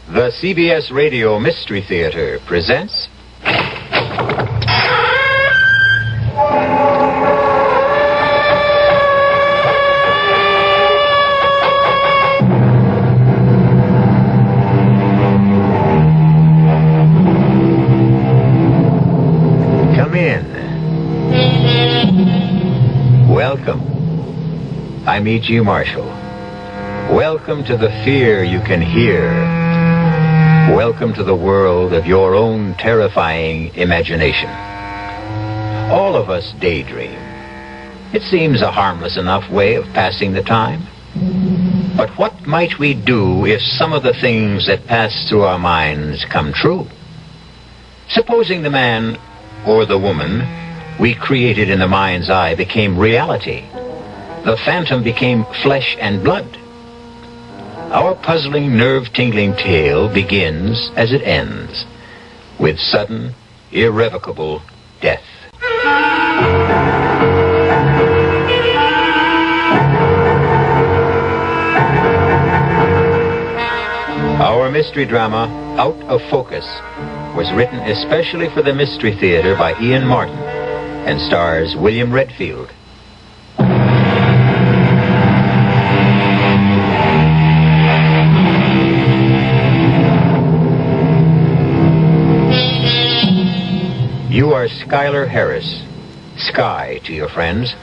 The CBS Radio Mystery Theater presents... Come in. Welcome. I'm E.G. Marshall. Welcome to the fear you can hear. Welcome to the world of your own terrifying imagination. All of us daydream. It seems a harmless enough way of passing the time. But what might we do if some of the things that pass through our minds come true? Supposing the man or the woman we created in the mind's eye became reality. The phantom became flesh and blood. Our puzzling, nerve-tingling tale begins as it ends, with sudden, irrevocable death. Our mystery drama, Out of Focus, was written especially for the Mystery Theater by Ian Martin and stars William Redfield. You are Schuyler Harris, Sky to your friends,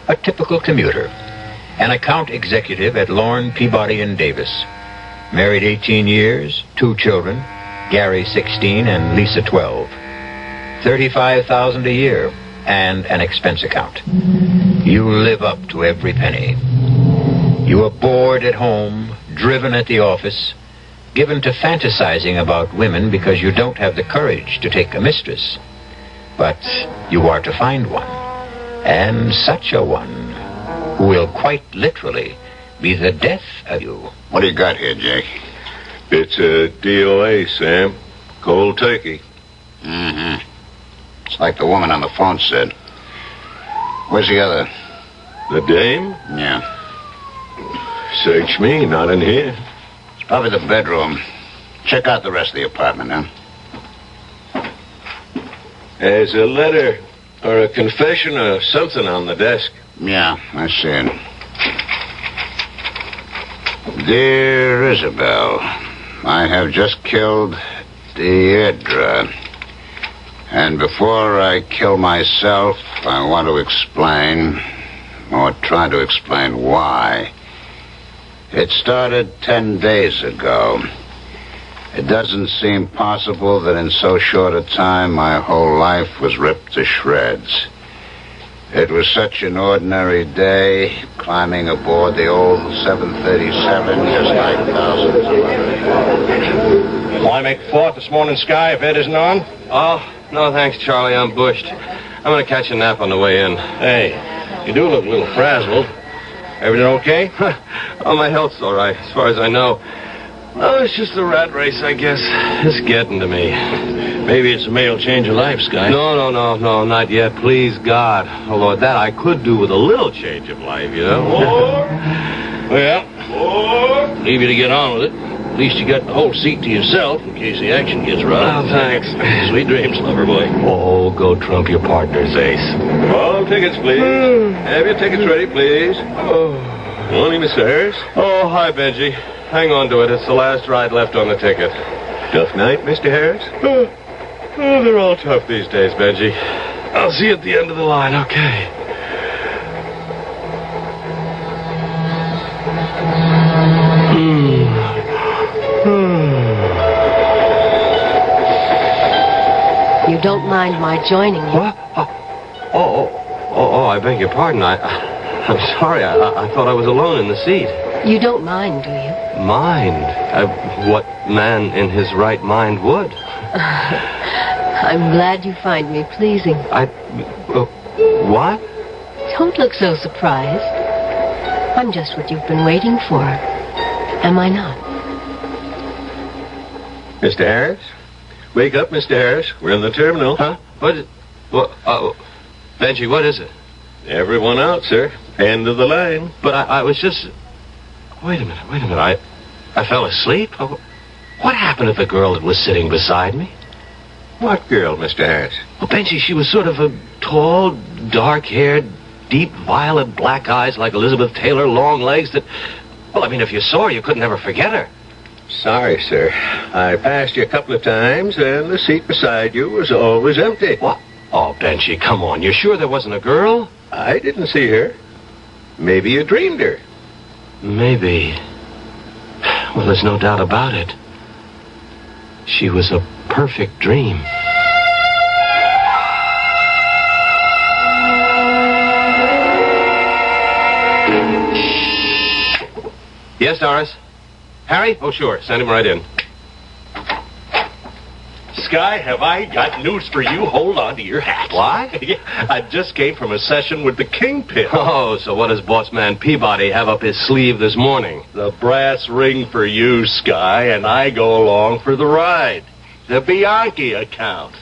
a typical commuter, an account executive at Lorne, Peabody & Davis. Married 18 years, 2 children, Gary 16 and Lisa 12. $35,000 a year and an expense account. You live up to every penny. You are bored at home, driven at the office, given to fantasizing about women because you don't have the courage to take a mistress. But you are to find one, and such a one, who will quite literally be the death of you. What do you got here, Jake? It's a DOA, Sam. Cold turkey. Mm-hmm. It's like the woman on the phone said. Where's the other? The dame? Yeah. Search me, not in here. It's probably the bedroom. Check out the rest of the apartment, huh? There's a letter or a confession or something on the desk. Yeah, I see it. Dear Isabel, I have just killed Deirdre. And before I kill myself, I want to explain, or try to explain why. It started 10 days ago. It doesn't seem possible that in so short a time my whole life was ripped to shreds. It was such an ordinary day, climbing aboard the old 737, just like thousands of others. Want to make fort this morning, Sky, if Ed isn't on? Oh, no thanks, Charlie. I'm bushed. I'm going to catch a nap on the way in. Hey, you do look a little frazzled. Everything okay? Oh, my health's all right, as far as I know. Oh, it's just a rat race, I guess. It's getting to me. Maybe it's a male change of life, Sky. No, not yet. Please, God. Oh, Lord, that I could do with a little change of life, you know? Well, leave you to get on with it. At least you got the whole seat to yourself in case the action gets rough. Oh, thanks. Sweet dreams, lover boy. Oh, go trump your partner's ace. All tickets, please. Have your tickets ready, please. Morning, Mr. Harris. Oh, hi, Benji. Hang on to it. It's the last ride left on the ticket. Tough night, Mr. Harris? Oh, they're all tough these days, Benji. I'll see you at the end of the line, okay? You don't mind my joining you? What? Oh, I beg your pardon. I'm sorry. I thought I was alone in the seat. You don't mind, do you? Mind? What man in his right mind would? I'm glad you find me pleasing. What? Don't look so surprised. I'm just what you've been waiting for. Am I not? Mr. Harris? Wake up, Mr. Harris. We're in the terminal. Huh? What? Benji, what is it? Everyone out, sir. End of the line. But I was just... Wait a minute. I fell asleep? What happened to the girl that was sitting beside me? What girl, Mr. Harris? Well, Benji, she was sort of a tall, dark-haired, deep violet, black eyes like Elizabeth Taylor, long legs that... Well, I mean, if you saw her, you could never forget her. Sorry, sir. I passed you a couple of times, and the seat beside you was always empty. What? Oh, Benji, come on. You're sure there wasn't a girl? I didn't see her. Maybe you dreamed her. Maybe. Well, there's no doubt about it. She was a perfect dream. Yes, Doris? Harry? Oh, sure. Send him right in. Sky, have I got news for you? Hold on to your hat. Why? I just came from a session with the Kingpin. Oh, so what does boss man Peabody have up his sleeve this morning? The brass ring for you, Sky, and I go along for the ride. The Bianchi account.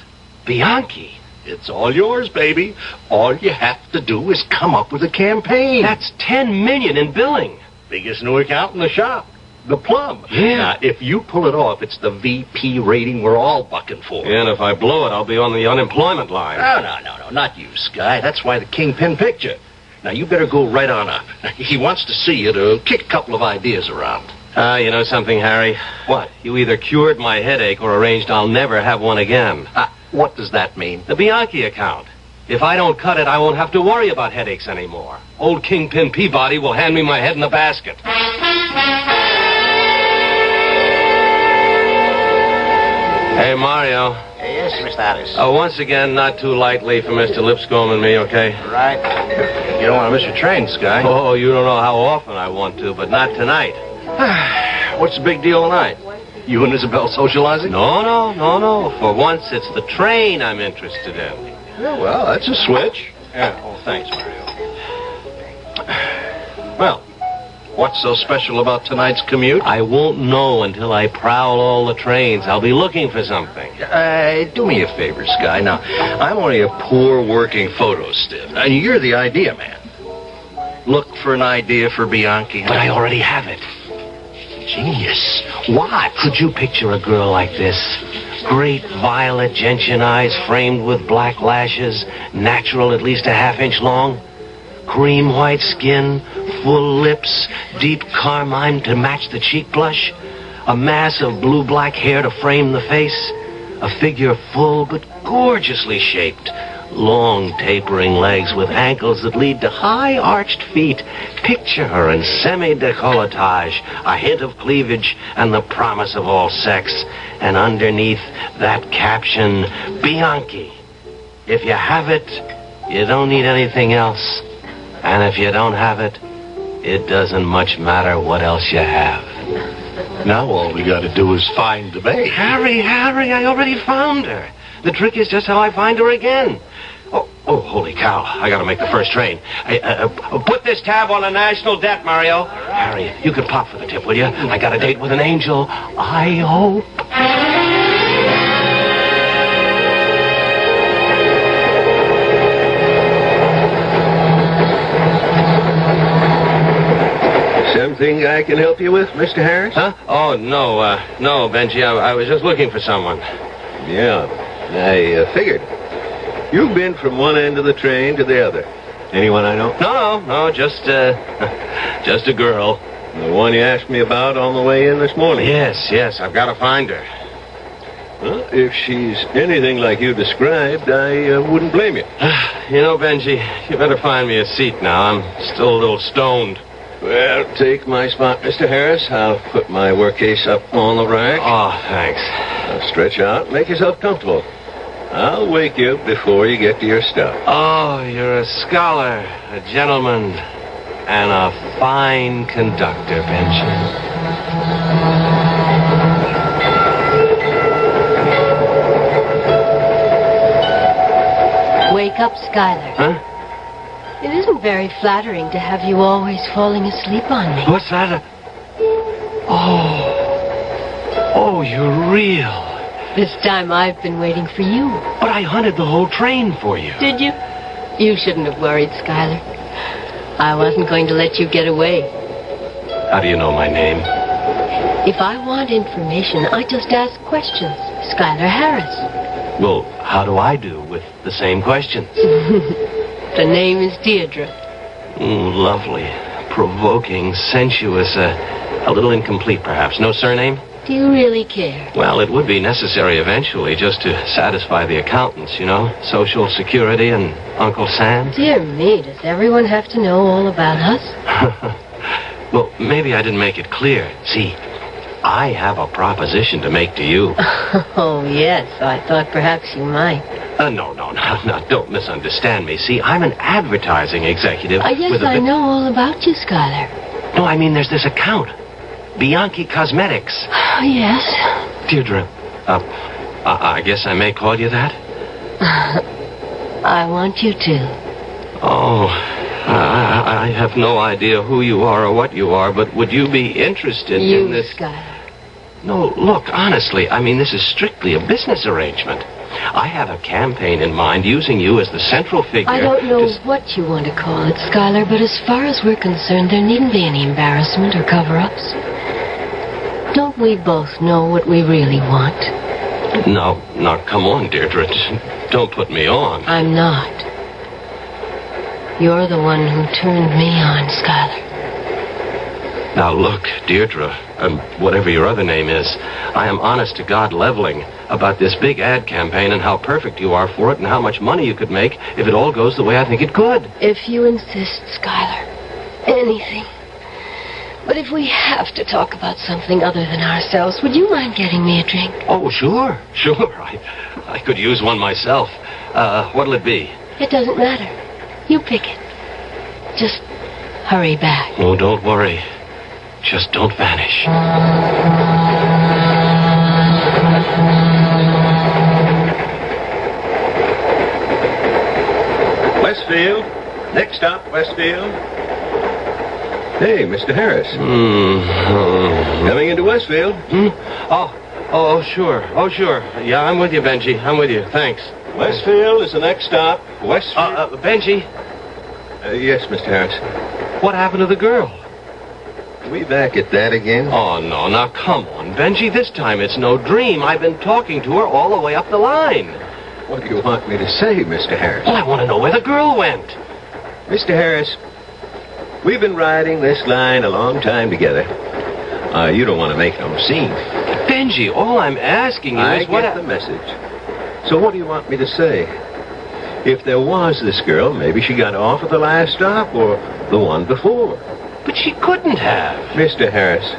Bianchi? It's all yours, baby. All you have to do is come up with a campaign. That's $10 million in billing. Biggest new account in the shop. The Plum. Yeah. Now, if you pull it off, it's the VP rating we're all bucking for. Yeah, and if I blow it, I'll be on the unemployment line. No, not you, Sky. That's why the Kingpin picked you. Now, you better go right on up. He wants to see you to kick a couple of ideas around. You know something, Harry? What? You either cured my headache or arranged I'll never have one again. What does that mean? The Bianchi account. If I don't cut it, I won't have to worry about headaches anymore. Old Kingpin Peabody will hand me my head in a basket. Hey, Mario. Yes, Mr. Harris. Once again, not too lightly for Mr. Lipscomb and me, okay? Right. You don't want to miss your train, Sky. Oh, you don't know how often I want to, but not tonight. What's the big deal tonight? You and Isabel socializing? No. For once, it's the train I'm interested in. Yeah, well, that's a switch. Yeah, oh, thanks, Mario. Well, what's so special about tonight's commute? I won't know until I prowl all the trains. I'll be looking for something. Do me a favor, Sky. Now, I'm only a poor working photo stiff, and you're the idea man. Look for an idea for Bianchi. But I already have it. Genius. What? Could you picture a girl like this? Great violet gentian eyes framed with black lashes, natural at least a half-inch long. Cream white skin, full lips, deep carmine to match the cheek blush. A mass of blue-black hair to frame the face. A figure full but gorgeously shaped. Long tapering legs with ankles that lead to high arched feet. Picture her in semi-decolletage, a hint of cleavage and the promise of all sex. And underneath that caption, Bianchi. If you have it, you don't need anything else. And if you don't have it, it doesn't much matter what else you have. Now all we gotta do is find the babe. Harry, I already found her. The trick is just how I find her again. Oh, holy cow. I gotta make the first train. Put this tab on a national debt, Mario. Harry, you can pop for the tip, will you? I got a date with an angel. I hope. Something I can help you with, Mr. Harris? Huh? Oh, no, Benji. I was just looking for someone. Yeah, I figured. You've been from one end of the train to the other. Anyone I know? No, just a girl. The one you asked me about on the way in this morning? Yes, I've got to find her. Well, if she's anything like you described, I wouldn't blame you. You know, Benji, you better find me a seat now. I'm still a little stoned. Well, take my spot, Mr. Harris. I'll put my work case up on the rack. Oh, thanks. Now stretch out, make yourself comfortable. I'll wake you before you get to your stuff. Oh, you're a scholar, a gentleman, and a fine conductor, Benji. Wake up, Skylar. Huh? It isn't very flattering to have you always falling asleep on me. What's that? Oh, you're real. This time I've been waiting for you. But I hunted the whole train for you. Did you? You shouldn't have worried, Skylar. I wasn't going to let you get away. How do you know my name? If I want information, I just ask questions. Skylar Harris. Well, how do I do with the same questions? The name is Deirdre. Lovely, provoking, sensuous, a little incomplete, perhaps. No surname? Do you really care? Well, it would be necessary eventually just to satisfy the accountants, you know. Social Security and Uncle Sam. Dear me, does everyone have to know all about us? Well, maybe I didn't make it clear. See, I have a proposition to make to you. Oh, yes. I thought perhaps you might. No, don't misunderstand me. See, I'm an advertising executive. Yes, I know all about you, Skylar. No, I mean, there's this account. Bianchi Cosmetics. Oh, yes. Deirdre, I guess I may call you that? I want you to. Oh, I have no idea who you are or what you are, but would you be interested in this? Skylar. No, look, honestly, I mean, this is strictly a business arrangement. I have a campaign in mind using you as the central figure. I don't know what you want to call it, Skylar, but as far as we're concerned, there needn't be any embarrassment or cover-ups. Don't we both know what we really want? No, come on, Deirdre. Don't put me on. I'm not. You're the one who turned me on, Skylar. Now look, Deirdre, whatever your other name is, I am honest to God leveling about this big ad campaign and how perfect you are for it and how much money you could make if it all goes the way I think it could. If you insist, Skylar. Anything. But if we have to talk about something other than ourselves, would you mind getting me a drink? Oh, sure. I could use one myself. What'll it be? It doesn't matter. You pick it. Just hurry back. Oh, don't worry. Just don't vanish. Westfield. Next stop, Westfield. Hey, Mr. Harris. Coming into Westfield. Oh, sure. Yeah, I'm with you, Benji. I'm with you. Thanks. Westfield is the next stop. Westfield. Benji. Yes, Mr. Harris. What happened to the girl? Are we back at that again? Oh, no. Now, come on, Benji. This time it's no dream. I've been talking to her all the way up the line. What do you want me to say, Mr. Harris? Well, I want to know where the girl went. Mr. Harris, we've been riding this line a long time together. You don't want to make no scene. Benji, all I'm asking you is what... I get the message. So what do you want me to say? If there was this girl, maybe she got off at the last stop or the one before. But she couldn't have. Mr. Harris,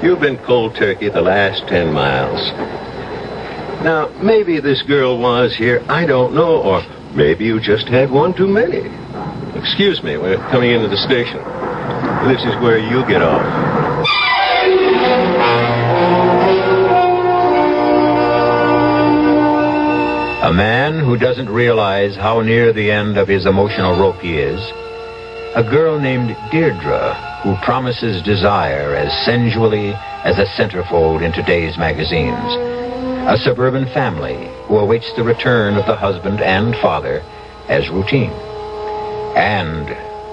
you've been cold turkey the last 10 miles. Now, maybe this girl was here, I don't know, or maybe you just had one too many. Excuse me, we're coming into the station. This is where you get off. A man who doesn't realize how near the end of his emotional rope he is. A girl named Deirdre who promises desire as sensually as a centerfold in today's magazines. A suburban family who awaits the return of the husband and father as routine. And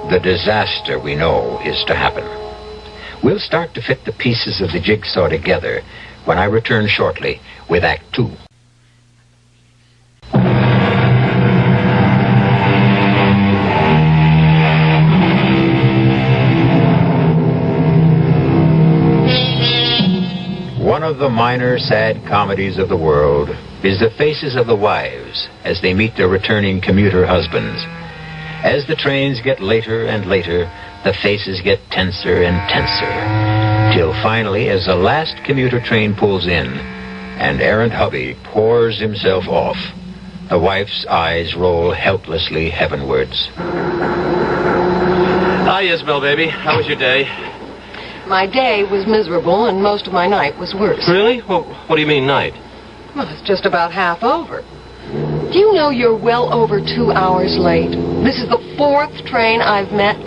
the disaster we know is to happen. We'll start to fit the pieces of the jigsaw together when I return shortly with Act 2. One of the minor sad comedies of the world is the faces of the wives as they meet their returning commuter husbands. As the trains get later and later, the faces get tenser and tenser, till finally, as the last commuter train pulls in and errant hubby pours himself off, the wife's eyes roll helplessly heavenwards. Hi, Isabel, baby. How was your day? My day was miserable, and most of my night was worse. Really? What do you mean, night? Well, it's just about half over. Do you know you're well over 2 hours late? This is the 4th train I've met.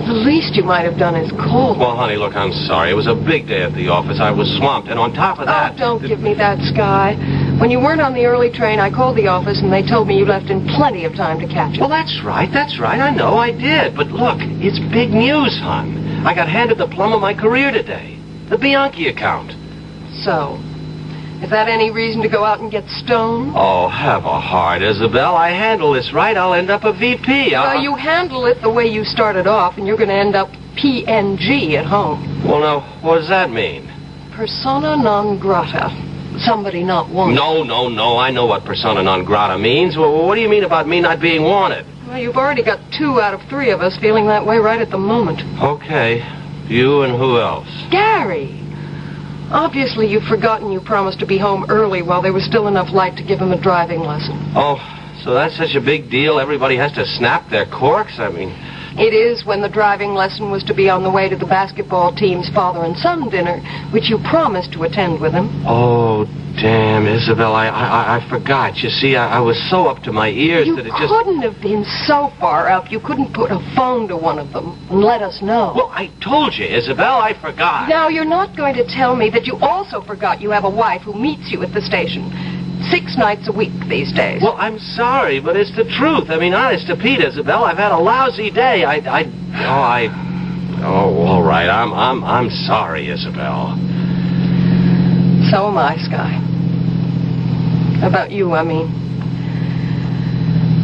The least you might have done is call. Well, honey, look, I'm sorry. It was a big day at the office. I was swamped, and on top of that... Oh, don't give me that, Sky. When you weren't on the early train, I called the office, and they told me you left in plenty of time to catch it. Well, that's right. I know I did. But look, it's big news, hon. I got handed the plum of my career today. The Bianchi account. So, is that any reason to go out and get stoned? Oh, have a heart, Isabel. I handle this right, I'll end up a VP. Well, you handle it the way you started off, and you're going to end up PNG at home. Well, now, what does that mean? Persona non grata. Somebody not wanted. No. I know what persona non grata means. Well, what do you mean about me not being wanted? Well, you've already got 2 out of 3 of us feeling that way right at the moment. Okay. You and who else? Gary. Obviously, you've forgotten you promised to be home early while there was still enough light to give him a driving lesson. Oh, so that's such a big deal? Everybody has to snap their corks? I mean... It is when the driving lesson was to be on the way to the basketball team's father and son dinner, which you promised to attend with him. Oh, damn, Isabel, I forgot. You see, I was so up to my ears that it just... You couldn't have been so far up. You couldn't put a phone to one of them and let us know. Well, I told you, Isabel, I forgot. Now, you're not going to tell me that you also forgot you have a wife who meets you at the station 6 nights a week these days. Well, I'm sorry, but it's the truth. I mean, honest to Pete, Isabel, I've had a lousy day. Oh, all right. I'm sorry, Isabel. So am I, Sky. About you, I mean.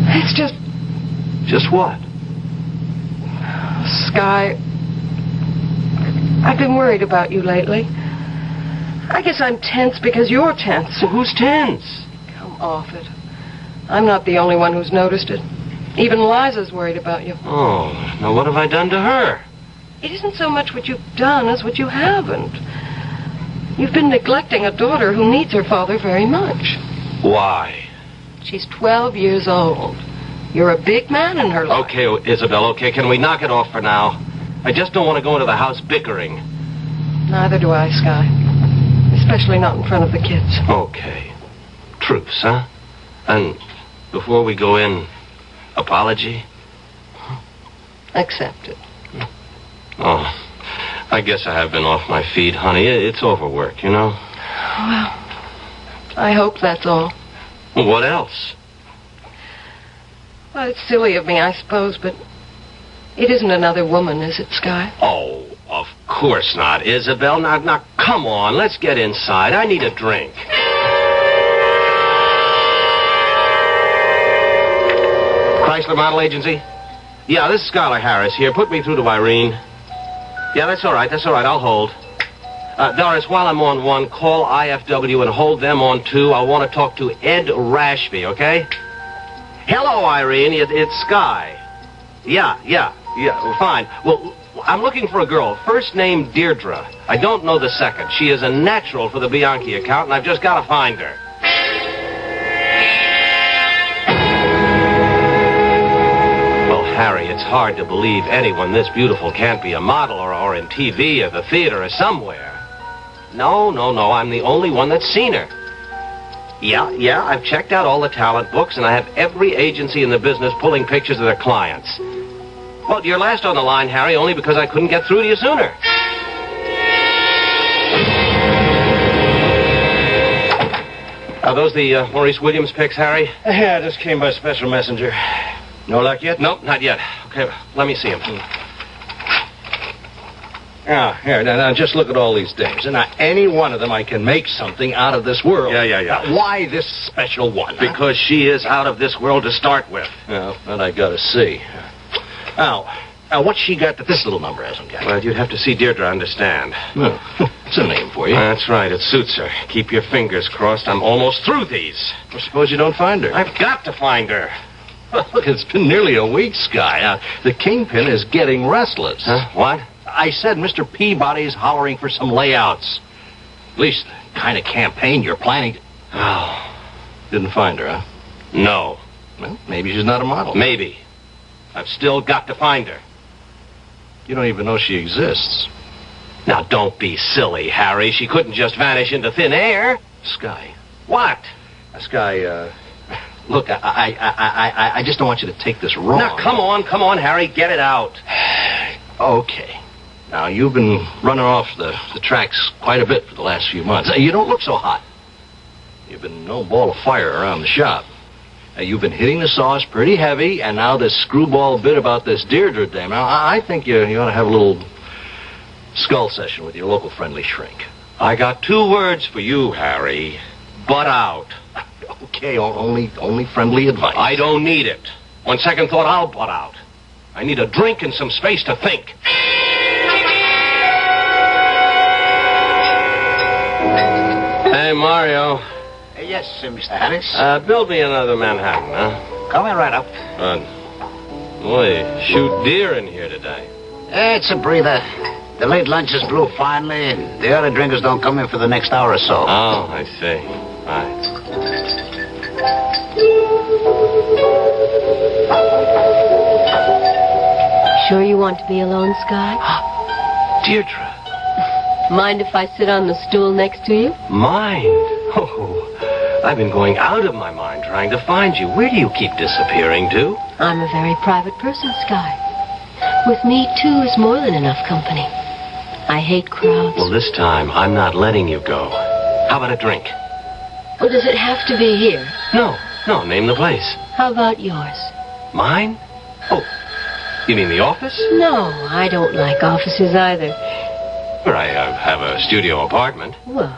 It's just... Just what? Sky, I've been worried about you lately. I guess I'm tense because you're tense. Well, who's tense? Come off it. I'm not the only one who's noticed it. Even Liza's worried about you. Oh, now what have I done to her? It isn't so much what you've done as what you haven't. You've been neglecting a daughter who needs her father very much. Why? She's 12 years old. You're a big man in her life. Okay, Isabel, okay, can we knock it off for now? I just don't want to go into the house bickering. Neither do I, Sky. Especially not in front of the kids. Okay. Truce, huh? And before we go in, apology? Accepted. Oh, I guess I have been off my feet, honey. It's overwork, you know? Well, I hope that's all. What else? Well, it's silly of me, I suppose, but it isn't another woman, is it, Sky? Oh, of course not, Isabel. Now, come on. Let's get inside. I need a drink. Chrysler Model Agency? Yeah, this is Skylar Harris here. Put me through to Irene. Yeah, that's all right. I'll hold. Doris, while I'm on 1, call IFW and hold them on 2. I want to talk to Ed Rashby, okay? Hello, Irene. It's Sky. Yeah, fine. Well, I'm looking for a girl. First name Deirdre. I don't know the second. She is a natural for the Bianchi account, and I've just got to find her. Well, Harry, it's hard to believe anyone this beautiful can't be a model or in TV or the theater or somewhere. No, I'm the only one that's seen her. Yeah, I've checked out all the talent books, and I have every agency in the business pulling pictures of their clients. Well, you're last on the line, Harry, only because I couldn't get through to you sooner. Are those the Maurice Williams pics, Harry? Yeah, I just came by special messenger. No luck yet? Nope, not yet. Okay, let me see them. Yeah, here, now just look at all these dames. And now, any one of them I can make something out of this world. Yeah. Now, why this special one? Because she is out of this world to start with. Well, that I gotta see. Now, what's she got that this little number hasn't got? Well, you'd have to see Deirdre to understand. Well, it's a name for you. That's right, it suits her. Keep your fingers crossed. I'm almost through these. Well, suppose you don't find her. I've got to find her. Well, look, it's been nearly a week, Sky. The kingpin is getting restless. Huh? What? I said Mr. Peabody's hollering for some layouts. At least the kind of campaign you're planning. Oh. Didn't find her, huh? No. Well, maybe she's not a model. Maybe. I've still got to find her. You don't even know she exists. Now, don't be silly, Harry. She couldn't just vanish into thin air. Sky. What? Sky, look, I just don't want you to take this wrong. Now, come on, Harry. Get it out. Okay. Now, you've been running off the tracks quite a bit for the last few months. You don't look so hot. You've been no ball of fire around the shop. You've been hitting the sauce pretty heavy, and now this screwball bit about this Deirdre dame. Now, I think you ought to have a little skull session with your local friendly shrink. I got 2 words for you, Harry. Butt out. Okay, only friendly advice. I don't need it. On second thought, I'll butt out. I need a drink and some space to think. Hey, Mario. Yes, Mr. Harris. Build me another Manhattan, huh? Coming right up. Boy, shoot deer in here today. It's a breather. The late lunches blew finally, and the early drinkers don't come in for the next hour or so. Oh, I see. Right. Sure you want to be alone, Sky? Deirdre. Mind if I sit on the stool next to you? Mind? Oh, I've been going out of my mind trying to find you. Where do you keep disappearing to? I'm a very private person, Sky. With me, 2 is more than enough company. I hate crowds. Well, this time, I'm not letting you go. How about a drink? Well, does it have to be here? No, name the place. How about yours? Mine? Oh, you mean the office? No, I don't like offices either. Where I have a studio apartment. Well,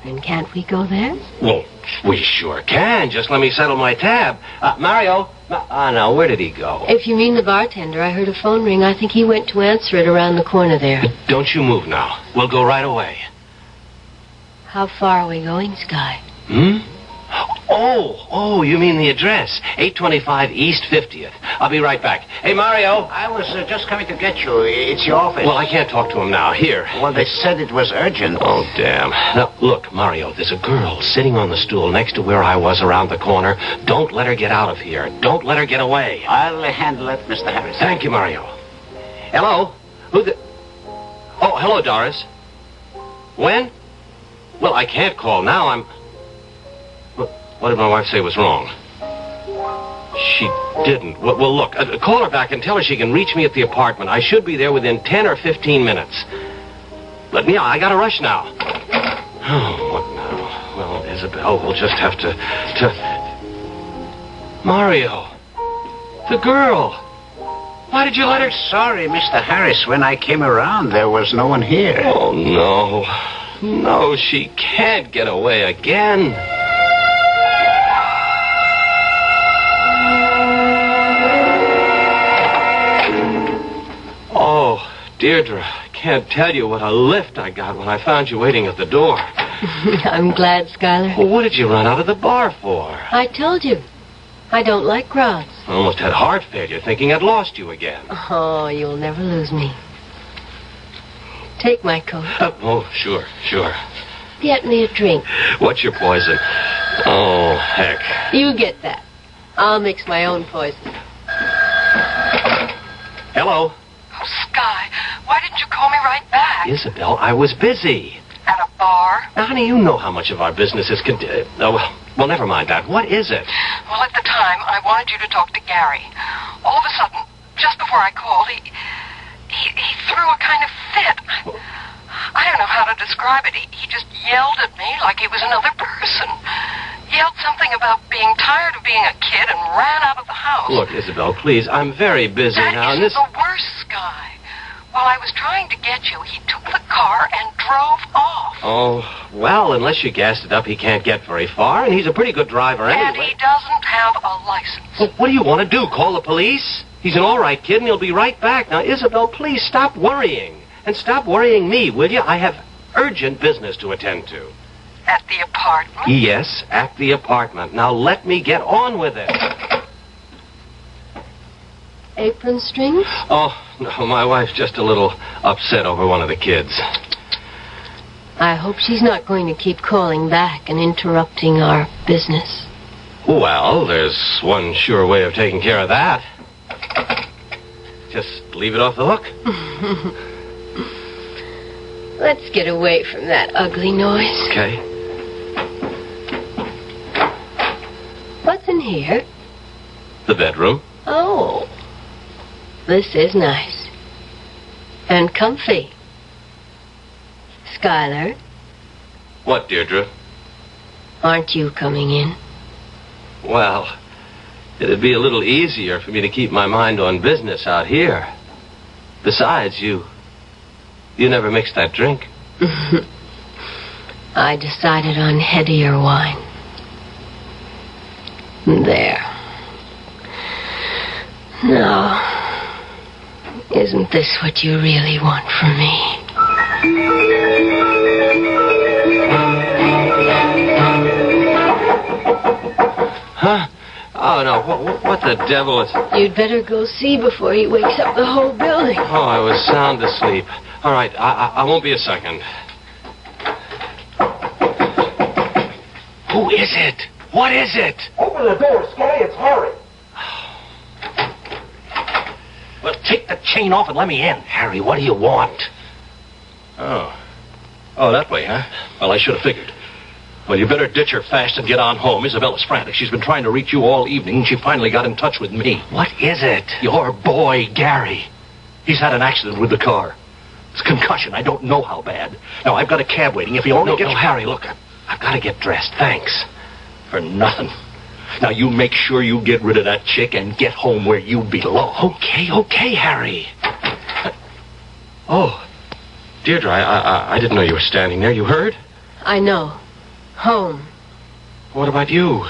then can't we go there? Well, we sure can. Just let me settle my tab. Mario? No, where did he go? If you mean the bartender, I heard a phone ring. I think he went to answer it around the corner there. Don't you move now. We'll go right away. How far are we going, Sky? Oh, you mean the address. 825 East 50th. I'll be right back. Hey, Mario. I was just coming to get you. It's your office. Well, I can't talk to him now. Here. Well, they said it was urgent. Oh, damn. Now, look, Mario, there's a girl sitting on the stool next to where I was around the corner. Don't let her get out of here. Don't let her get away. I'll handle it, Mr. Harris. Thank you, Mario. Hello? Oh, hello, Doris. When? Well, I can't call now. What did my wife say was wrong? She didn't. Well, look, call her back and tell her she can reach me at the apartment. I should be there within 10 or 15 minutes. Let me out. I gotta rush now. Oh, what now? Well, Isabel, we'll just have to... Mario. The girl. Why did you let her... Sorry, Mr. Harris. When I came around, there was no one here. Oh, no. No, she can't get away again. Oh, Deirdre, I can't tell you what a lift I got when I found you waiting at the door. I'm glad, Skylar. Well, what did you run out of the bar for? I told you. I don't like crowds. I almost had heart failure thinking I'd lost you again. Oh, you'll never lose me. Take my coat. Oh, sure. Get me a drink. What's your poison? Oh, heck. You get that. I'll mix my own poison. Hello? Oh, Sky, why didn't you call me right back? Isabel, I was busy. At a bar? Now, honey, you know how much of our business is... well, never mind that. What is it? Well, at the time, I wanted you to talk to Gary. All of a sudden, just before I called, he threw a kind of fit. I don't know how to describe it. He just yelled at me like he was another person. Yelled something about being tired of being a kid and ran out of the house. Look, Isabel, please, I'm very busy now. That isn't the worst, Sky. While I was trying to get you, he took the car and drove off. Oh, well, unless you gassed it up, he can't get very far, and he's a pretty good driver anyway. And he doesn't have a license. Well, what do you want to do, call the police? He's an all right kid, and he'll be right back. Now, Isabel, please stop worrying. And stop worrying me, will you? I have urgent business to attend to. At the apartment? Yes, at the apartment. Now, let me get on with it. Apron strings? Oh, no, my wife's just a little upset over one of the kids. I hope she's not going to keep calling back and interrupting our business. Well, there's one sure way of taking care of that. Just leave it off the hook. Let's get away from that ugly noise. Okay. What's in here? The bedroom. Oh, this is nice. And comfy. Skylar, What, Deirdre? aren't you coming in? Well, it'd be a little easier for me to keep my mind on business out here. Besides, you You never mixed that drink. I decided on headier wine. There. Now, isn't this what you really want from me? Huh? Oh, no. What the devil is... You'd better go see before he wakes up the whole building. Oh, I was sound asleep. All right, I won't be a second. Who is it? What is it? Open the door, Scotty. It's Harry. Well, take the chain off and let me in. Harry, what do you want? Oh, that way, huh? Well, I should have figured. Well, you better ditch her fast and get on home. Isabella's frantic. She's been trying to reach you all evening, and she finally got in touch with me. What is it? Your boy, Gary. He's had an accident with the car. It's concussion. I don't know how bad. Now, I've got a cab waiting. If you only get... No, Harry, look. I've got to get dressed. Thanks. For nothing. Now, you make sure you get rid of that chick and get home where you belong. Okay, Harry. Oh, Deirdre, I didn't know you were standing there. You heard? I know. Home. What about you?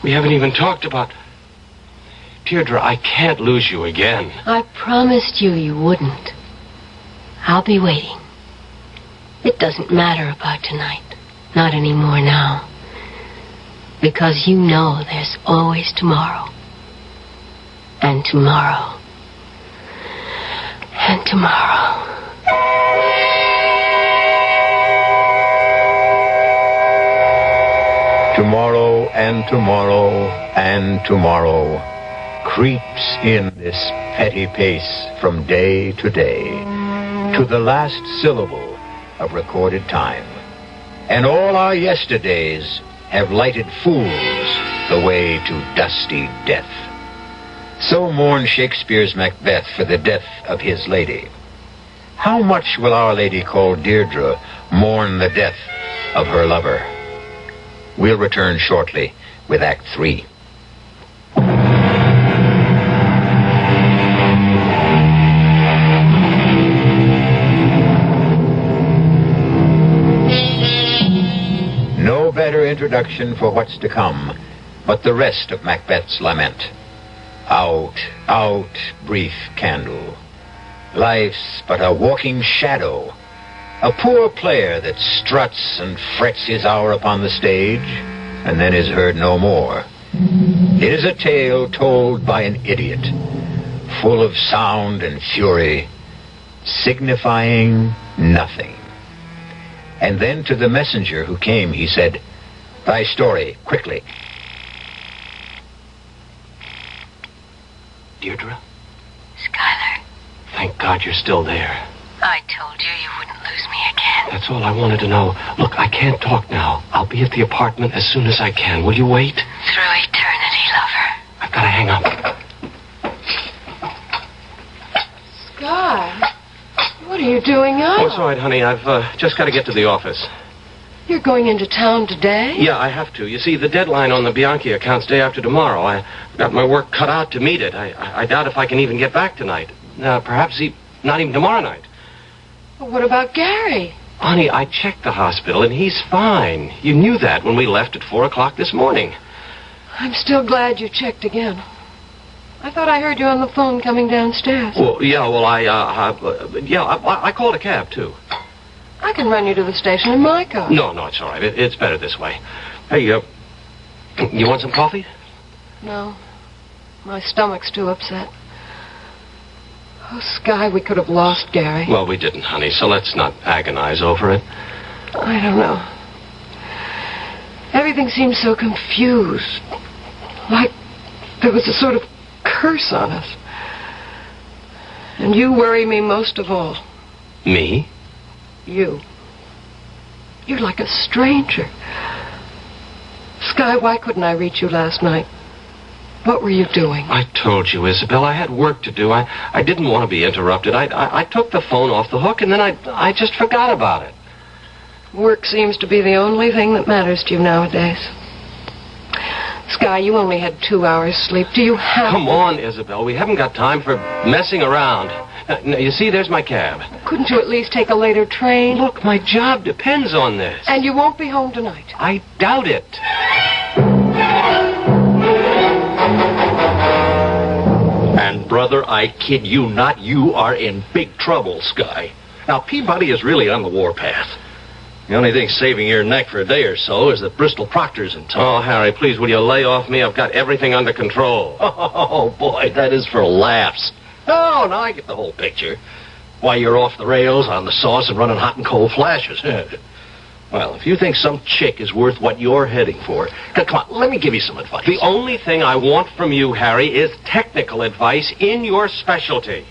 We haven't even talked about... Deirdre, I can't lose you again. I promised you wouldn't. I'll be waiting. It doesn't matter about tonight. Not anymore now. Because you know there's always tomorrow. And tomorrow. And tomorrow. Tomorrow and tomorrow and tomorrow creeps in this petty pace from day to day, to the last syllable of recorded time. And all our yesterdays have lighted fools the way to dusty death. So mourned Shakespeare's Macbeth for the death of his lady. How much will Our Lady called Deirdre mourn the death of her lover? We'll return shortly with Act 3. No better introduction for what's to come, but the rest of Macbeth's lament. Out, out, brief candle. Life's but a walking shadow, a poor player that struts and frets his hour upon the stage, and then is heard no more. It is a tale told by an idiot, full of sound and fury, signifying nothing. And then to the messenger who came, he said, "Thy story, quickly." Deirdre? Skylar, Thank God you're still there. I told you you wouldn't lose me again. That's all I wanted to know. Look, I can't talk now. I'll be at the apartment as soon as I can. Will you wait? Through eternity, lover. I've got to hang up. Sky, what are you doing up? Oh, it's all right, honey. I've just got to get to the office. You're going into town today? Yeah, I have to. You see, the deadline on the Bianchi account's day after tomorrow. I've got my work cut out to meet it. I doubt if I can even get back tonight. Perhaps not even tomorrow night. Well, what about Gary? Honey, I checked the hospital, and he's fine. You knew that when we left at 4 o'clock this morning. I'm still glad you checked again. I thought I heard you on the phone coming downstairs. Well, I called a cab, too. I can run you to the station in my car. No, it's all right. It's better this way. Hey, you want some coffee? No. My stomach's too upset. Oh, Sky, we could have lost Gary. Well, we didn't, honey, so let's not agonize over it. I don't know. Everything seems so confused. Like there was a sort of curse on us. And you worry me most of all. Me? You. You're like a stranger. Sky, why couldn't I reach you last night? What were you doing? I told you, Isabel, I had work to do. I didn't want to be interrupted. I took the phone off the hook, and then I just forgot about it. Work seems to be the only thing that matters to you nowadays. Sky, you only had 2 hours sleep. Do you have... Come on, Isabel. We haven't got time for messing around. No, you see, there's my cab. Couldn't you at least take a later train? Look, my job depends on this. And you won't be home tonight. I doubt it. And, brother, I kid you not, you are in big trouble, Sky. Now, Peabody is really on the warpath. The only thing saving your neck for a day or so is that Bristol Proctor's in town. Oh, Harry, please, will you lay off me? I've got everything under control. Oh, boy, that is for laughs. Oh, now I get the whole picture. Why, you're off the rails, on the sauce, and running hot and cold flashes. Well, if you think some chick is worth what you're heading for, come on, let me give you some advice. The only thing I want from you, Harry, is technical advice in your specialty.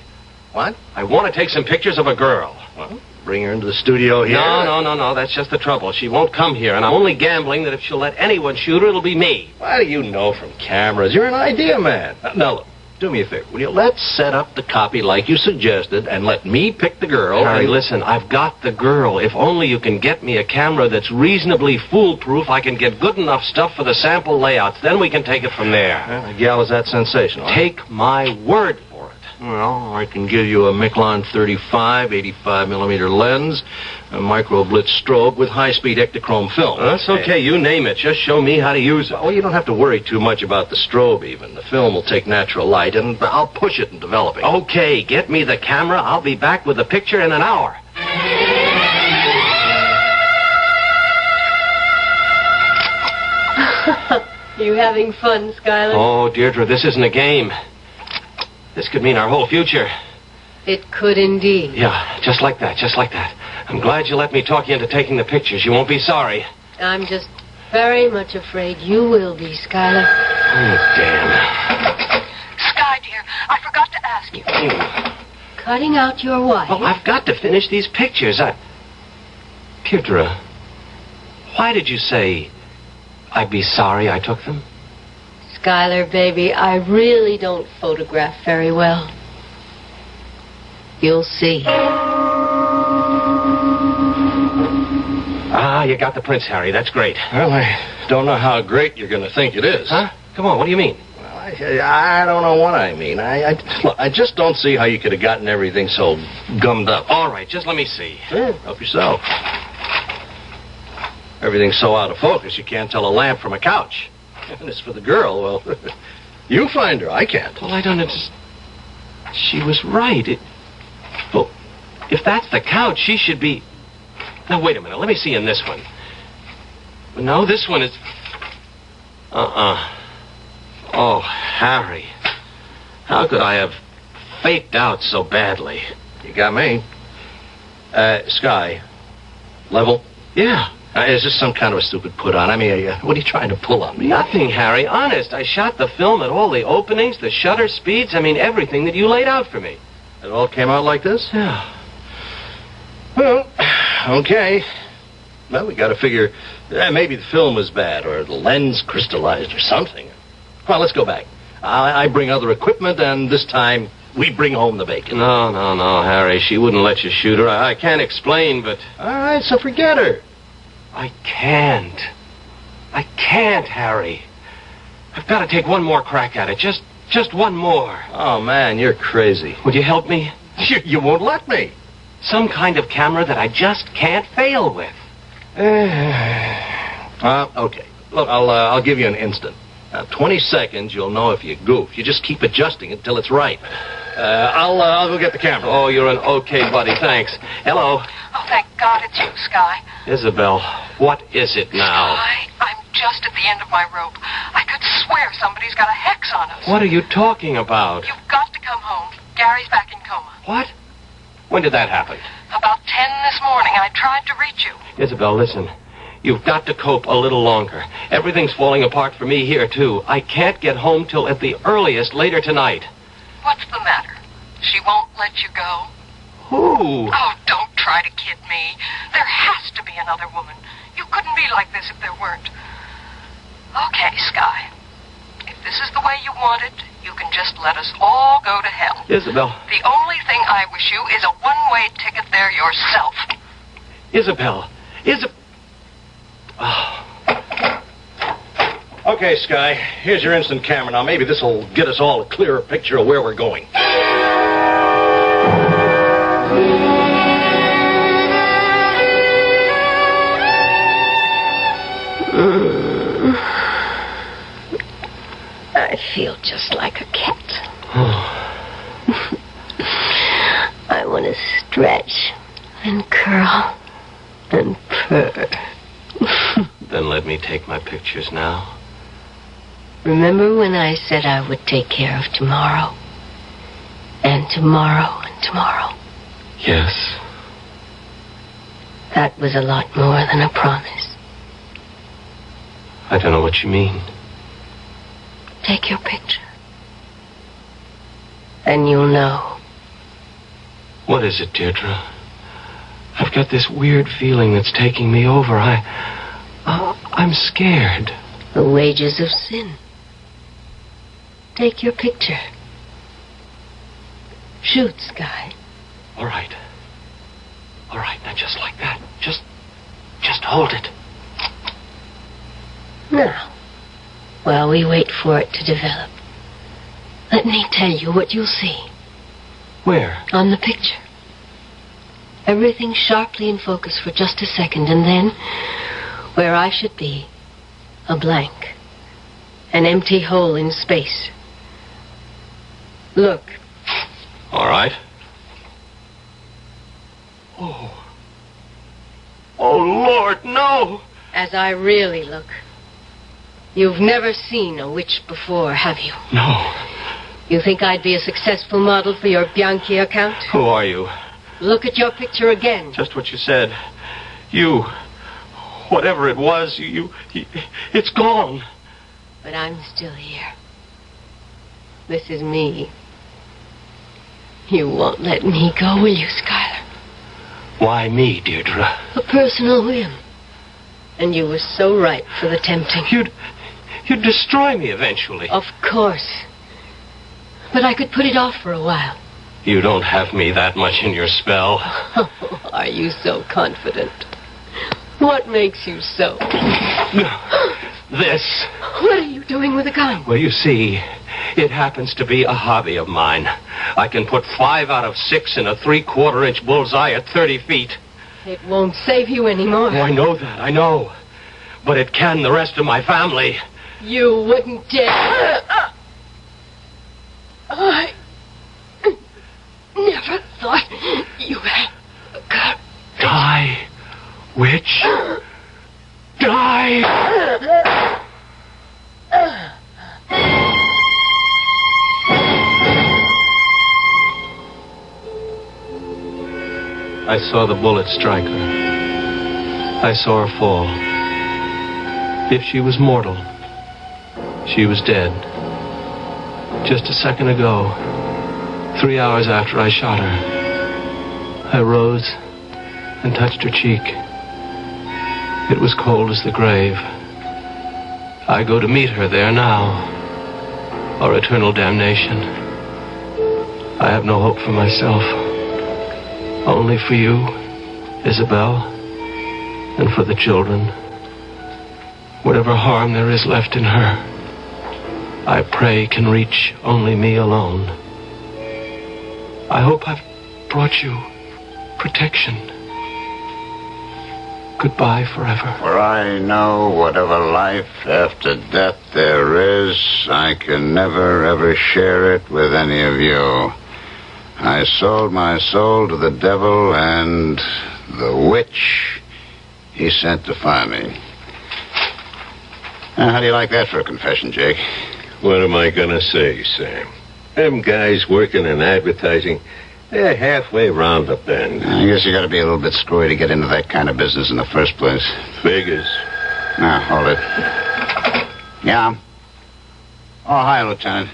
What? I want to take some pictures of a girl. Well, bring her into the studio here. No. That's just the trouble. She won't come here, and I'm only gambling that if she'll let anyone shoot her, it'll be me. What do you know from cameras? You're an idea man. Now, look, do me a favor. Will you let's set up the copy like you suggested and let me pick the girl. Harry, listen, I've got the girl. If only you can get me a camera that's reasonably foolproof, I can get good enough stuff for the sample layouts. Then we can take it from there. The gal is that sensational. Take my word for it. Well, I can give you a Miclon 35, 85mm lens, a micro blitz strobe with high-speed Ektachrome film. That's okay. You name it. Just show me how to use it. Well, you don't have to worry too much about the strobe, even. The film will take natural light, and I'll push it in developing. Okay, get me the camera. I'll be back with the picture in an hour. You having fun, Skylar? Oh, Deirdre, this isn't a game. This could mean our whole future. It could indeed. Yeah, just like that. I'm glad you let me talk you into taking the pictures. You won't be sorry. I'm just very much afraid you will be, Skylar. Oh, damn. Sky, dear, I forgot to ask you. Cutting out your wife? Well, I've got to finish these pictures. Deirdre, why did you say I'd be sorry I took them? Skylar, baby, I really don't photograph very well. You'll see. Ah, you got the prints, Harry. That's great. Well, I don't know how great you're going to think it is. Huh? Come on, what do you mean? Well, I don't know what I mean. Look, I just don't see how you could have gotten everything so gummed up. All right, just let me see. Sure, help yourself. Everything's so out of focus, you can't tell a lamp from a couch. And as for the girl, well, you find her. I can't. Well, I don't understand. She was right. Well, if that's the couch, she should be... Now, wait a minute. Let me see in this one. No, this one is... Oh, Harry. How could I have faked out so badly? You got me. Sky. Level? Yeah. Is this some kind of a stupid put-on? I mean, what are you trying to pull on me? Nothing, Harry. Honest. I shot the film at all the openings, the shutter speeds. I mean, everything that you laid out for me. It all came out like this? Yeah. Well, okay. Well, we got to figure maybe the film was bad or the lens crystallized or something. Well, let's go back. I bring other equipment, and this time we bring home the bacon. No, Harry. She wouldn't let you shoot her. I can't explain, but... All right, so forget her. I can't, Harry. I've got to take one more crack at it. Just one more. Oh, man, you're crazy. Would you help me? You won't let me. Some kind of camera that I just can't fail with. Okay. Look, I'll give you an instant. 20 seconds, you'll know if you goof. You just keep adjusting it till it's right. I'll go get the camera. Oh, you're an okay buddy. Thanks. Hello. Oh, thank God it's you, Sky. Isabel, what is it now? Sky, I'm just at the end of my rope. I could swear somebody's got a hex on us. What are you talking about? You've got to come home. Gary's back in coma. What? When did that happen? About 10 this morning. I tried to reach you. Isabel, listen. You've got to cope a little longer. Everything's falling apart for me here, too. I can't get home till at the earliest later tonight. What's the matter? She won't let you go? Who? Oh, don't try to kid me. There has to be another woman. You couldn't be like this if there weren't. Okay, Sky. If this is the way you want it, you can just let us all go to hell. Isabel. The only thing I wish you is a one-way ticket there yourself. Isabel. Oh. Okay, Sky, here's your instant camera. Now, maybe this will get us all a clearer picture of where we're going. feel just like a cat. I want to stretch and curl and purr. Then let me take my pictures now. Remember when I said I would take care of tomorrow? And tomorrow and tomorrow? Yes. That was a lot more than a promise. I don't know what you mean. Take your picture. Then you'll know. What is it, Deirdre? I've got this weird feeling that's taking me over. I'm scared. The wages of sin. Take your picture. Shoot, Sky. All right. All right, now just like that. Just hold it. Now, while we wait for it to develop, let me tell you what you'll see. Where? On the picture. Everything sharply in focus for just a second, and then, where I should be, a blank. An empty hole in space. Look. All right. Oh. Oh, Lord, no! As I really look. You've never seen a witch before, have you? No. You think I'd be a successful model for your Bianchi account? Who are you? Look at your picture again. Just what you said. You, whatever it was, it's gone. But I'm still here. This is me. You won't let me go, will you, Skylar? Why me, Deirdre? A personal whim. And you were so right for the tempting. You'd destroy me eventually. Of course. But I could put it off for a while. You don't have me that much in your spell. Oh, are you so confident? What makes you so? This. What are you doing with a gun? Well, you see, it happens to be a hobby of mine. I can put 5 out of 6 in a 3/4-inch bullseye at 30 feet. It won't save you anymore. Oh, I know that, I know. But it can the rest of my family. You wouldn't dare. I never thought you had a gun. Die, witch. Die! I saw the bullet strike her. I saw her fall. If she was mortal, she was dead. Just a second ago, 3 hours after I shot her, I rose and touched her cheek. It was cold as the grave. I go to meet her there now, or eternal damnation. I have no hope for myself. Only for you, Isabel, and for the children. Whatever harm there is left in her, I pray can reach only me alone. I hope I've brought you protection. Goodbye forever. For I know whatever life after death there is, I can never ever share it with any of you. I sold my soul to the devil and the witch he sent to find me. Now, how do you like that for a confession, Jake? What am I gonna say, Sam? Them guys working in advertising, they're halfway round the bend. I guess you gotta be a little bit screwy to get into that kind of business in the first place. Figures. Now, hold it. Yeah? Oh, hi, Lieutenant.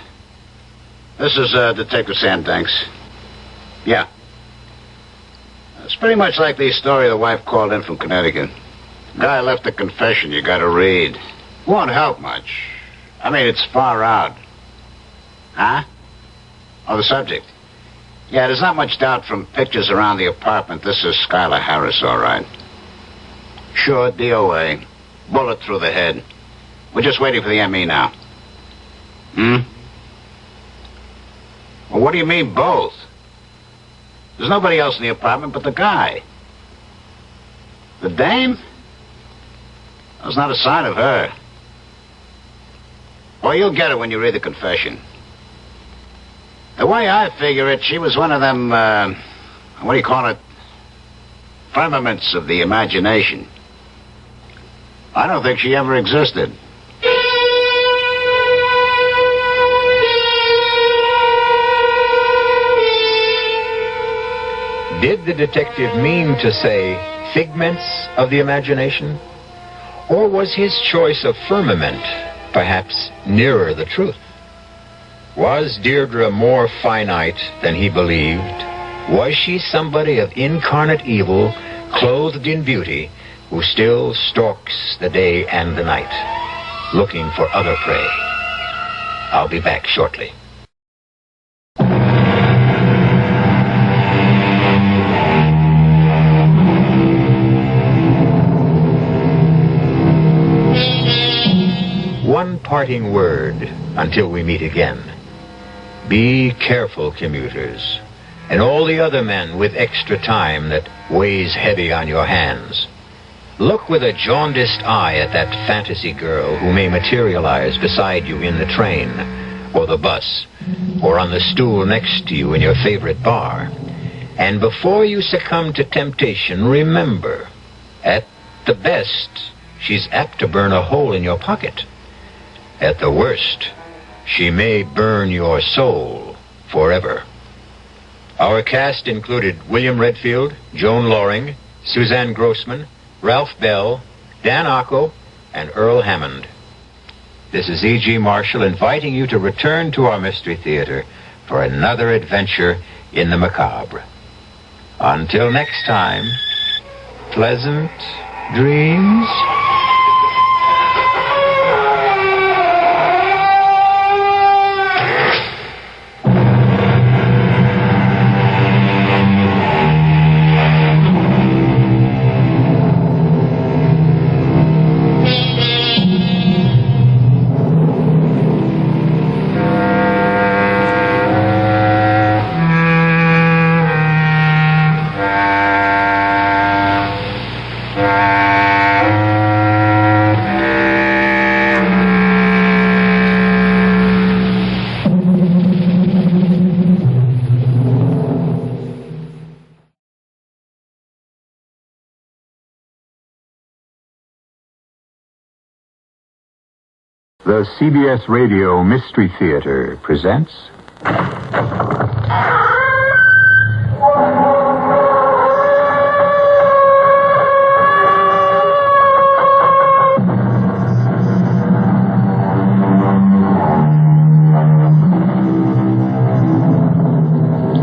This is Detective Sandanks. Yeah. It's pretty much like the story the wife called in from Connecticut. Guy left a confession you gotta read. Won't help much. I mean, it's far out. Huh? Oh, the subject. Yeah, there's not much doubt from pictures around the apartment this is Skylar Harris, all right. Sure, DOA. Bullet through the head. We're just waiting for the ME now. Well, what do you mean, both? There's nobody else in the apartment but the guy. The dame? There's not a sign of her. Well, you'll get it when you read the confession. The way I figure it, she was one of them, what do you call it? Firmaments of the imagination. I don't think she ever existed. Did the detective mean to say figments of the imagination? Or was his choice of firmament perhaps nearer the truth? Was Deirdre more finite than he believed? Was she somebody of incarnate evil, clothed in beauty, who still stalks the day and the night, looking for other prey? I'll be back shortly. One parting word until we meet again. Be careful, commuters, and all the other men with extra time that weighs heavy on your hands. Look with a jaundiced eye at that fantasy girl who may materialize beside you in the train, or the bus, or on the stool next to you in your favorite bar. And before you succumb to temptation, remember, at the best, she's apt to burn a hole in your pocket. At the worst, she may burn your soul forever. Our cast included William Redfield, Joan Loring, Suzanne Grossman, Ralph Bell, Dan Acco, and Earl Hammond. This is E.G. Marshall inviting you to return to our Mystery Theater for another adventure in the macabre. Until next time, pleasant dreams. The CBS Radio Mystery Theater presents...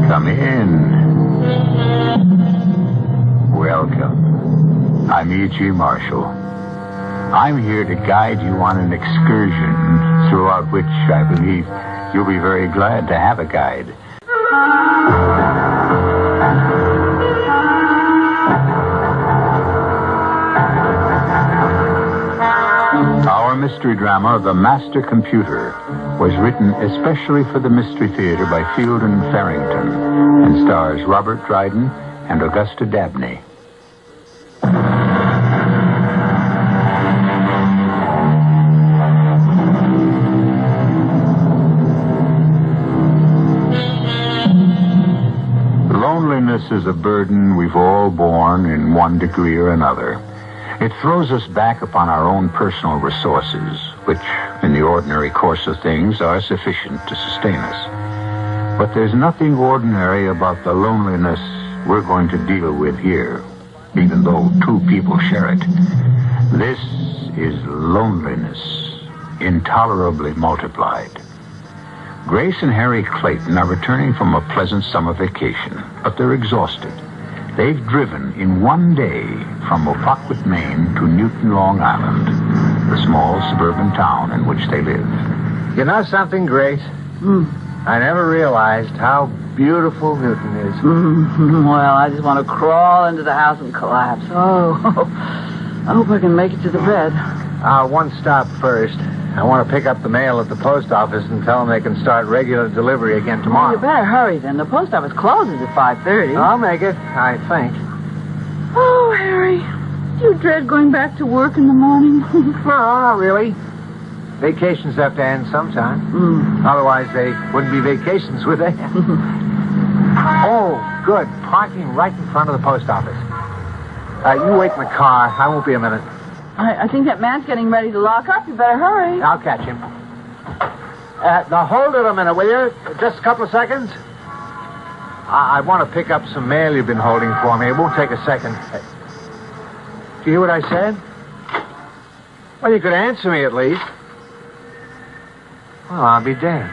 Come in. Welcome. I'm E.G. Marshall. I'm here to guide you on an excursion throughout which I believe you'll be very glad to have a guide. Our mystery drama, The Master Computer, was written especially for the Mystery Theater by Field and Farrington and stars Robert Dryden and Augusta Dabney. Loneliness is a burden we've all borne in one degree or another. It throws us back upon our own personal resources, which, in the ordinary course of things, are sufficient to sustain us. But there's nothing ordinary about the loneliness we're going to deal with here, even though two people share it. This is loneliness, intolerably multiplied. Grace and Harry Clayton are returning from a pleasant summer vacation, but they're exhausted. They've driven in one day from Ophokwood, Maine to Newton, Long Island, the small suburban town in which they live. You know something, Grace? I never realized how beautiful Newton is. Well, I just want to crawl into the house and collapse. Oh, I hope I can make it to the bed. One stop first. I want to pick up the mail at the post office and tell them they can start regular delivery again tomorrow. You better hurry then. The post office closes at 5:30. I'll make it, I think. Oh, Harry, do you dread going back to work in the morning? No, not really. Vacations have to end sometime. Otherwise, they wouldn't be vacations, would they? Oh, good. Parking right in front of the post office. You wait in the car. I won't be a minute. I think that man's getting ready to lock up. You better hurry. I'll catch him. Now, hold it a minute, will you? Just a couple of seconds. I want to pick up some mail you've been holding for me. It won't take a second. Do you hear what I said? Well, you could answer me at least. Well, I'll be damned.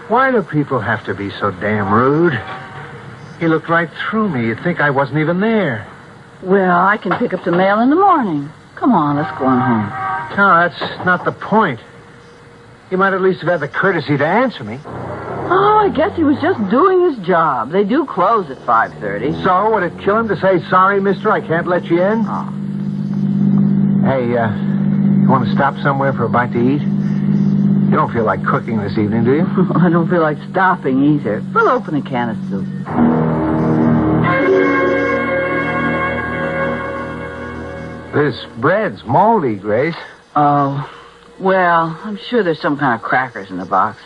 Why do people have to be so damn rude? He looked right through me. You'd think I wasn't even there. Well, I can pick up the mail in the morning. Come on, let's go on home. No, that's not the point. You might at least have had the courtesy to answer me. Oh, I guess he was just doing his job. They do close at 5:30. So, would it kill him to say, sorry, mister, I can't let you in? Oh. Hey, you want to stop somewhere for a bite to eat? You don't feel like cooking this evening, do you? I don't feel like stopping either. We'll open a can of soup. This bread's moldy, Grace. Oh, well, I'm sure there's some kind of crackers in the box.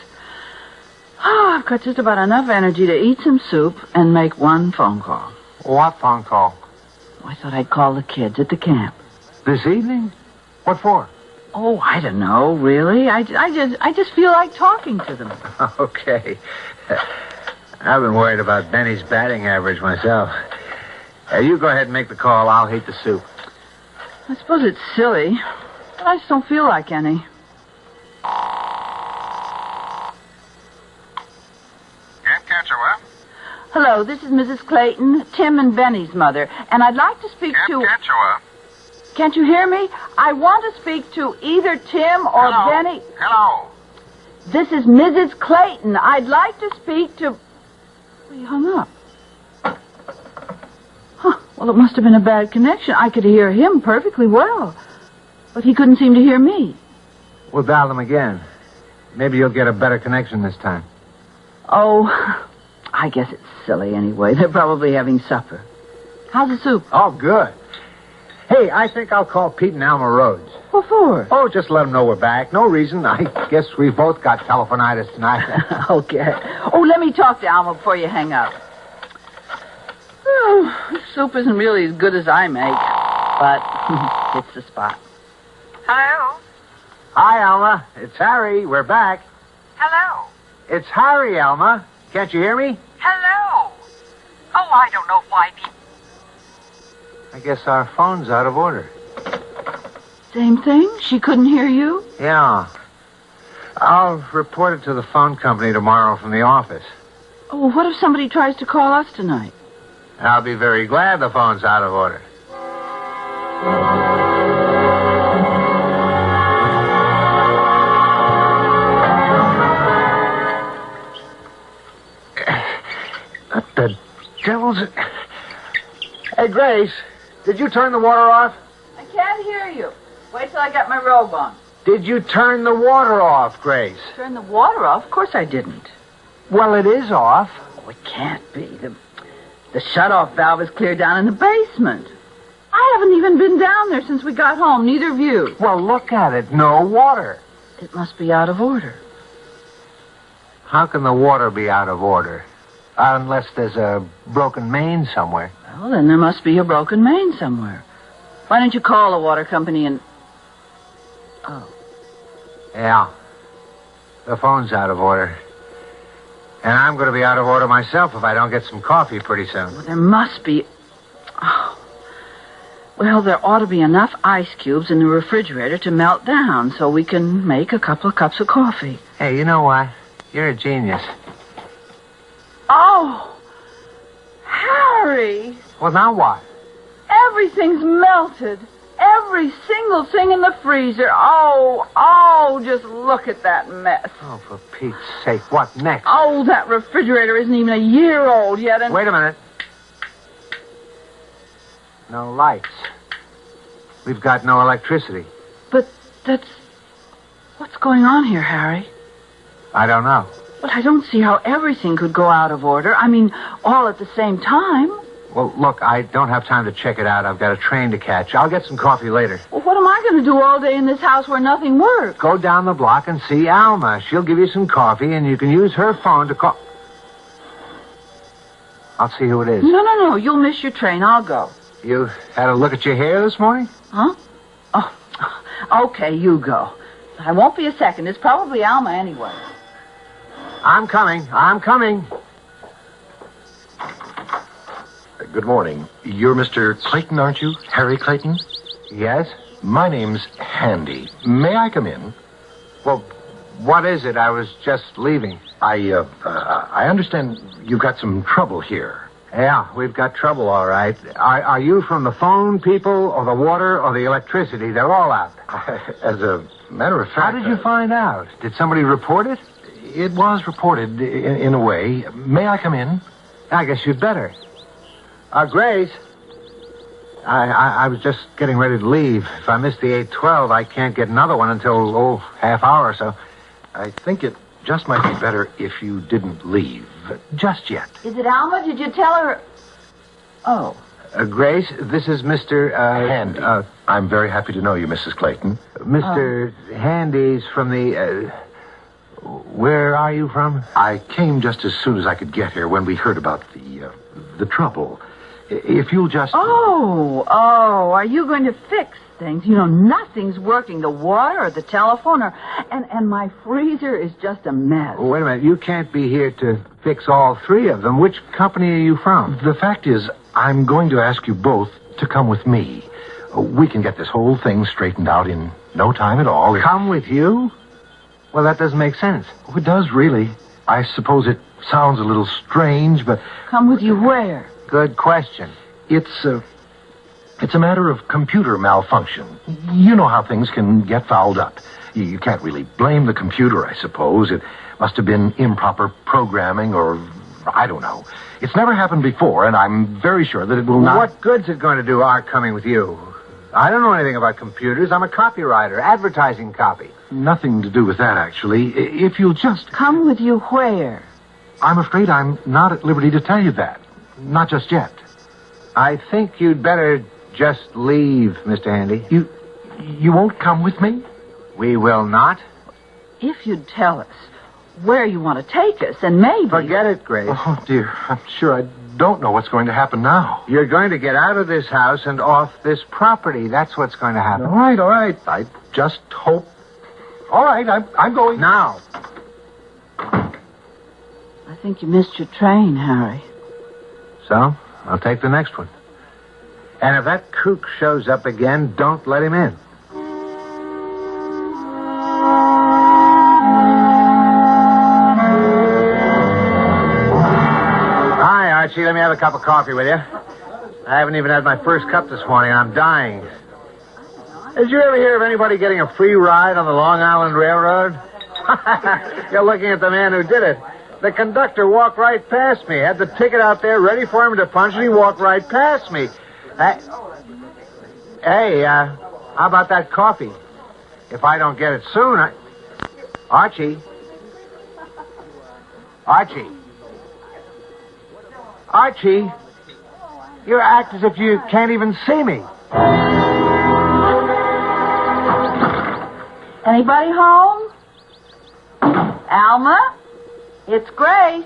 Oh, I've got just about enough energy to eat some soup and make one phone call. What phone call? I thought I'd call the kids at the camp. This evening? What for? Oh, I don't know, really. I just feel like talking to them. Okay. I've been worried about Benny's batting average myself. You go ahead and make the call. I'll heat the soup. I suppose it's silly, but I just don't feel like any. Can't catch her, what? Hello, this is Mrs. Clayton, Tim and Benny's mother, and I'd like to speak to... Can't catch her, what? Can't you hear me? I want to speak to either Tim or Hello? Benny. Hello. This is Mrs. Clayton. I'd like to speak to... Well, he hung up. Huh. Well, it must have been a bad connection. I could hear him perfectly well, but he couldn't seem to hear me. We'll dial them again. Maybe you'll get a better connection this time. Oh, I guess it's silly anyway. They're probably having supper. How's the soup? Oh, good. Hey, I think I'll call Pete and Alma Rhodes. What for? Oh, just let them know we're back. No reason. I guess we've both got telephonitis tonight. Okay. Oh, let me talk to Alma before you hang up. Oh, this soup isn't really as good as I make, but it's the spot. Hello? Hi, Alma. It's Harry. We're back. Hello? It's Harry, Alma. Can't you hear me? Hello? Oh, I don't know why people... I guess our phone's out of order. Same thing? She couldn't hear you? Yeah. I'll report it to the phone company tomorrow from the office. Oh, well, what if somebody tries to call us tonight? I'll be very glad the phone's out of order. What the devil's... Hey, Grace, did you turn the water off? I can't hear you. Wait till I get my robe on. Did you turn the water off, Grace? Turn the water off? Of course I didn't. Well, it is off. Oh, it can't be. The shut-off valve is clear down in the basement. I haven't even been down there since we got home, neither of you. Well, look at it. No water. It must be out of order. How can the water be out of order? Unless there's a broken main somewhere. Well, then there must be a broken main somewhere. Why don't you call the water company and... Oh. Yeah. The phone's out of order. And I'm going to be out of order myself if I don't get some coffee pretty soon. Well, there must be... Oh. Well, there ought to be enough ice cubes in the refrigerator to melt down so we can make a couple of cups of coffee. Hey, you know what? You're a genius. Oh! Harry! Well, now what? Everything's melted. Every single thing in the freezer. Oh, just look at that mess. Oh, for Pete's sake, what next? Oh, that refrigerator isn't even a year old yet, and... Wait a minute. No lights. We've got no electricity. But that's... What's going on here, Harry? I don't know. But I don't see how everything could go out of order. I mean, all at the same time. Well, look, I don't have time to check it out. I've got a train to catch. I'll get some coffee later. Well, what am I going to do all day in this house where nothing works? Go down the block and see Alma. She'll give you some coffee, and you can use her phone to call... I'll see who it is. No. You'll miss your train. I'll go. You had a look at your hair this morning? Huh? Oh, okay, you go. I won't be a second. It's probably Alma anyway. I'm coming. Good morning. You're Mr. Clayton, aren't you? Harry Clayton? Yes? My name's Handy. May I come in? Well, what is it? I was just leaving. I understand you've got some trouble here. Yeah, we've got trouble, all right. Are you from the phone people or the water or the electricity? They're all out. As a matter of fact... How did you find out? Did somebody report it? It was reported in a way. May I come in? I guess you'd better. Grace, I was just getting ready to leave. If I miss the 8:12, I can't get another one until, half hour or so. I think it just might be better if you didn't leave. Just yet. Is it Alma? Did you tell her? Oh. Grace, this is Mr. Handy. I'm very happy to know you, Mrs. Clayton. Mr. Handy's from the... where are you from? I came just as soon as I could get here when we heard about the trouble. If you'll just... Oh, are you going to fix things? You know, nothing's working. The water or the telephone and my freezer is just a mess. Wait a minute. You can't be here to fix all three of them. Which company are you from? The fact is, I'm going to ask you both to come with me. We can get this whole thing straightened out in no time at all. Come with you? Well, that doesn't make sense. Oh, it does, really. I suppose it sounds a little strange, but... Come with you where? Good question. It's a matter of computer malfunction. You know how things can get fouled up. You can't really blame the computer, I suppose. It must have been improper programming or... I don't know. It's never happened before, and I'm very sure that it will not... What good's it going to do our coming with you? I don't know anything about computers. I'm a copywriter, advertising copy. Nothing to do with that, actually. If you'll just... Come with you where? I'm afraid I'm not at liberty to tell you that. Not just yet. I think you'd better just leave, Mr. Handy. You won't come with me? We will not. If you'd tell us where you want to take us, and maybe... Forget it, Grace. Oh, dear. I'm sure I don't know what's going to happen now. You're going to get out of this house and off this property. That's what's going to happen. All right. I just hope... All right, I'm going. Now. I think you missed your train, Harry. So, I'll take the next one. And if that kook shows up again, don't let him in. Hi, Archie. Let me have a cup of coffee with you. I haven't even had my first cup this morning. I'm dying. Did you ever hear of anybody getting a free ride on the Long Island Railroad? You're looking at the man who did it. The conductor walked right past me. Had the ticket out there ready for him to punch, and he walked right past me. Hey, how about that coffee? If I don't get it soon, Archie, you act as if you can't even see me. Anybody home? Alma? It's Grace.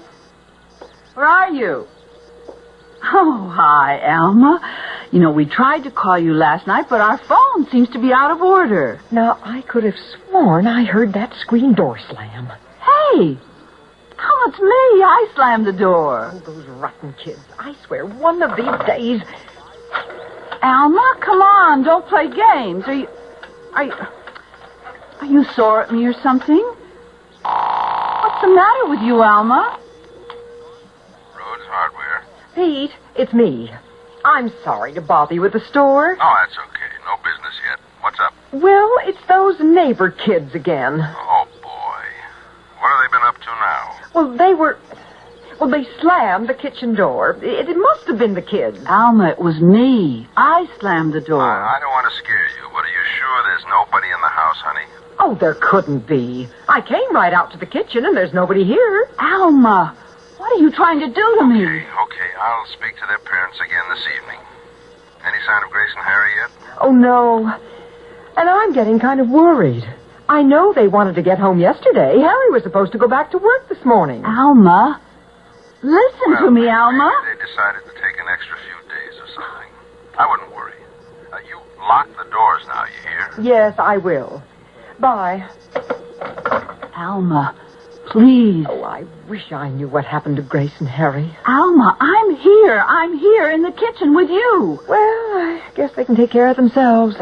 Where are you? Oh, hi, Alma. You know, we tried to call you last night, but our phone seems to be out of order. Now, I could have sworn I heard that screen door slam. Hey! Oh, it's me. I slammed the door. Oh, those rotten kids. I swear, one of these days... Alma, come on. Don't play games. Are you sore at me or something? What's the matter with you, Alma? Rhodes Hardware. Pete, it's me. I'm sorry to bother you at the store. Oh, that's okay. No business yet. What's up? Well, it's those neighbor kids again. Oh, boy. What have they been up to now? Well, they slammed the kitchen door. It must have been the kids. Alma, it was me. I slammed the door. I don't want to scare you, but are you sure there's nobody in the house, honey? Oh, there couldn't be. I came right out to the kitchen, and there's nobody here. Alma, What are you trying to do to me? Okay, I'll speak to their parents again this evening. Any sign of Grace and Harry yet? Oh, no. And I'm getting kind of worried. I know they wanted to get home yesterday. Harry was supposed to go back to work this morning. Alma, listen to me, Alma. Maybe they decided to take an extra few days or something. I wouldn't worry. You lock the doors now, you hear? Yes, I will. Bye. Alma, please. Oh, I wish I knew what happened to Grace and Harry. Alma, I'm here. I'm here in the kitchen with you. Well, I guess they can take care of themselves.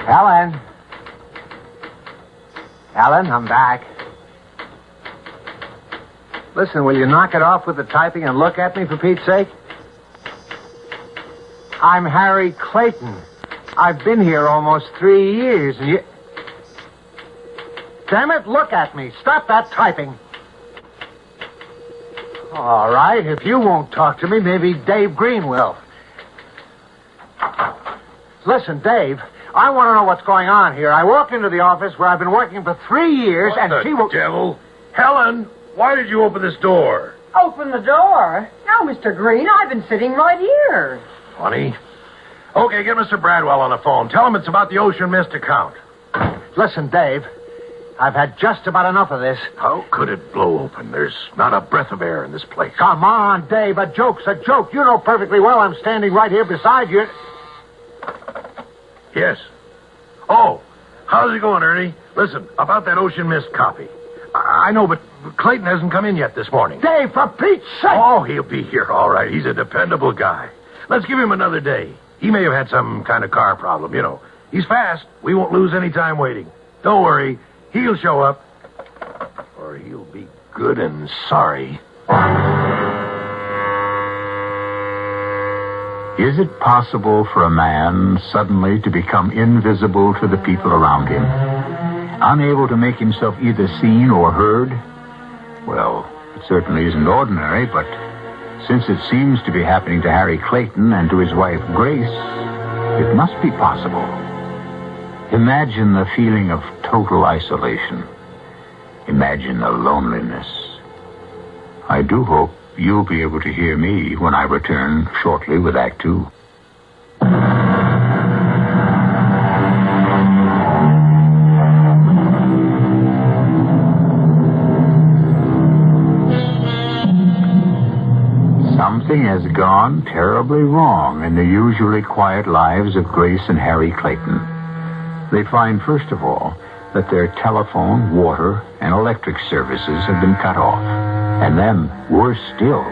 Helen. Helen, I'm back. Listen, will you knock it off with the typing and look at me, for Pete's sake? I'm Harry Clayton. I've been here almost 3 years, and you... Damn it, look at me. Stop that typing. All right, if you won't talk to me, maybe Dave Green will. Listen, Dave, I want to know what's going on here. I walked into the office where I've been working for 3 years, What and the she will... devil? Helen, why did you open this door? Open the door? Now, Mr. Green, I've been sitting right here. Funny. Okay, get Mr. Bradwell on the phone. Tell him it's about the Ocean Mist account. Listen, Dave, I've had just about enough of this. How could it blow open? There's not a breath of air in this place. Come on, Dave, a joke's a joke. You know perfectly well I'm standing right here beside you. Yes. Oh, how's it going, Ernie? Listen, about that Ocean Mist copy. I know, but Clayton hasn't come in yet this morning. Dave, for Pete's sake! Oh, he'll be here, all right. He's a dependable guy. Let's give him another day. He may have had some kind of car problem, you know. He's fast. We won't lose any time waiting. Don't worry. He'll show up. Or he'll be good and sorry. Is it possible for a man suddenly to become invisible to the people around him? Unable to make himself either seen or heard? Well, it certainly isn't ordinary, but since it seems to be happening to Harry Clayton and to his wife Grace, it must be possible. Imagine the feeling of total isolation. Imagine the loneliness. I do hope you'll be able to hear me when I return shortly with Act 2. Something has gone terribly wrong in the usually quiet lives of Grace and Harry Clayton. They find, first of all, that their telephone, water, and electric services have been cut off. And then, worse still,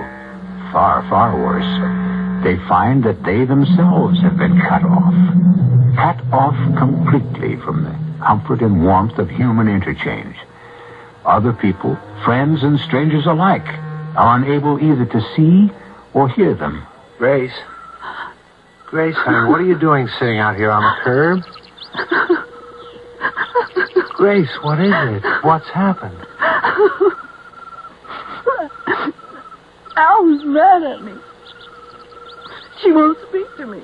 far, far worse, they find that they themselves have been cut off. Cut off completely from the comfort and warmth of human interchange. Other people, friends and strangers alike, are unable either to see or hear them. Grace, honey, what are you doing sitting out here on the curb? Grace, what is it? What's happened? Alma's mad at me. She won't speak to me.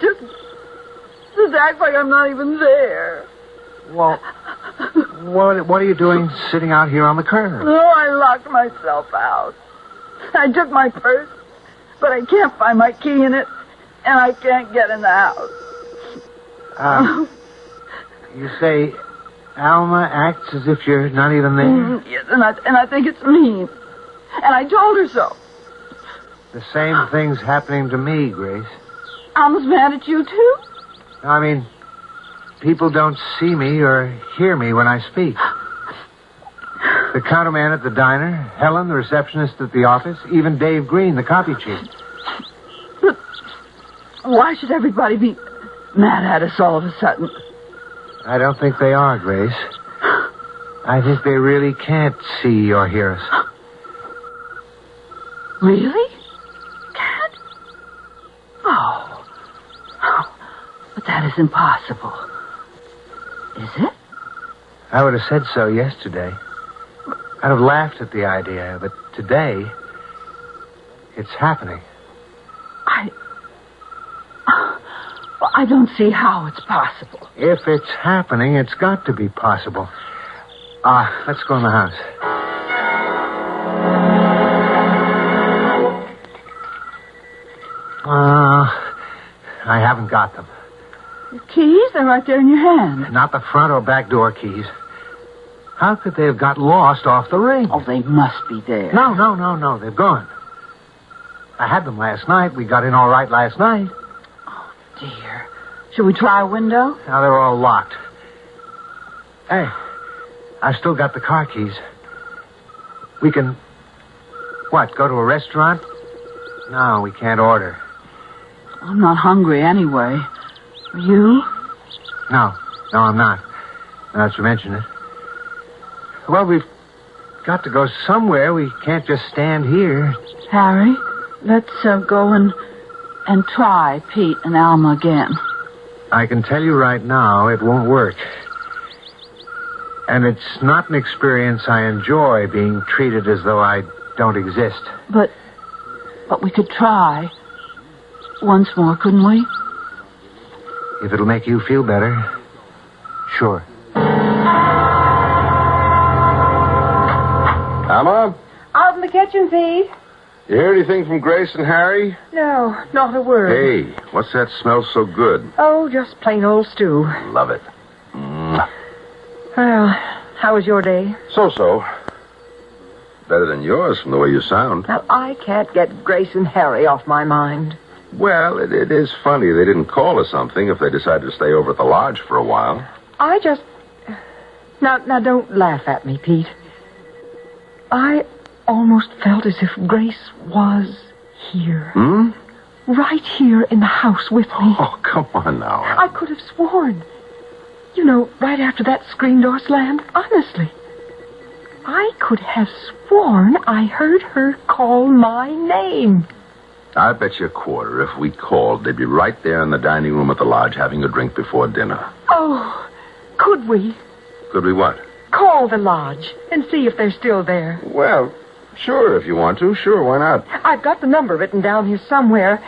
Just act like I'm not even there. Well, what are you doing sitting out here on the curb? Oh, I locked myself out. I took my purse, but I can't find my key in it, and I can't get in the house. You say Alma acts as if you're not even there? Yes, and I think it's mean. And I told her so. The same thing's happening to me, Grace. Alma's mad at you, too? I mean, people don't see me or hear me when I speak. The counterman at the diner, Helen, the receptionist at the office, even Dave Green, the copy chief. But why should everybody be mad at us all of a sudden? I don't think they are, Grace. I think they really can't see or hear us. Really? Can't? Oh. But that is impossible. Is it? I would have said so yesterday. I'd have laughed at the idea, but today, it's happening. I don't see how it's possible. If it's happening, it's got to be possible. Let's go in the house. I haven't got them. The keys? They're right there in your hand. Not the front or back door keys. How could they have got lost off the ring? Oh, they must be there. No. They've gone. I had them last night. We got in all right last night. Oh, dear. Should we try a window? Now they're all locked. Hey, I've still got the car keys. We can... What, go to a restaurant? No, we can't order. I'm not hungry anyway. Are you? No, I'm not. Now that you mention it. Well, we've got to go somewhere. We can't just stand here. Harry, let's go and try Pete and Alma again. I can tell you right now, it won't work. And it's not an experience I enjoy, being treated as though I don't exist. But we could try once more, couldn't we? If it'll make you feel better, sure. Alma? Out in the kitchen, Pete. You hear anything from Grace and Harry? No, not a word. Hey, what's that smell so good? Oh, just plain old stew. Love it. Well, how was your day? So. Better than yours from the way you sound. Now, I can't get Grace and Harry off my mind. Well, it is funny they didn't call or something if they decided to stay over at the lodge for a while. I just... Now, don't laugh at me, Pete. I almost felt as if Grace was here. Right here in the house with me. Oh, come on now. I could have sworn. You know, right after that screen door slammed, honestly. I could have sworn I heard her call my name. I bet you a quarter if we called, they'd be right there in the dining room at the lodge having a drink before dinner. Oh, could we? Could we what? Call the lodge and see if they're still there. Well, sure, if you want to. Sure, why not? I've got the number written down here somewhere.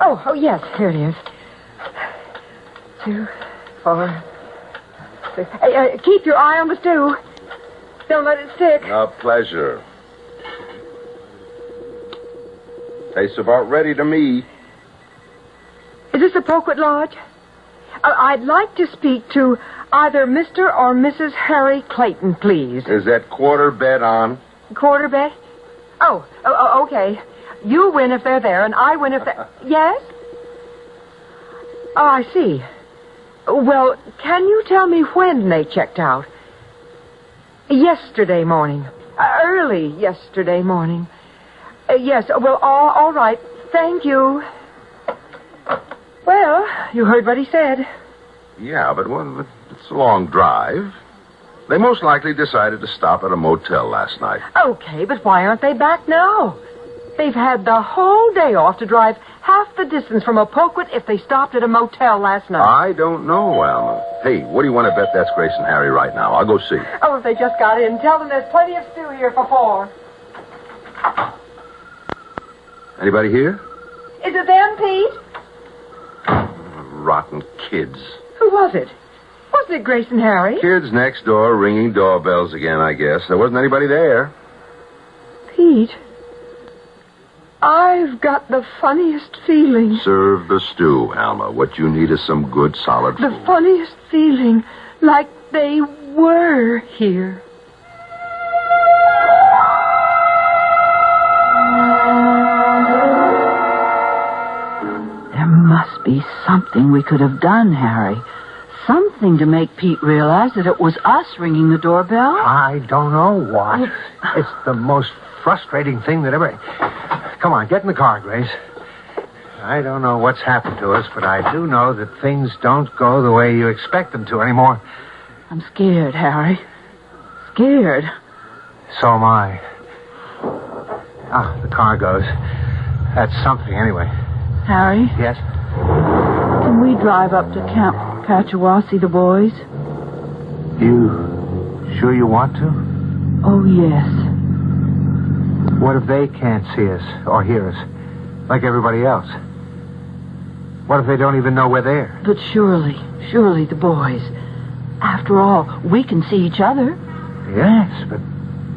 Oh, yes, here it is. 2, 4, 6. Hey, keep your eye on the stew. Don't let it stick. A pleasure. Tastes about ready to me. Is this the Poquet Lodge? I'd like to speak to either Mr. or Mrs. Harry Clayton, please. Is that quarter bet on? Quarter bet? Oh, okay. You win if they're there, and I win if they're... Yes? Oh, I see. Well, can you tell me when they checked out? Yesterday morning. Early yesterday morning. Yes, well, all right. Thank you. Well, you heard what he said. Yeah, but it's a long drive. They most likely decided to stop at a motel last night. Okay, but why aren't they back now? They've had the whole day off to drive half the distance from Poquet if they stopped at a motel last night. I don't know, Alma. Hey, what do you want to bet that's Grace and Harry right now? I'll go see. Oh, if they just got in, tell them there's plenty of stew here for 4. Anybody here? Is it them, Pete? Rotten kids. Who was it? Wasn't it Grace and Harry? Kids next door ringing doorbells again, I guess. There wasn't anybody there. Pete, I've got the funniest feeling. Serve the stew, Alma. What you need is some good, solid food. The funniest feeling, like they were here. There must be something we could have done, Harry. Something to make Pete realize that it was us ringing the doorbell. I don't know what. It's the most frustrating thing that ever... Come on, get in the car, Grace. I don't know what's happened to us, but I do know that things don't go the way you expect them to anymore. I'm scared, Harry. Scared. So am I. The car goes. That's something, anyway. Harry? Yes? Can we drive up to Camp Catchawa, see the boys? You sure you want to? Oh, yes. What if they can't see us or hear us, like everybody else? What if they don't even know we're there? But surely the boys. After all, we can see each other. Yes, but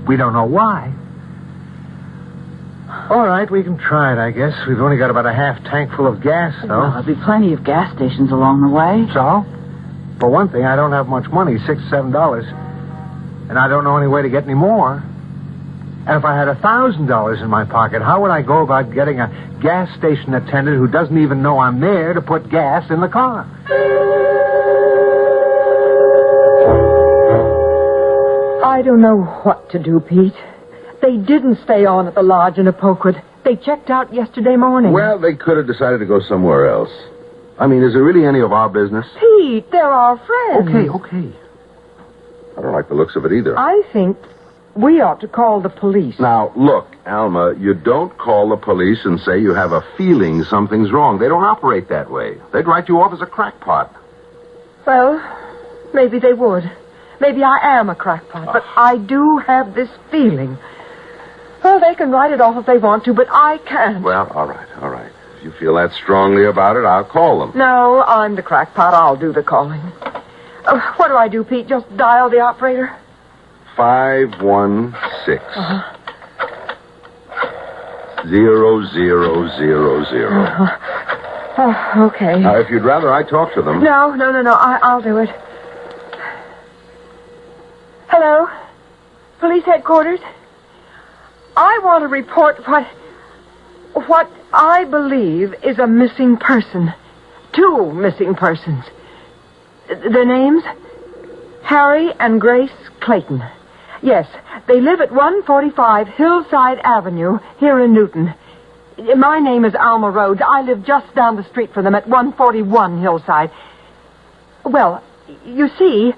we don't know why. All right, we can try it, I guess. We've only got about a half tank full of gas, though. Well, there'll be plenty of gas stations along the way. So? For one thing, I don't have much money, $6 or $7. And I don't know any way to get any more. And if I had $1,000 in my pocket, how would I go about getting a gas station attendant who doesn't even know I'm there to put gas in the car? I don't know what to do, Pete. They didn't stay on at the lodge in Apoquid. They checked out yesterday morning. Well, they could have decided to go somewhere else. I mean, is it really any of our business? Pete, they're our friends. Okay. I don't like the looks of it either. I think we ought to call the police. Now, look, Alma, you don't call the police and say you have a feeling something's wrong. They don't operate that way. They'd write you off as a crackpot. Well, maybe they would. Maybe I am a crackpot, but I do have this feeling. Well, they can write it off if they want to, but I can't. Well, all right. If you feel that strongly about it, I'll call them. No, I'm the crackpot. I'll do the calling. What do I do, Pete? Just dial the operator? 516 0000. Oh, okay. Now, if you'd rather I talk to them. No. I'll do it. Hello? Police headquarters? I want to report what I believe is a missing person. 2 missing persons. Their names? Harry and Grace Clayton. Yes, they live at 145 Hillside Avenue here in Newton. My name is Alma Rhodes. I live just down the street from them at 141 Hillside. Well, you see,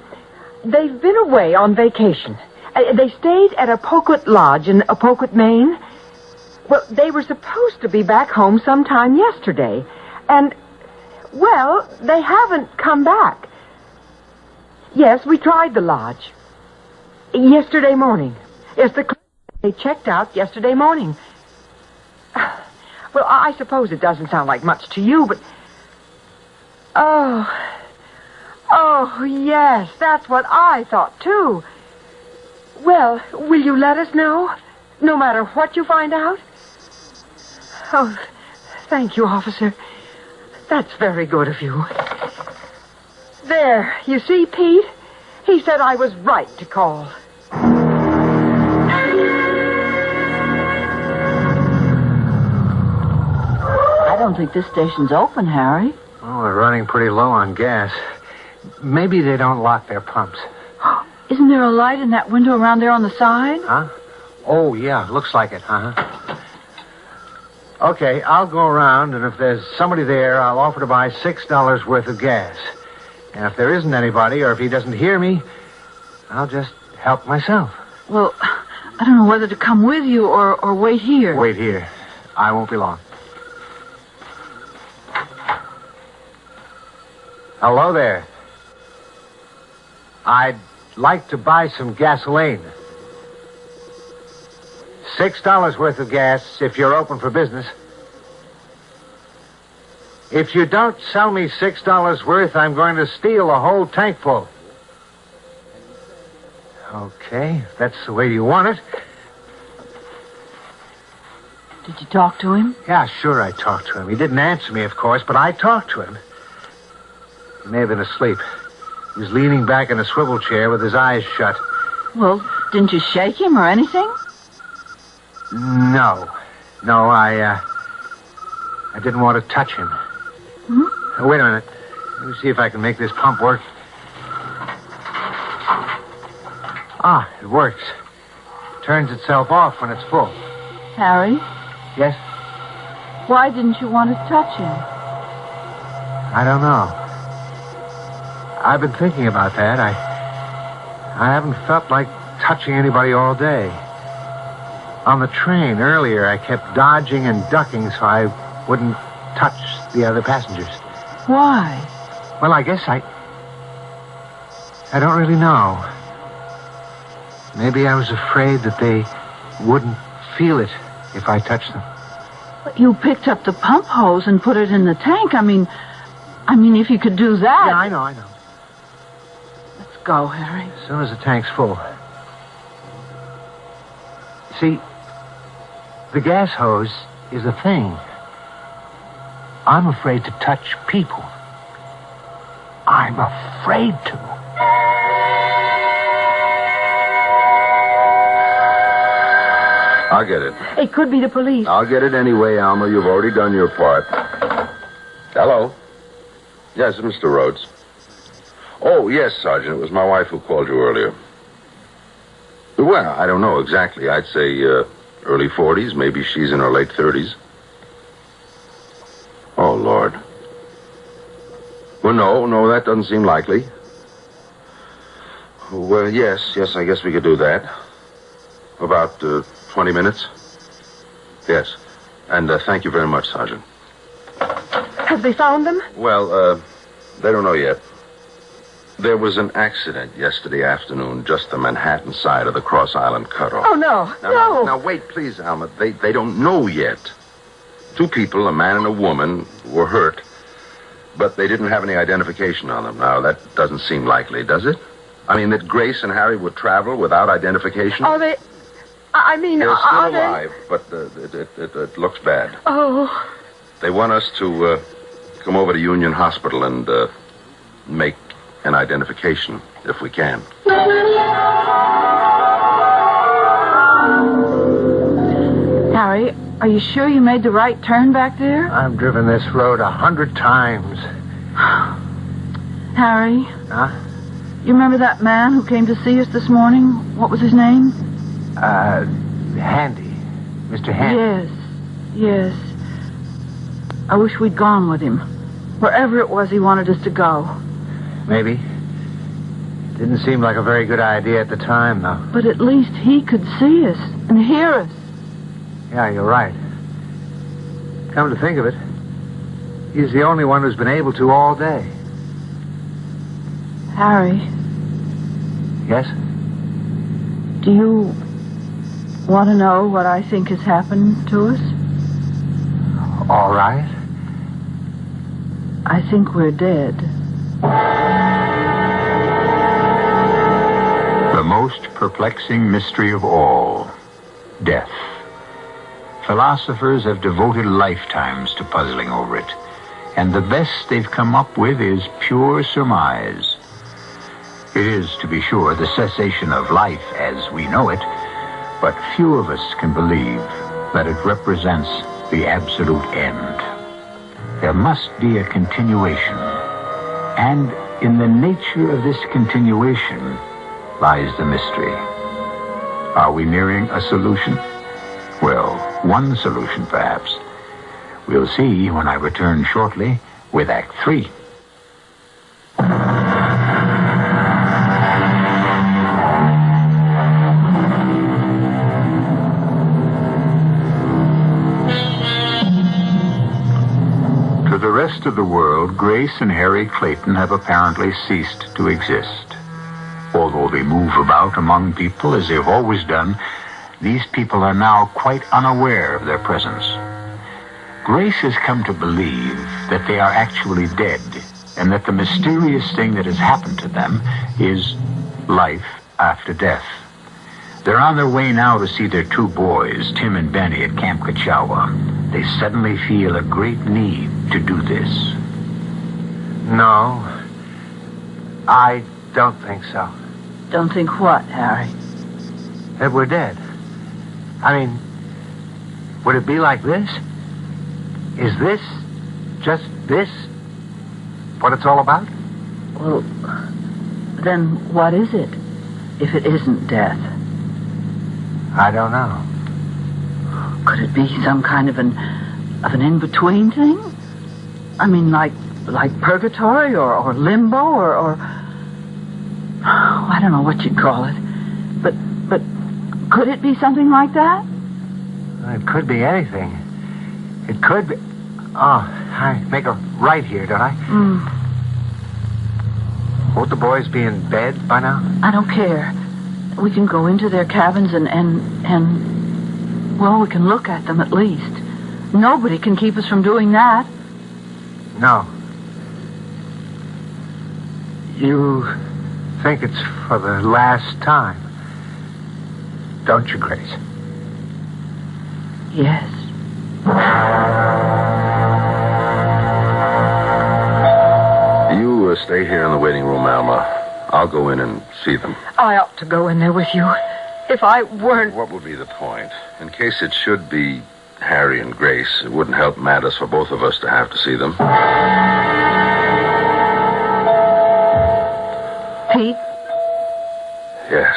they've been away on vacation. They stayed at Apoquid Lodge in Apoquid, Maine. Well, they were supposed to be back home sometime yesterday. And, well, they haven't come back. Yes, we tried the lodge. Yesterday morning. Yes, they checked out yesterday morning. Well, I suppose it doesn't sound like much to you, but... Oh, yes, that's what I thought, too. Well, will you let us know? No matter what you find out? Oh, thank you, officer. That's very good of you. There, you see, Pete? He said I was right to call. I don't think this station's open, Harry. Oh, we're running pretty low on gas. Maybe they don't lock their pumps. Isn't there a light in that window around there on the side? Huh? Oh, yeah, looks like it, Okay, I'll go around, and if there's somebody there, I'll offer to buy $6 worth of gas. And if there isn't anybody, or if he doesn't hear me, I'll just help myself. Well, I don't know whether to come with you or wait here. Wait here. I won't be long. Hello there. I'd like to buy some gasoline. $6 worth of gas if you're open for business. If you don't sell me $6 worth, I'm going to steal a whole tank full. Okay, if that's the way you want it. Did you talk to him? Yeah, sure I talked to him. He didn't answer me, of course, but I talked to him. He may have been asleep. He was leaning back in a swivel chair with his eyes shut. Well, didn't you shake him or anything? No, I didn't want to touch him. Wait a minute. Let me see if I can make this pump work. Ah, it works. Turns itself off when it's full. Harry? Yes? Why didn't you want to touch him? I don't know. I've been thinking about that. I haven't felt like touching anybody all day. On the train earlier, I kept dodging and ducking so I wouldn't touch the other passengers. Why? Well, I guess I don't really know. Maybe I was afraid that they wouldn't feel it if I touched them. But you picked up the pump hose and put it in the tank. I mean, I mean, if you could do that. Yeah, I know. Let's go, Harry. As soon as the tank's full. See, the gas hose is a thing. I'm afraid to touch people. I'm afraid to. I'll get it. It could be the police. I'll get it anyway, Alma. You've already done your part. Hello? Yes, Mr. Rhodes. Oh, yes, Sergeant. It was my wife who called you earlier. Well, I don't know exactly. I'd say early 40s. Maybe she's in her late 30s. Oh, Lord. Well, no, that doesn't seem likely. Well, yes, I guess we could do that. About 20 minutes? Yes. And thank you very much, Sergeant. Have they found them? Well, they don't know yet. There was an accident yesterday afternoon, just the Manhattan side of the Cross Island cutoff. Oh, no. Now, wait, please, Alma. They don't know yet. 2 people, a man and a woman, were hurt, but they didn't have any identification on them. Now, that doesn't seem likely, does it? I mean, that Grace and Harry would travel without identification? Are they... I mean, they're still are alive, but it looks bad. Oh. They want us to come over to Union Hospital and make an identification, if we can. Harry, are you sure you made the right turn back there? I've driven this road 100 times. Harry? Huh? You remember that man who came to see us this morning? What was his name? Handy. Mr. Handy. Yes. I wish we'd gone with him. Wherever it was he wanted us to go. Maybe. Didn't seem like a very good idea at the time, though. But at least he could see us and hear us. Yeah, you're right. Come to think of it, he's the only one who's been able to all day. Harry. Yes? Do you want to know what I think has happened to us? All right. I think we're dead. The most perplexing mystery of all, death. Philosophers have devoted lifetimes to puzzling over it, and the best they've come up with is pure surmise. It is, to be sure, the cessation of life as we know it, but few of us can believe that it represents the absolute end. There must be a continuation, and in the nature of this continuation lies the mystery. Are we nearing a solution? Well, one solution, perhaps. We'll see when I return shortly with Act 3. To the rest of the world, Grace and Harry Clayton have apparently ceased to exist. Although they move about among people as they've always done, these people are now quite unaware of their presence. Grace has come to believe that they are actually dead, and that the mysterious thing that has happened to them is life after death. They're on their way now to see their 2 boys, Tim and Benny, at Camp Kachawa. They suddenly feel a great need to do this. No, I don't think so. Don't think what, Harry? That we're dead. I mean, would it be like this? Is this, just this, what it's all about? Well, then what is it, if it isn't death? I don't know. Could it be some kind of an in-between thing? I mean, like purgatory or limbo or I don't know what you'd call it. But could it be something like that? It could be anything. It could be... Oh, I make a right here, don't I? Won't the boys be in bed by now? I don't care. We can go into their cabins and well, we can look at them at least. Nobody can keep us from doing that. No. You think it's for the last time, don't you, Grace? Yes. You stay here in the waiting room, Alma. I'll go in and see them. I ought to go in there with you. If I weren't... What would be the point? In case it should be Harry and Grace, it wouldn't help matters for both of us to have to see them. Pete? Yes.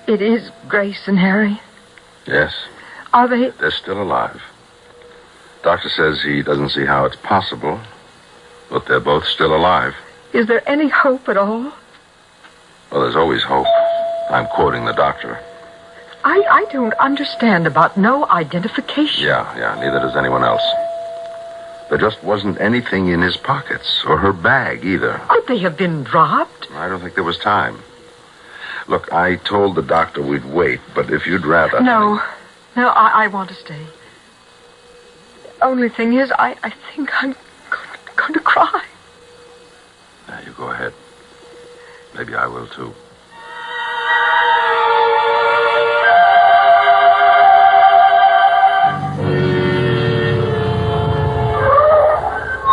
It is Grace and Harry. Yes. Are they... They're still alive. Doctor says he doesn't see how it's possible, but they're both still alive. Is there any hope at all? Well, there's always hope. I'm quoting the doctor. I don't understand about no identification. Yeah, neither does anyone else. There just wasn't anything in his pockets, or her bag either. Could they have been robbed? I don't think there was time. Look, I told the doctor we'd wait, but if you'd rather... No, I want to stay. The only thing is, I think I'm going to cry. Now, you go ahead. Maybe I will, too.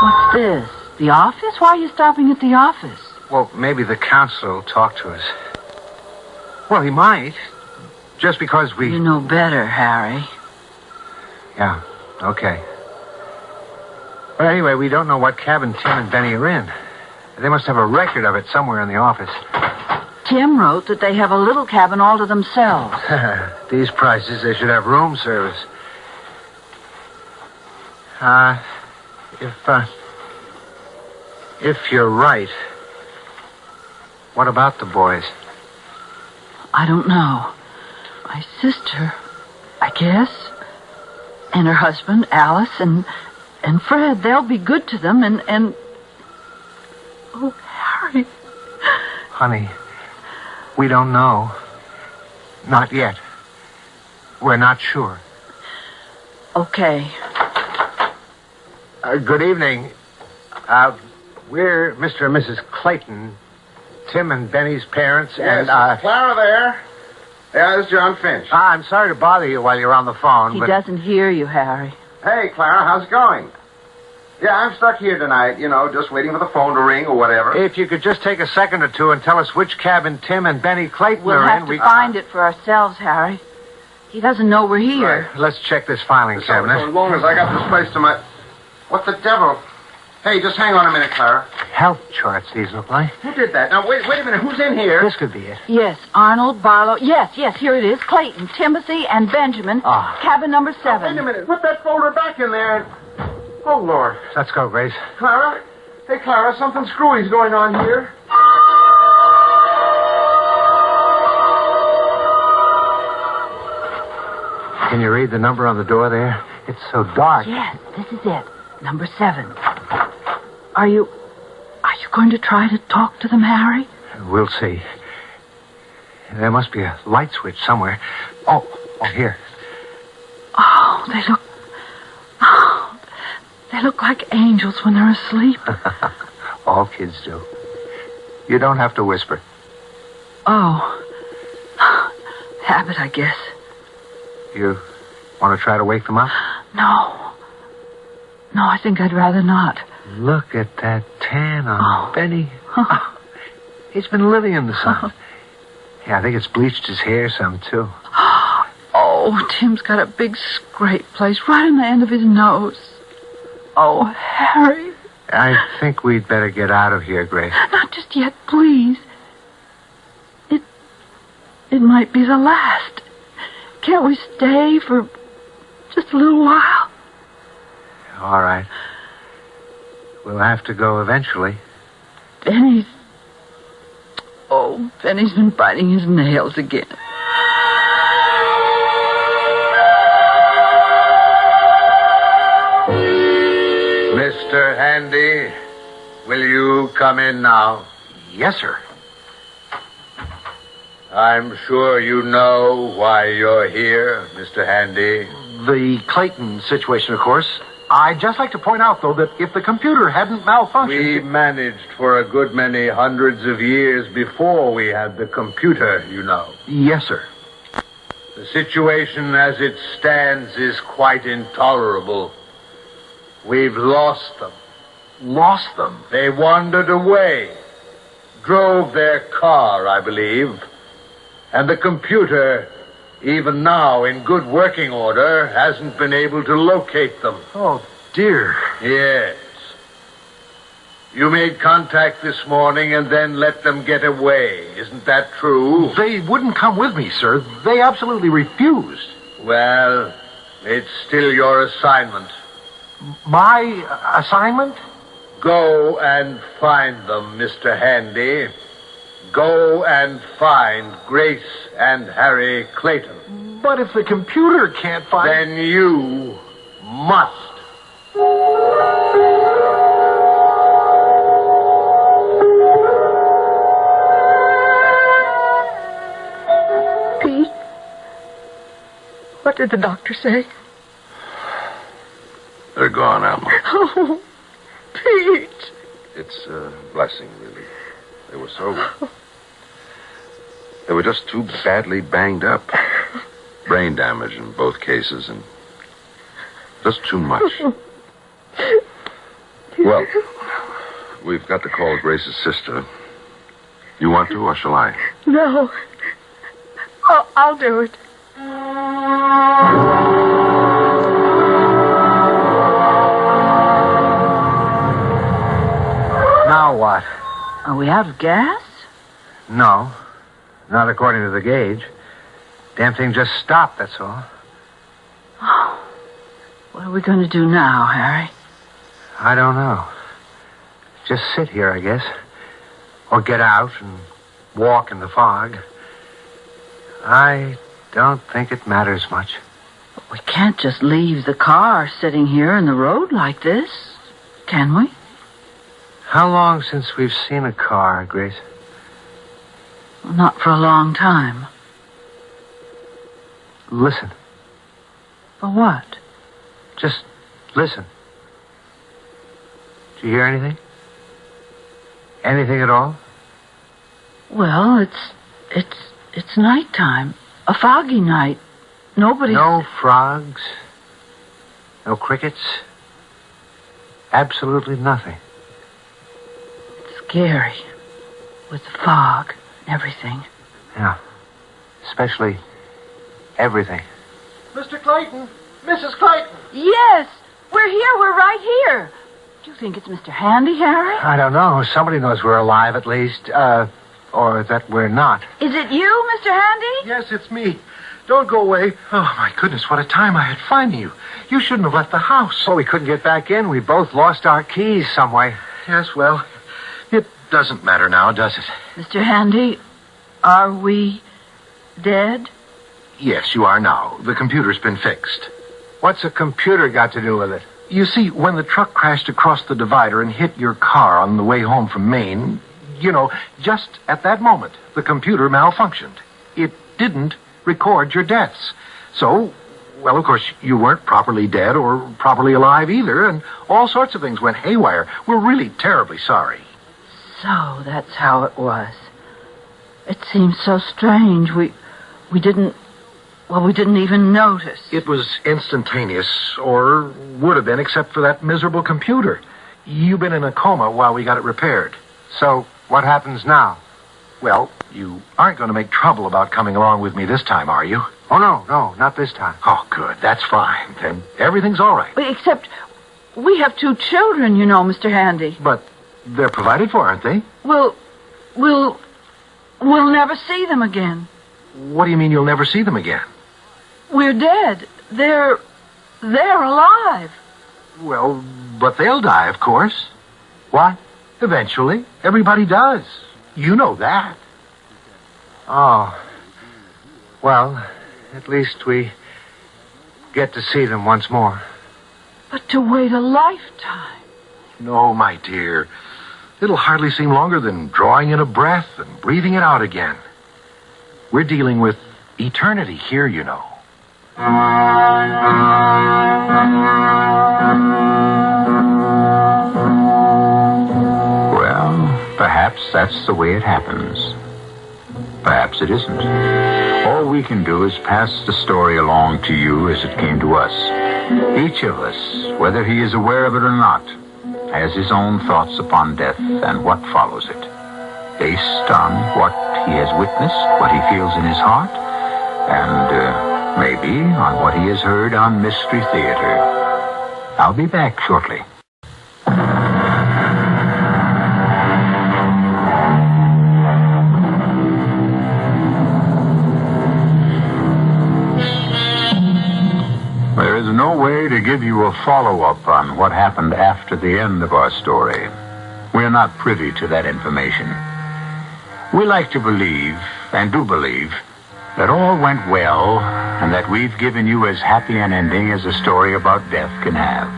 What's this? The office? Why are you stopping at the office? Well, maybe the counselor will talk to us. Well, he might. Just because we... You know better, Harry. Yeah, okay. But anyway, we don't know what cabin Tim and Benny are in. They must have a record of it somewhere in the office. Tim wrote that they have a little cabin all to themselves. These prices, they should have room service. If you're right, what about the boys? I don't know. My sister, I guess. And her husband, Alice, and Fred, they'll be good to them, and... Oh, Harry. Honey, we don't know. Not yet. We're not sure. Okay. Good evening. We're Mr. and Mrs. Clayton, Tim and Benny's parents, Yes, and... is Clara there? Yeah, this is John Finch. I'm sorry to bother you while you're on the phone, He but... doesn't hear you, Harry. Hey, Clara, how's it going? Yeah, I'm stuck here tonight, just waiting for the phone to ring or whatever. If you could just take a second or two and tell us which cabin Tim and Benny Clayton We'll are have in, to find it for ourselves, Harry. He doesn't know we're here. Right. Let's check this filing cabinet. So as long as I got this place to my... What the devil? Hey, just hang on a minute, Clara. Health charts, these look like. Who did that? Now, wait a minute. Who's in here? This could be it. Yes, Arnold, Barlow. Yes, here it is. Clayton, Timothy, and Benjamin. Ah. Cabin number 7. Wait a minute. Put that folder back in there. Oh, Lord. Let's go, Grace. Clara? Hey, Clara, something screwy's going on here. Can you read the number on the door there? It's so dark. Yes, this is it. Number 7. Are you going to try to talk to them, Harry? We'll see. There must be a light switch somewhere. Oh, here. Oh, they look like angels when they're asleep. All kids do. You don't have to whisper. Oh. Habit, I guess. You want to try to wake them up? No, I think I'd rather not. Look at that tan on Benny. Oh, he's been living in the sun. Yeah, I think it's bleached his hair some, too. Oh, Tim's got a big scrape place right on the end of his nose. Oh, Harry. I think we'd better get out of here, Grace. Not just yet, please. It might be the last. Can't we stay for just a little while? All right. We'll have to go eventually. Benny's been biting his nails again. Mr. Handy, will you come in now? Yes, sir. I'm sure you know why you're here, Mr. Handy. The Clayton situation, of course. I'd just like to point out, though, that if the computer hadn't malfunctioned... We managed for a good many hundreds of years before we had the computer, you know. Yes, sir. The situation as it stands is quite intolerable. We've lost them. Lost them? They wandered away. Drove their car, I believe. And the computer, even now in good working order, hasn't been able to locate them. Oh, dear. Yes. You made contact this morning and then let them get away. Isn't that true? They wouldn't come with me, sir. They absolutely refused. Well, it's still your assignment. My assignment? Go and find them, Mr. Handy. Go and find Grace and Harry Clayton. But if the computer can't find... Then you must. Pete, what did the doctor say? They're gone, Alma. Oh, Pete. It's a blessing, really. They were so... They were just too badly banged up. Brain damage in both cases, and just too much. Well, we've got to call Grace's sister. You want to, or shall I? No. I'll do it. Now what? Are we out of gas? No. Not according to the gauge. Damn thing just stopped, that's all. Oh, what are we going to do now, Harry? I don't know. Just sit here, I guess. Or get out and walk in the fog. I don't think it matters much. But we can't just leave the car sitting here in the road like this, can we? How long since we've seen a car, Grace? Well, not for a long time. Listen. For what? Just listen. Did you hear anything? Anything at all? Well, it's nighttime. A foggy night. Nobody... No frogs. No crickets. Absolutely nothing. It's scary. With the fog and everything. Yeah. Especially everything. Mr. Clayton! Mrs. Clayton! Yes! We're here. We're right here. Do you think it's Mr. Handy, Harry? I don't know. Somebody knows we're alive, at least. Or that we're not. Is it you, Mr. Handy? Yes, it's me. Don't go away. Oh, my goodness, what a time I had finding you. You shouldn't have left the house. Oh, we couldn't get back in. We both lost our keys some way. Yes, well, it doesn't matter now, does it? Mr. Handy, are we dead? Yes, you are now. The computer's been fixed. What's a computer got to do with it? You see, when the truck crashed across the divider and hit your car on the way home from Maine, you know, just at that moment, the computer malfunctioned. It didn't record your deaths. So, well, of course, you weren't properly dead or properly alive either, and all sorts of things went haywire. We're really terribly sorry. So that's how it was. It seems so strange. We didn't even notice. It was instantaneous, or would have been, except for that miserable computer. You've been in a coma while we got it repaired. So, what happens now? Well, you aren't going to make trouble about coming along with me this time, are you? Oh, no, not this time. Oh, good. That's fine. Then everything's all right. Except we have 2 children, you know, Mr. Handy. But they're provided for, aren't they? We'll never see them again. What do you mean you'll never see them again? We're dead. They're alive. Well, but they'll die, of course. What? Eventually. Everybody does. You know that. Oh. Well, at least we get to see them once more. But to wait a lifetime. No, my dear. It'll hardly seem longer than drawing in a breath and breathing it out again. We're dealing with eternity here, you know. Well, perhaps that's the way it happens. Perhaps it isn't. All we can do is pass the story along to you as it came to us. Each of us, whether he is aware of it or not, has his own thoughts upon death and what follows it, based on what he has witnessed, what he feels in his heart, and maybe on what he has heard on Mystery Theater. I'll be back shortly. There is no way to give you a follow-up on what happened after the end of our story. We are not privy to that information. We like to believe, and do believe, that all went well, and that we've given you as happy an ending as a story about death can have.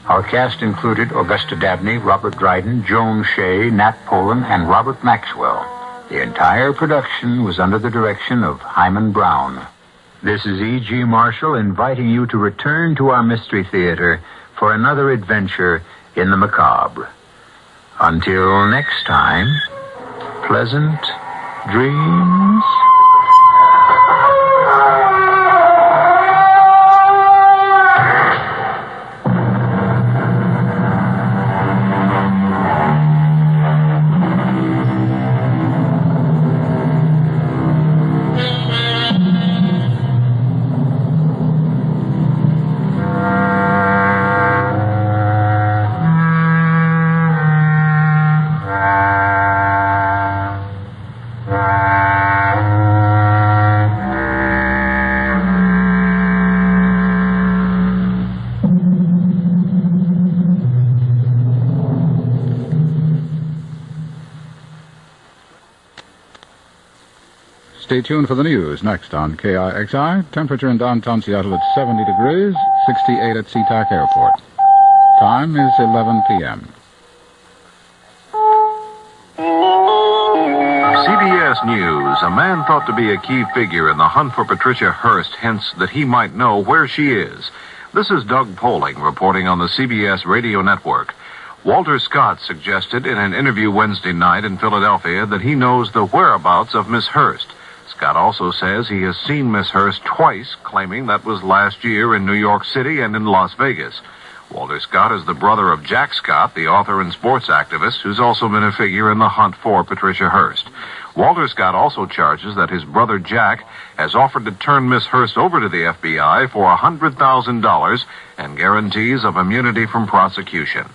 Our cast included Augusta Dabney, Robert Dryden, Joan Shea, Nat Polen, and Robert Maxwell. The entire production was under the direction of Hyman Brown. This is E.G. Marshall inviting you to return to our Mystery Theater for another adventure in the macabre. Until next time, pleasant dreams. Stay tuned for the news next on KIXI. Temperature in downtown Seattle at 70 degrees, 68 at SeaTac Airport. Time is 11 p.m. CBS News. A man thought to be a key figure in the hunt for Patricia Hearst hints that he might know where she is. This is Doug Poling reporting on the CBS radio network. Walter Scott suggested in an interview Wednesday night in Philadelphia that he knows the whereabouts of Miss Hearst. Scott also says he has seen Miss Hearst twice, claiming that was last year in New York City and in Las Vegas. Walter Scott is the brother of Jack Scott, the author and sports activist, who's also been a figure in the hunt for Patricia Hearst. Walter Scott also charges that his brother Jack has offered to turn Miss Hearst over to the FBI for $100,000 and guarantees of immunity from prosecution.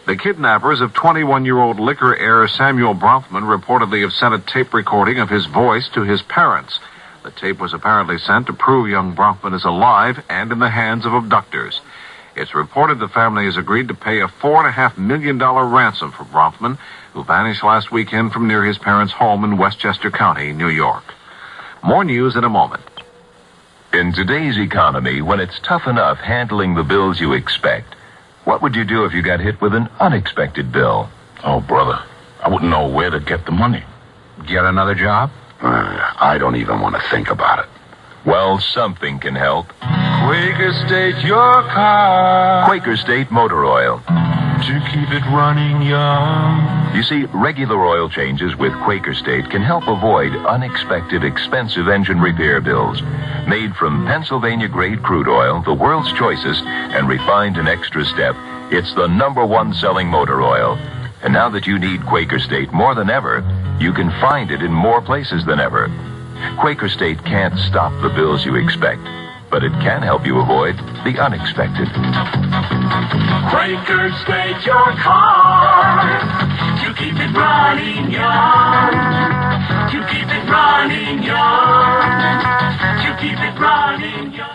The kidnappers of 21-year-old liquor heir Samuel Bronfman reportedly have sent a tape recording of his voice to his parents. The tape was apparently sent to prove young Bronfman is alive and in the hands of abductors. It's reported the family has agreed to pay a $4.5 million ransom for Bronfman, who vanished last weekend from near his parents' home in Westchester County, New York. More news in a moment. In today's economy, when it's tough enough handling the bills you expect, what would you do if you got hit with an unexpected bill? Oh, brother, I wouldn't know where to get the money. Get another job? I don't even want to think about it. Well, something can help. Quaker State your car. Quaker State Motor Oil. To keep it running young. You see, regular oil changes with Quaker State can help avoid unexpected expensive engine repair bills. Made from Pennsylvania-grade crude oil, the world's choicest, and refined an extra step, it's the #1 selling motor oil. And now that you need Quaker State more than ever, you can find it in more places than ever. Quaker State can't stop the bills you expect, but it can help you avoid the unexpected. Quaker State your car. To keep it running young. To keep it running young. To keep it running young.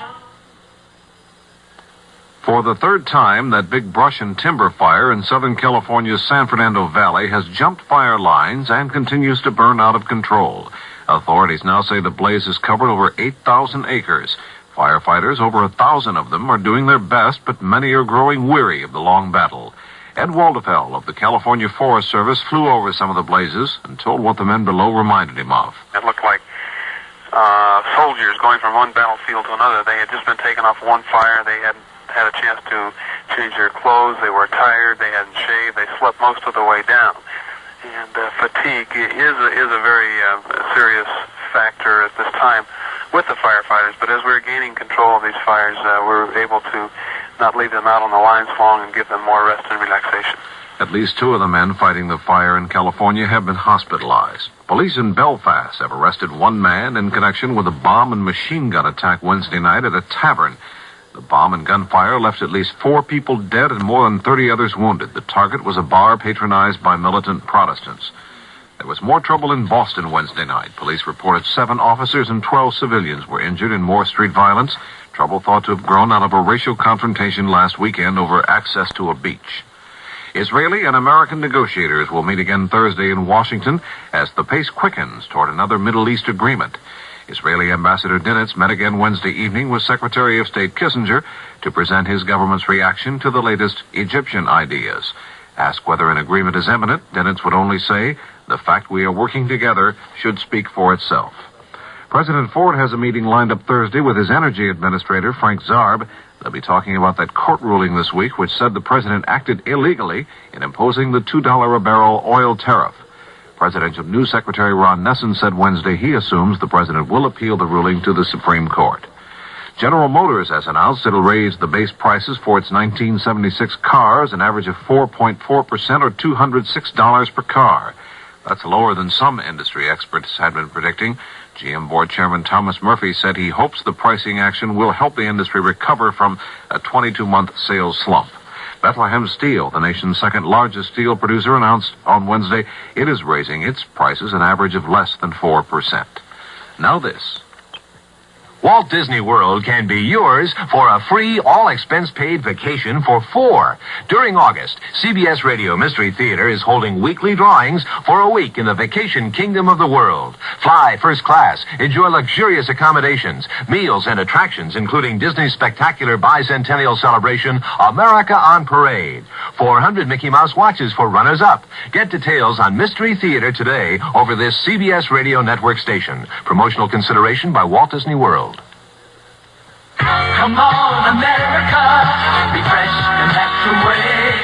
For the third time, that big brush and timber fire in Southern California's San Fernando Valley has jumped fire lines and continues to burn out of control. Authorities now say the blaze has covered over 8,000 acres. Firefighters, over 1,000 of them, are doing their best, but many are growing weary of the long battle. Ed Waldefeld of the California Forest Service flew over some of the blazes and told what the men below reminded him of. It looked like soldiers going from one battlefield to another. They had just been taken off one fire. They hadn't had a chance to change their clothes. They were tired. They hadn't shaved. They slept most of the way down. And fatigue is a very serious factor at this time with the firefighters. But as we were gaining control of these fires, we were able to not leave them out on the lines long and give them more rest and relaxation. At least 2 of the men fighting the fire in California have been hospitalized. Police in Belfast have arrested 1 man in connection with a bomb and machine gun attack Wednesday night at a tavern. The bomb and gunfire left at least 4 people dead and more than 30 others wounded. The target was a bar patronized by militant Protestants. There was more trouble in Boston Wednesday night. Police reported 7 officers and 12 civilians were injured in more street violence. Trouble thought to have grown out of a racial confrontation last weekend over access to a beach. Israeli and American negotiators will meet again Thursday in Washington as the pace quickens toward another Middle East agreement. Israeli Ambassador Dinitz met again Wednesday evening with Secretary of State Kissinger to present his government's reaction to the latest Egyptian ideas. Asked whether an agreement is imminent, Dinitz would only say, "The fact we are working together should speak for itself." President Ford has a meeting lined up Thursday with his energy administrator, Frank Zarb. They'll be talking about that court ruling this week which said the president acted illegally in imposing the $2 a barrel oil tariff. Presidential News Secretary Ron Nessen said Wednesday he assumes the president will appeal the ruling to the Supreme Court. General Motors has announced it'll raise the base prices for its 1976 cars, an average of 4.4% or $206 per car. That's lower than some industry experts had been predicting. GM Board Chairman Thomas Murphy said he hopes the pricing action will help the industry recover from a 22-month sales slump. Bethlehem Steel, the nation's second-largest steel producer, announced on Wednesday it is raising its prices an average of less than 4%. Now this. Walt Disney World can be yours for a free, all-expense-paid vacation for 4. During August, CBS Radio Mystery Theater is holding weekly drawings for a week in the vacation kingdom of the world. Fly first class, enjoy luxurious accommodations, meals and attractions, including Disney's spectacular bicentennial celebration, America on Parade. 400 Mickey Mouse watches for runners-up. Get details on Mystery Theater today over this CBS Radio Network station. Promotional consideration by Walt Disney World. Come on, America, refresh and that's your way.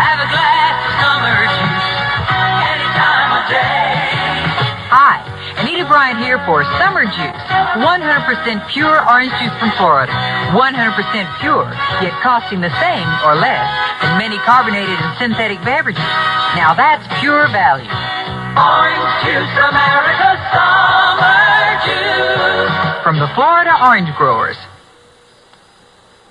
Have a glass of summer juice any time of day. Hi, Anita Bryant here for Summer Juice. 100% pure orange juice from Florida. 100% pure, yet costing the same or less than many carbonated and synthetic beverages. Now that's pure value. Orange juice, America, summer juice. From the Florida Orange Growers.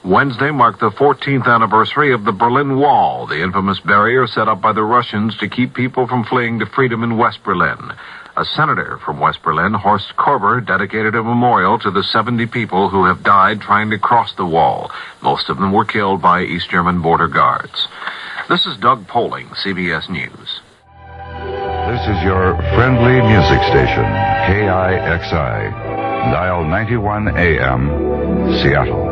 Wednesday marked the 14th anniversary of the Berlin Wall, the infamous barrier set up by the Russians to keep people from fleeing to freedom in West Berlin. A senator from West Berlin, Horst Korber, dedicated a memorial to the 70 people who have died trying to cross the wall. Most of them were killed by East German border guards. This is Doug Poling, CBS News. This is your friendly music station, KIXI. Dial 91 AM, Seattle.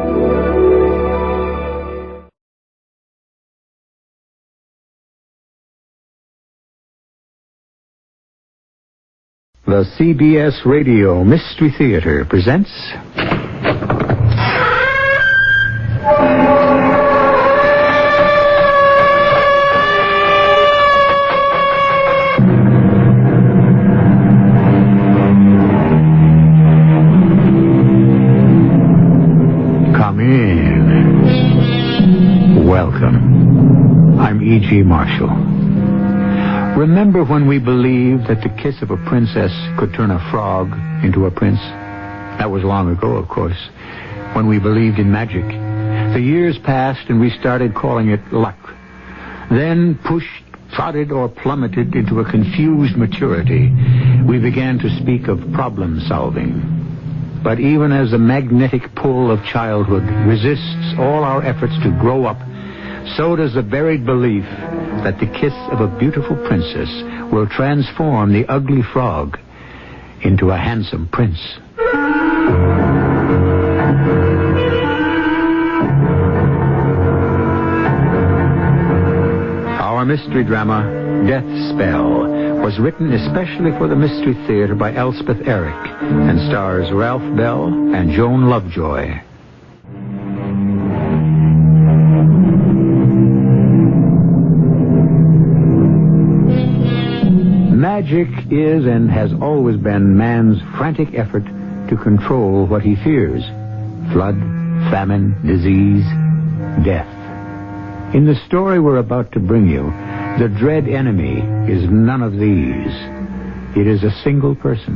The CBS Radio Mystery Theater presents... Come in. Welcome. I'm E.G. Marshall. Remember when we believed that the kiss of a princess could turn a frog into a prince? That was long ago, of course, when we believed in magic. The years passed and we started calling it luck. Then, pushed, prodded, or plummeted into a confused maturity, we began to speak of problem solving. But even as the magnetic pull of childhood resists all our efforts to grow up, so does the buried belief that the kiss of a beautiful princess will transform the ugly frog into a handsome prince. Our mystery drama, Death Spell was written especially for the Mystery Theater by Elspeth Eric and stars Ralph Bell and Joan Lovejoy. Magic is and has always been man's frantic effort to control what he fears. Flood, famine, disease, death. In the story we're about to bring you, the dread enemy is none of these. It is a single person.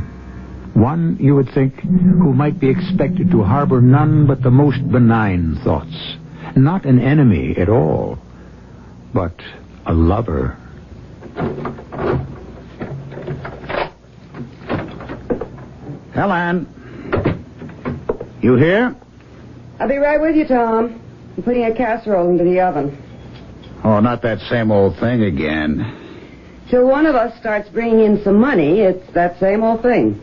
One, you would think, who might be expected to harbor none but the most benign thoughts. Not an enemy at all, but a lover. Helen, you here? I'll be right with you, Tom. I'm putting a casserole into the oven. Oh, not that same old thing again. Till one of us starts bringing in some money, it's that same old thing.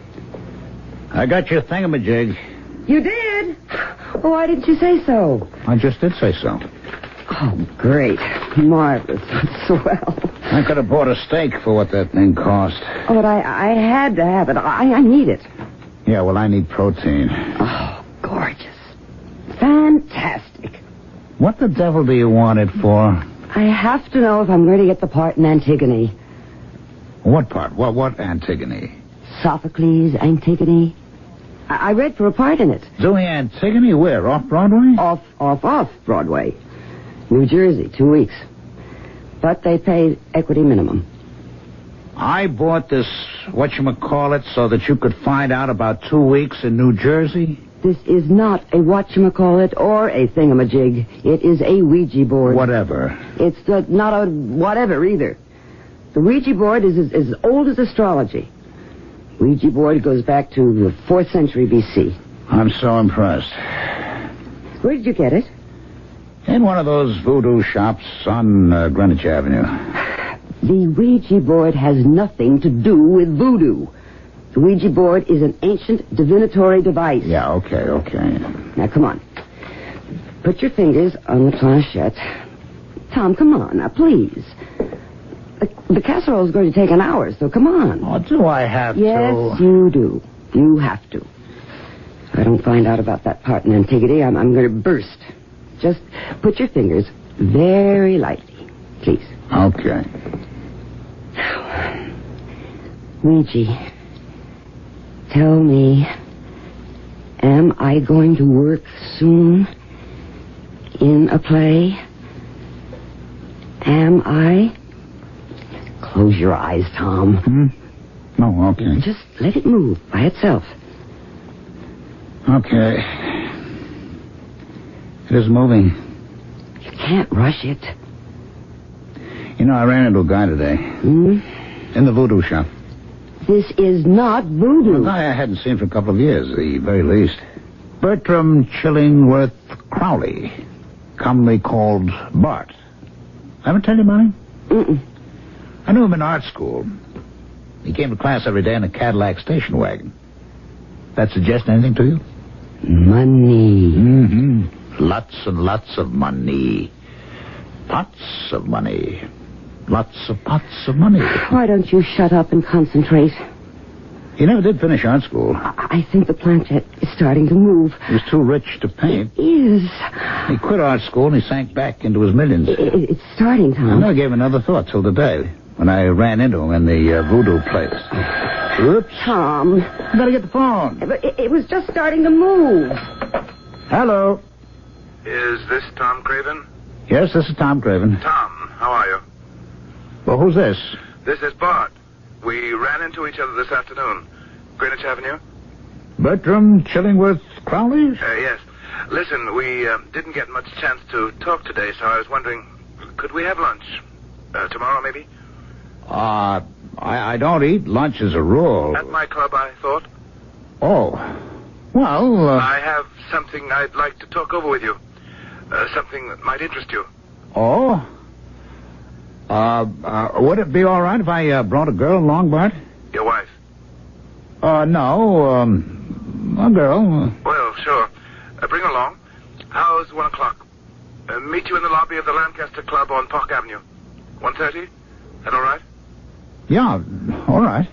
I got your thingamajig. You did? Oh, why didn't you say so? I just did say so. Oh, great. Marvelous. Swell. I could have bought a steak for what that thing cost. Oh, but I had to have it. I need it. Yeah, well, I need protein. Oh, gorgeous. Fantastic. What the devil do you want it for? I have to know if I'm going to get the part in Antigone. What part? What Antigone? Sophocles' Antigone. I read for a part in it. Doing Antigone where? Off-Broadway? Off Broadway. New Jersey, 2 weeks. But they pay equity minimum. I bought this whatchamacallit so that you could find out about 2 weeks in New Jersey? This is not a whatchamacallit or a thingamajig. It is a Ouija board. Whatever. It's not a whatever either. The Ouija board is as old as astrology. Ouija board goes back to the 4th century B.C. I'm so impressed. Where did you get it? In one of those voodoo shops on Greenwich Avenue. The Ouija board has nothing to do with voodoo. The Ouija board is an ancient divinatory device. Yeah, okay. Now, come on. Put your fingers on the planchette. Tom, come on, now, please. The casserole is going to take an hour, so come on. Oh, do I have to? Yes, you do. You have to. If I don't find out about that part in Antigone, I'm going to burst. Just put your fingers very lightly, please. Okay. Ouija, tell me, am I going to work soon in a play? Am I? Close your eyes, Tom. Oh, okay. Just let it move by itself. Okay. It is moving. You can't rush it. You know, I ran into a guy today. In the voodoo shop. This is not voodoo. A guy I hadn't seen for a couple of years, at the very least. Bertram Chillingworth Crowley, commonly called Bart. Ever tell you about him? I knew him in art school. He came to class every day in a Cadillac station wagon. That suggest anything to you? Money. Lots and lots of money. Pots of money. Lots of pots of money. Why don't you shut up and concentrate? He never did finish art school. I think the planchette is starting to move. He was too rich to paint. It is. He quit art school and he sank back into his millions. It's starting, Tom. I never gave another thought till today when I ran into him in the voodoo place. Oops. Tom. I gotta get the phone. It was just starting to move. Hello. Is this Tom Craven? Yes, this is Tom Craven. Tom, how are you? Well, who's this? This is Bart. We ran into each other this afternoon. Greenwich Avenue? Bertram Chillingworth Crowley? Yes. Listen, we didn't get much chance to talk today, so I was wondering, could we have lunch? Tomorrow, maybe? I don't eat lunch as a rule. At my club, I thought. Oh. Well, I have something I'd like to talk over with you. Something that might interest you. Oh? Would it be all right if I brought a girl along, Bart? Your wife? No, a girl. Well, sure. Bring her along. How's 1 o'clock? Meet you in the lobby of the Lancaster Club on Park Avenue. 1:30? That all right? Yeah, all right.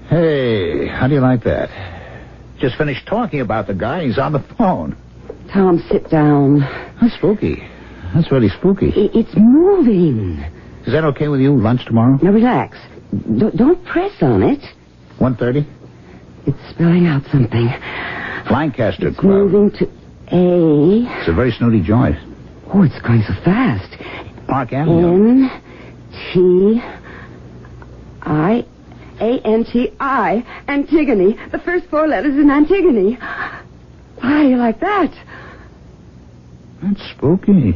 Hey, how do you like that? Just finished talking about the guy. He's on the phone. Tom, sit down. That's spooky. That's really spooky. It's moving. Is that okay with you? Lunch tomorrow? Now, relax. Don't press on it. 1:30? It's spelling out something. Lancaster It's Club. moving to A. It's a very snooty joint. Oh, it's going so fast. Park Avenue. N-T-I-A-N-T-I. Antigone. The first 4 letters in Antigone. Why, you like that? That's spooky.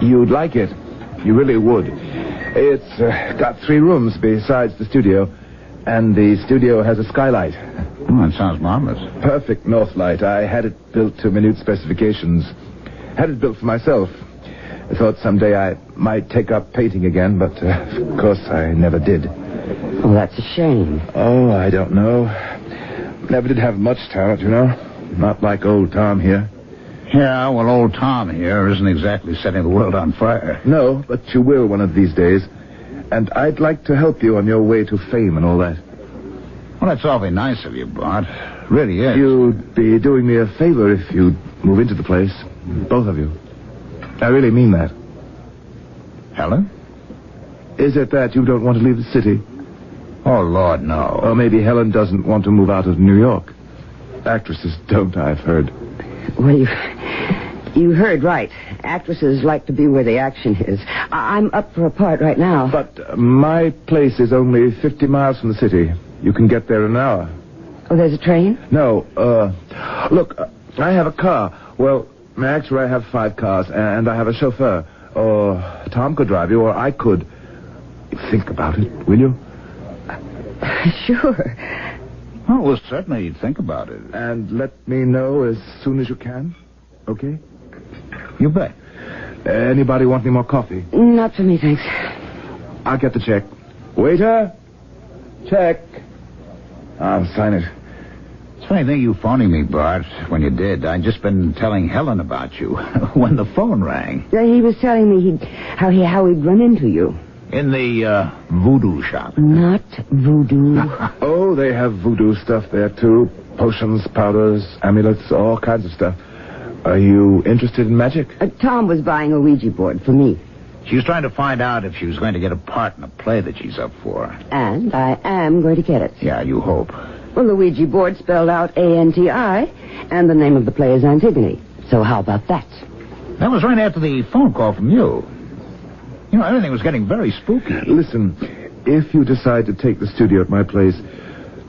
You'd like it. You really would. It's got 3 rooms besides the studio, and the studio has a skylight. Oh, that sounds marvelous. Perfect north light. I had it built to minute specifications. Had it built for myself. I thought someday I might take up painting again, but of course I never did. Oh, that's a shame. Oh, I don't know. Never did have much talent, you know. Not like old Tom here. Yeah, well, old Tom here isn't exactly setting the world on fire. No, but you will one of these days. And I'd like to help you on your way to fame and all that. Well, that's awfully nice of you, Bart. Really is. You'd be doing me a favor if you'd move into the place. Both of you. I really mean that. Helen? Is it that you don't want to leave the city? Oh, Lord, no. Or maybe Helen doesn't want to move out of New York. Actresses don't, I've heard. Well, you heard right. Actresses like to be where the action is. I'm up for a part right now. But my place is only 50 miles from the city. You can get there in an hour. Oh, there's a train? No, look, I have a car. Well, actually, I have 5 cars, and I have a chauffeur. Or Tom could drive you, or I could. Think about it, will you? Sure. Oh, well, certainly think about it. And let me know as soon as you can, okay? You bet. Anybody want any more coffee? Not for me, thanks. I'll get the check. Waiter! Check. I'll sign it. It's a funny thing you phoning me, Bart. When you did, I'd just been telling Helen about you when the phone rang. He was telling me how he'd run into you. In the voodoo shop. Not voodoo. Oh, they have voodoo stuff there, too. Potions, powders, amulets, all kinds of stuff. Are you interested in magic? Tom was buying a Ouija board for me. She was trying to find out if she was going to get a part in a play that she's up for. And I am going to get it. Yeah, you hope. Well, the Ouija board spelled out A-N-T-I, and the name of the play is Antigone. So how about that? That was right after the phone call from you. You know, everything was getting very spooky. Listen, if you decide to take the studio at my place,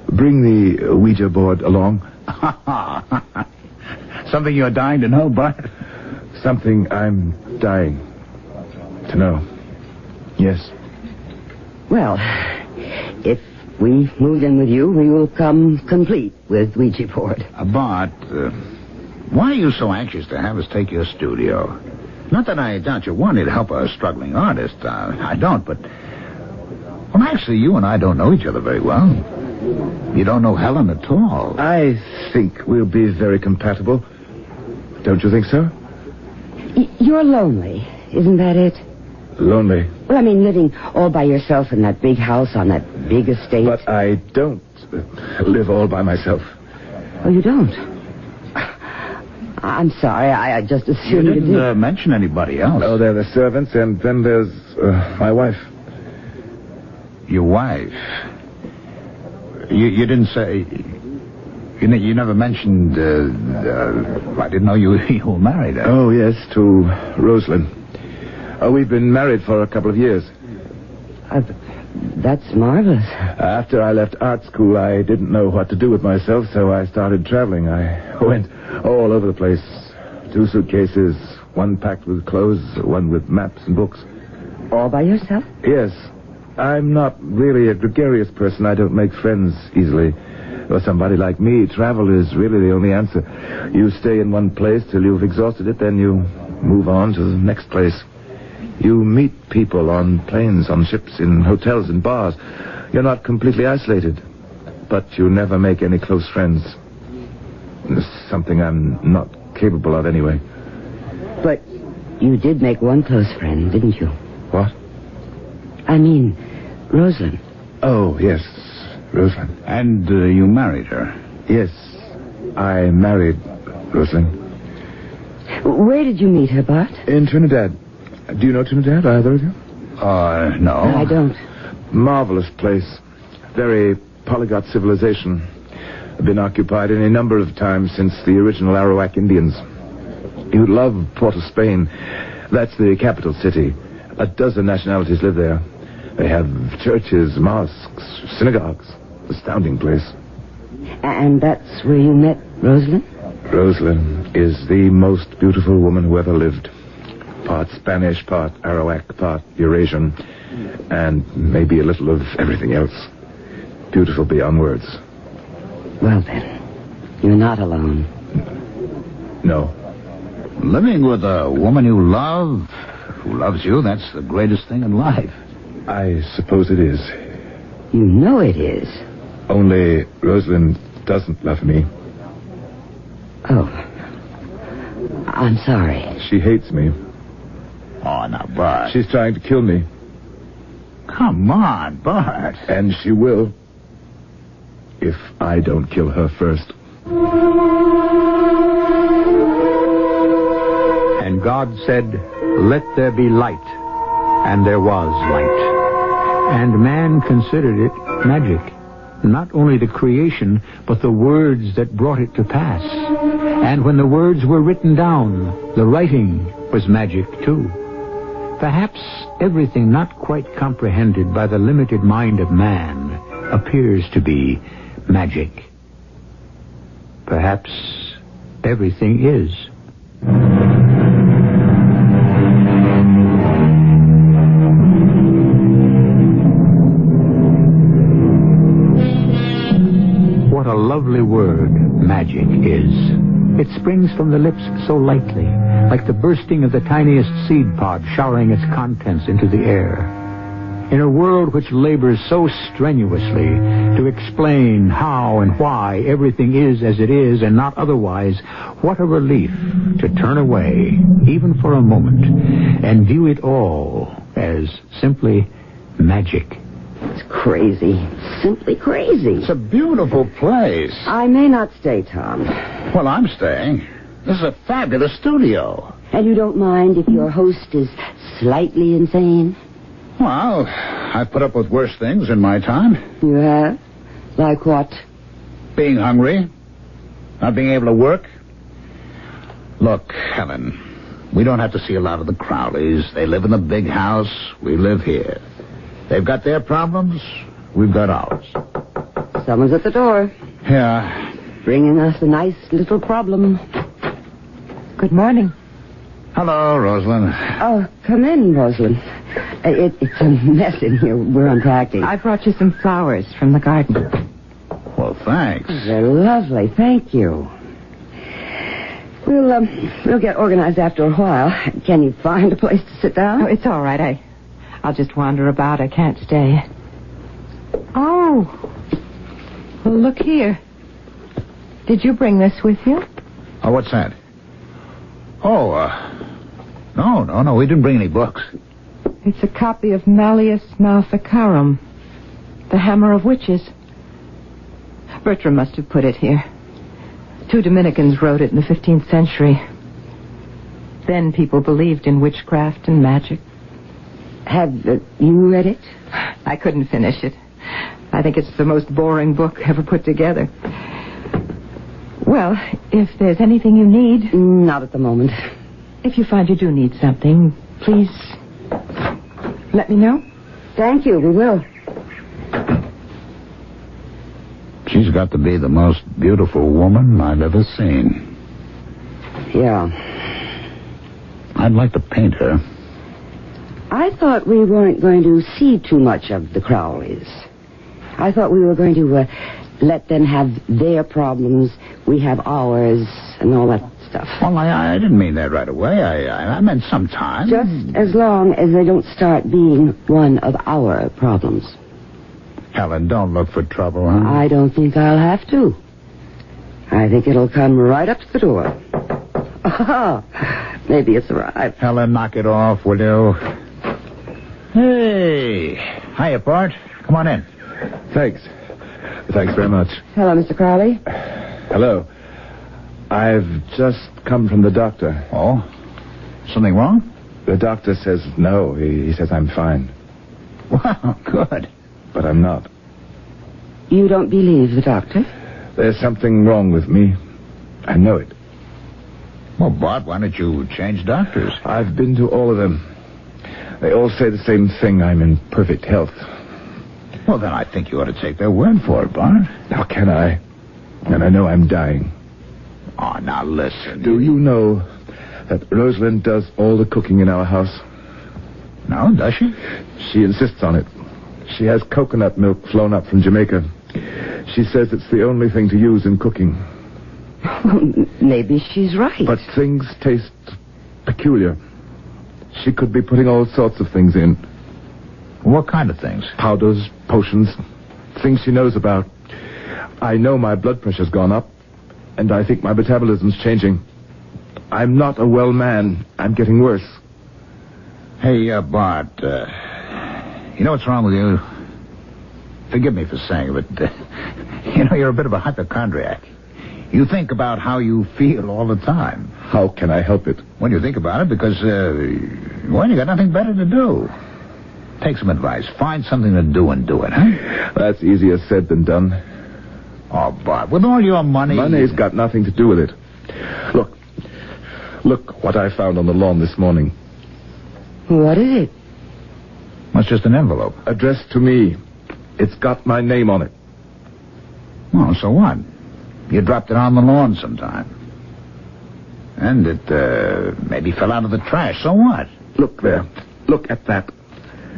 bring the Ouija board along. Something you're dying to know, Bart? Something I'm dying to know. Yes. Well, if we moved in with you, we will come complete with Ouija board. Bart, why are you so anxious to have us take your studio? Not that I doubt you wanted to help a struggling artist. I don't, but... Well, actually, you and I don't know each other very well. You don't know Helen at all. I think we'll be very compatible. Don't you think so? You're lonely, isn't that it? Lonely. Well, I mean, living all by yourself in that big house on that big estate. But I don't live all by myself. Oh, you don't? I'm sorry, I just assumed you didn't mention anybody else. Oh, there are the servants, and then there's my wife. Your wife? You didn't say... You never mentioned... I didn't know you were married. Oh, yes, to Rosalind. We've been married for a couple of years. That's marvelous. After I left art school, I didn't know what to do with myself, so I started traveling. I went all over the place. 2 suitcases, one packed with clothes, one with maps and books. All by yourself? Yes. I'm not really a gregarious person. I don't make friends easily. For somebody like me, travel is really the only answer. You stay in one place till you've exhausted it, then you move on to the next place. You meet people on planes, on ships, in hotels, in bars. You're not completely isolated, but you never make any close friends. It's something I'm not capable of anyway. But You did make one close friend, didn't you? What? I mean, Rosalind. Oh, yes, Rosalind. And you married her? Yes, I married Rosalind. Where did you meet her, Bart? In Trinidad. Do you know Trinidad, either of you? No. I don't. Marvelous place. Very polyglot civilization. Been occupied any number of times since the original Arawak Indians. You'd love Port of Spain. That's the capital city. 12 nationalities live there. They have churches, mosques, synagogues. Astounding place. And that's where you met Rosalind? Rosalind is the most beautiful woman who ever lived. Part Spanish, part Arawak, part Eurasian, and maybe a little of everything else. Beautiful beyond words. Well, then, you're not alone. No. Living with a woman you love, who loves you, that's the greatest thing in life. I suppose it is. You know it is. Only Rosalind doesn't love me. Oh. I'm sorry. She hates me. Oh, now, Bart. She's trying to kill me. Come on, Bart. And she will. If I don't kill her first. And God said, "Let there be light." And there was light. And man considered it magic. Not only the creation, but the words that brought it to pass. And when the words were written down, the writing was magic too. Perhaps everything not quite comprehended by the limited mind of man appears to be magic. Perhaps everything is. What a lovely word magic is. It springs from the lips so lightly, like the bursting of the tiniest seed pod showering its contents into the air. In a world which labors so strenuously to explain how and why everything is as it is and not otherwise, what a relief to turn away, even for a moment, and view it all as simply magic. It's crazy. Simply crazy. It's a beautiful place. I may not stay, Tom. Well, I'm staying. This is a fabulous studio. And you don't mind if your host is slightly insane? Well, I've put up with worse things in my time. You have? Like what? Being hungry. Not being able to work. Look, Helen, we don't have to see a lot of the Crowleys. They live in the big house. We live here. They've got their problems. We've got ours. Someone's at the door. Yeah. Bringing us a nice little problem. Good morning. Hello, Rosalind. Oh, come in, Rosalind. It's a mess in here. We're unpacking. I brought you some flowers from the garden. Well, thanks. They're lovely. Thank you. We'll get organized after a while. Can you find a place to sit down? Oh, it's all right. I'll just wander about. I can't stay. Oh. Well, look here. Did you bring this with you? Oh, what's that? Oh, no, we didn't bring any books. It's a copy of Malleus Maleficarum, the Hammer of Witches. Bertram must have put it here. 2 Dominicans wrote it in the 15th century. Then people believed in witchcraft and magic. Have you read it? I couldn't finish it. I think it's the most boring book ever put together. Well, if there's anything you need... Not at the moment. If you find you do need something, please let me know. Thank you, we will. She's got to be the most beautiful woman I've ever seen. Yeah. I'd like to paint her. I thought we weren't going to see too much of the Crowleys. I thought we were going to let them have their problems, we have ours, and all that stuff. Well, I didn't mean that right away. I meant sometime. Just as long as they don't start being one of our problems. Helen, don't look for trouble, huh? I don't think I'll have to. I think it'll come right up to the door. Maybe it's arrived. Helen, knock it off, will you? Hey. Hiya, Bart. Come on in. Thanks. Thanks very much. Hello, Mr. Crowley. Hello. I've just come from the doctor. Oh? Something wrong? The doctor says no. He says I'm fine. Wow, good. But I'm not. You don't believe the doctor? There's something wrong with me. I know it. Well, Bart, why don't you change doctors? I've been to all of them. They all say the same thing. I'm in perfect health. Well, then I think you ought to take their word for it, Bart. How can I? And I know I'm dying. Oh, now listen. Do you know that Rosalind does all the cooking in our house? No, does she? She insists on it. She has coconut milk flown up from Jamaica. She says it's the only thing to use in cooking. Maybe she's right. But things taste peculiar. She could be putting all sorts of things in. What kind of things? Powders, potions, things she knows about. I know my blood pressure's gone up, and I think my metabolism's changing. I'm not a well man. I'm getting worse. Hey, Bart, you know what's wrong with you? Forgive me for saying it, but, you're a bit of a hypochondriac. You think about how you feel all the time. How can I help it? When you think about it, because, you got nothing better to do. Take some advice. Find something to do and do it, huh? That's easier said than done. Oh, Bart, with all your money... Money's got nothing to do with it. Look what I found on the lawn this morning. What is it? It's just an envelope. Addressed to me. It's got my name on it. Oh, so what? You dropped it on the lawn sometime. And it, maybe fell out of the trash. So what? Look there. Look at that.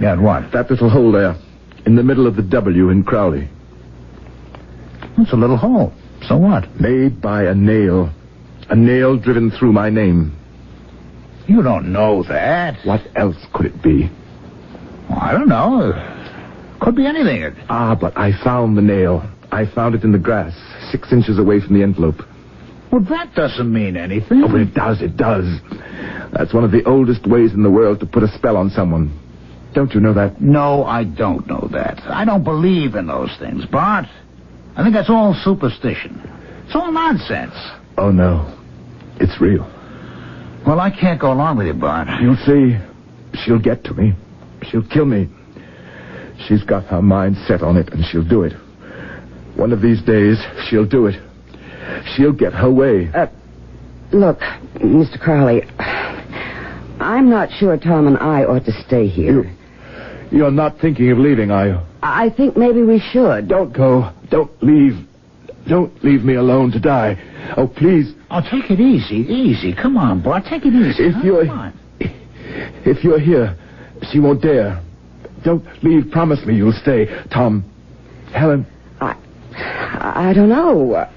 Yeah, what? That little hole there. In the middle of the W in Crowley. It's a little hole. So what? Made by a nail. A nail driven through my name. You don't know that. What else could it be? Well, I don't know. Could be anything. But I found the nail. I found it in the grass, 6 inches away from the envelope. Well, that doesn't mean anything. Oh, it does. That's one of the oldest ways in the world to put a spell on someone. Don't you know that? No, I don't know that. I don't believe in those things, Bart. I think that's all superstition. It's all nonsense. Oh, no. It's real. Well, I can't go along with you, Bart. You'll see. She'll get to me. She'll kill me. She's got her mind set on it, and she'll do it. One of these days, she'll do it. She'll get her way. Look, Mr. Crowley, I'm not sure Tom and I ought to stay here. You're not thinking of leaving, are you? I think maybe we should. Don't go. Don't leave. Don't leave me alone to die. Oh, please. Oh, take it easy. Easy. Come on, Bart. Take it easy. If you're here, she won't dare. Don't leave. Promise me you'll stay. Tom. Helen. I don't know.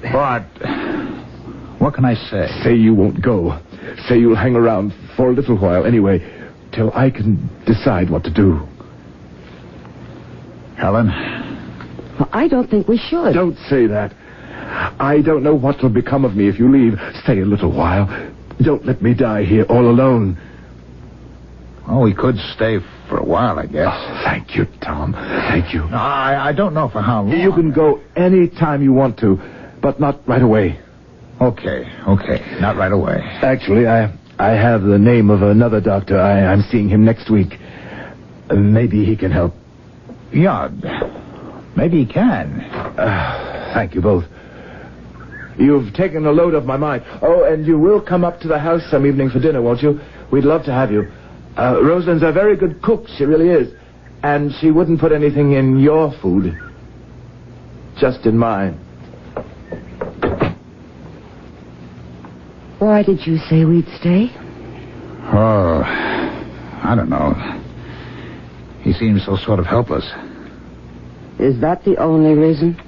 Bart, what can I say? Say you won't go. Say you'll hang around for a little while anyway, till I can decide what to do. Helen? Well, I don't think we should. Don't say that. I don't know what will become of me if you leave. Stay a little while. Don't let me die here all alone. Oh, we could stay for a while, I guess. Oh, thank you, Tom. Thank you. No, I don't know for how long. You can go any time you want to, but not right away. Okay. Not right away. Actually, I have the name of another doctor. I'm seeing him next week. Maybe he can help. Yeah, maybe he can. Thank you both. You've taken a load off my mind. Oh, and you will come up to the house some evening for dinner, won't you? We'd love to have you. Rosalind's a very good cook, she really is. And she wouldn't put anything in your food. Just in mine. Why did you say we'd stay? Oh, I don't know. He seems so sort of helpless. Is that the only reason?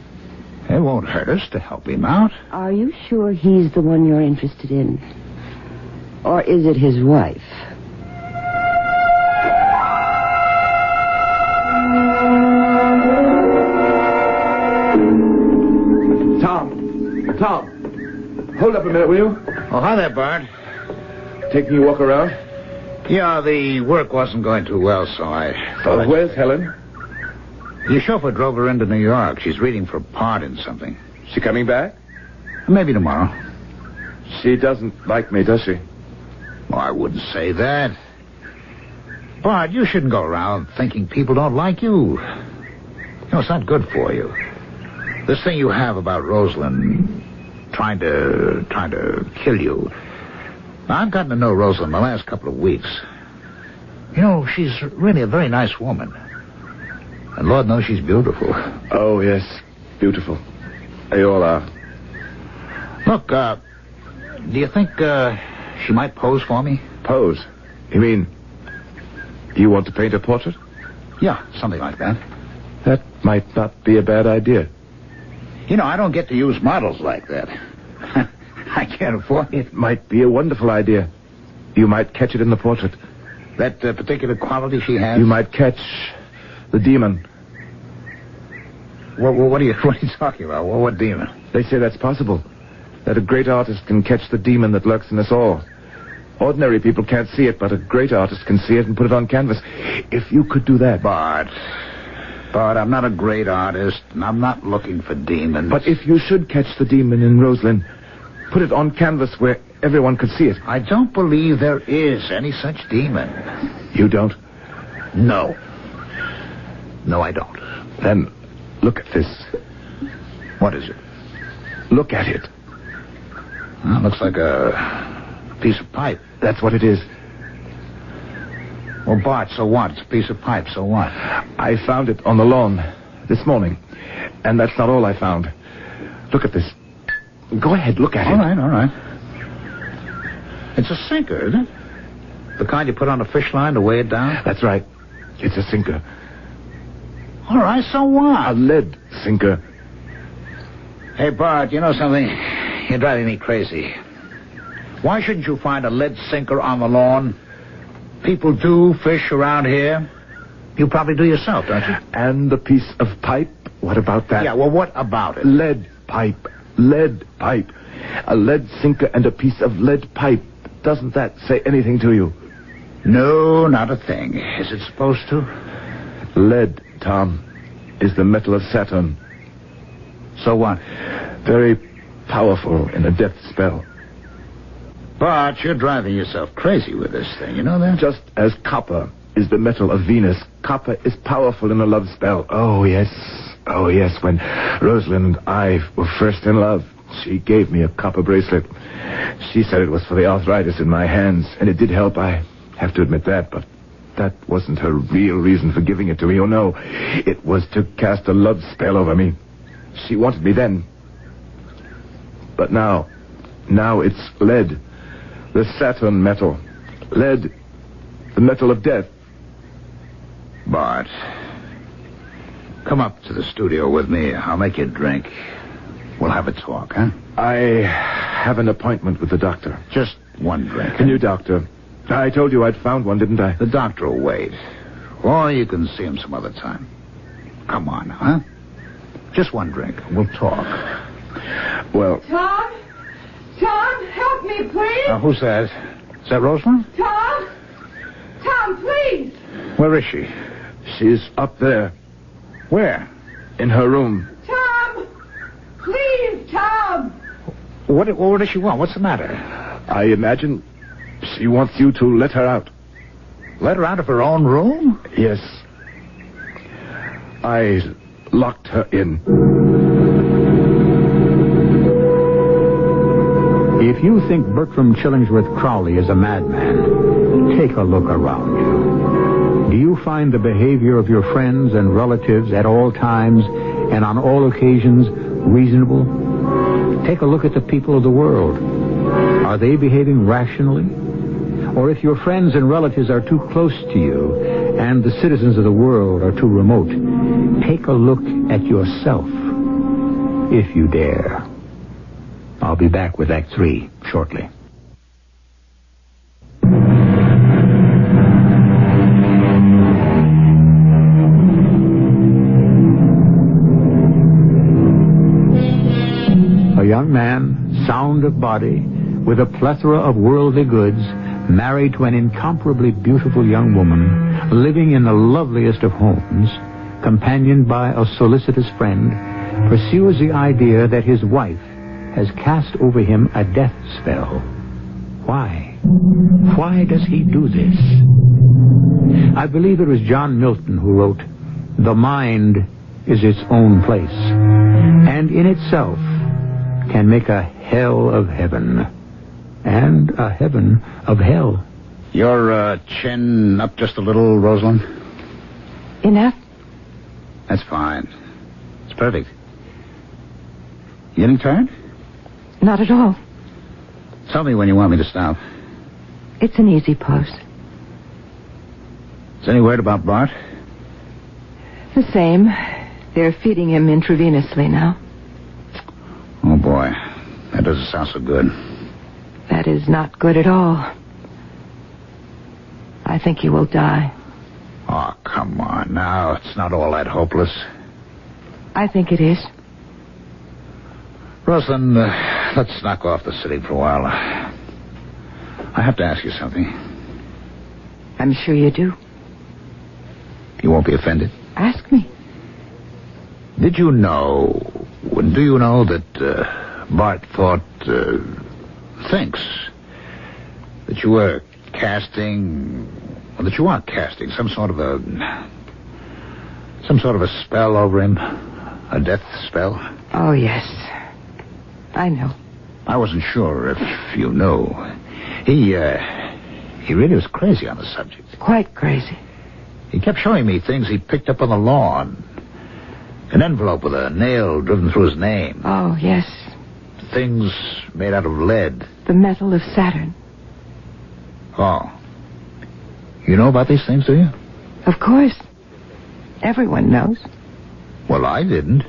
It won't hurt us to help him out. Are you sure he's the one you're interested in? Or is it his wife? Tom, hold up a minute, will you? Oh, hi there, Bart. taking you walk around? Yeah, the work wasn't going too well, so I thought... Where's Helen? The chauffeur drove her into New York. She's reading for a part in something. She coming back? Maybe tomorrow. She doesn't like me, does she? Well, I wouldn't say that. Bart, you shouldn't go around thinking people don't like you. You know, it's not good for you. This thing you have about Rosalind trying to kill you. Now, I've gotten to know Rosalind the last couple of weeks. You know, she's really a very nice woman. And Lord knows she's beautiful. Oh, yes. Beautiful. They all are. Look, do you think, she might pose for me? Pose? You mean, you want to paint a portrait? Yeah, something like that. That might not be a bad idea. You know, I don't get to use models like that. I can't afford it. It might be a wonderful idea. You might catch it in the portrait. That particular quality she has? You might catch the demon. What are you talking about? What demon? They say that's possible. That a great artist can catch the demon that lurks in us all. Ordinary people can't see it, but a great artist can see it and put it on canvas. If you could do that... Bart, I'm not a great artist, and I'm not looking for demons. But if you should catch the demon in Rosalind, put it on canvas where everyone could see it. I don't believe there is any such demon. You don't? No. No, I don't. Then look at this. What is it? Look at it. Well, it looks like a piece of pipe. That's what it is. Well, Bart, so what? It's a piece of pipe, so what? I found it on the lawn this morning. And that's not all I found. Look at this. Go ahead, look at it. All right. It's a sinker, isn't it? The kind you put on a fish line to weigh it down? That's right. It's a sinker. All right, so what? A lead sinker. Hey, Bart, you know something? You're driving me crazy. Why shouldn't you find a lead sinker on the lawn? People do fish around here. You probably do yourself, don't you? And the piece of pipe? What about that? Yeah, well, what about it? Lead pipe. Lead pipe. A lead sinker and a piece of lead pipe. Doesn't that say anything to you? No, not a thing. Is it supposed to? Lead, Tom, is the metal of Saturn. So what? Very powerful in a death spell. But you're driving yourself crazy with this thing, you know that? Just as copper is the metal of Venus, copper is powerful in a love spell. Oh, yes. When Rosalind and I were first in love, she gave me a copper bracelet. She said it was for the arthritis in my hands, and it did help, I have to admit that, but that wasn't her real reason for giving it to me. Oh, no. It was to cast a love spell over me. She wanted me then. But now it's lead. The Saturn metal. Lead. The metal of death. Bart, come up to the studio with me. I'll make you a drink. We'll have a talk, huh? I have an appointment with the doctor. Just one drink. The new doctor. I told you I'd found one, didn't I? The doctor will wait. Or you can see him some other time. Come on, huh? Just one drink. We'll talk. Well... Tom, help me, please. Who's that? Is that Rosalind? Tom, please. Where is she? She's up there. Where? In her room. Tom, please, Tom. What does she want? What's the matter? I imagine she wants you to let her out. Let her out of her own room? Yes. I locked her in. If you think Bertram Chillingsworth Crowley is a madman, take a look around you. Do you find the behavior of your friends and relatives at all times and on all occasions reasonable? Take a look at the people of the world. Are they behaving rationally? Or if your friends and relatives are too close to you and the citizens of the world are too remote, take a look at yourself, if you dare. I'll be back with Act 3 shortly. A young man, sound of body, with a plethora of worldly goods, married to an incomparably beautiful young woman, living in the loveliest of homes, companioned by a solicitous friend, pursues the idea that his wife has cast over him a death spell. Why? Why does he do this? I believe it was John Milton who wrote, "The mind is its own place, and in itself can make a hell of heaven, and a heaven of hell." Your chin up just a little, Rosalind? Enough? That's fine. It's perfect. You getting tired? Not at all. Tell me when you want me to stop. It's an easy pose. Is any word about Bart? The same. They're feeding him intravenously now. Oh, boy. That doesn't sound so good. That is not good at all. I think he will die. Oh, come on now. It's not all that hopeless. I think it is. Rosalind, let's knock off the sitting for a while. I have to ask you something. I'm sure you do. You won't be offended? Ask me. Do you know that Bart thinks that you were casting, or that you are casting some sort of a spell over him? A death spell? Oh, yes. I know. I wasn't sure if you knew. He really was crazy on the subject. Quite crazy. He kept showing me things he picked up on the lawn. An envelope with a nail driven through his name. Oh, yes. Things made out of lead. The metal of Saturn. Oh. You know about these things, do you? Of course. Everyone knows. Well, I didn't.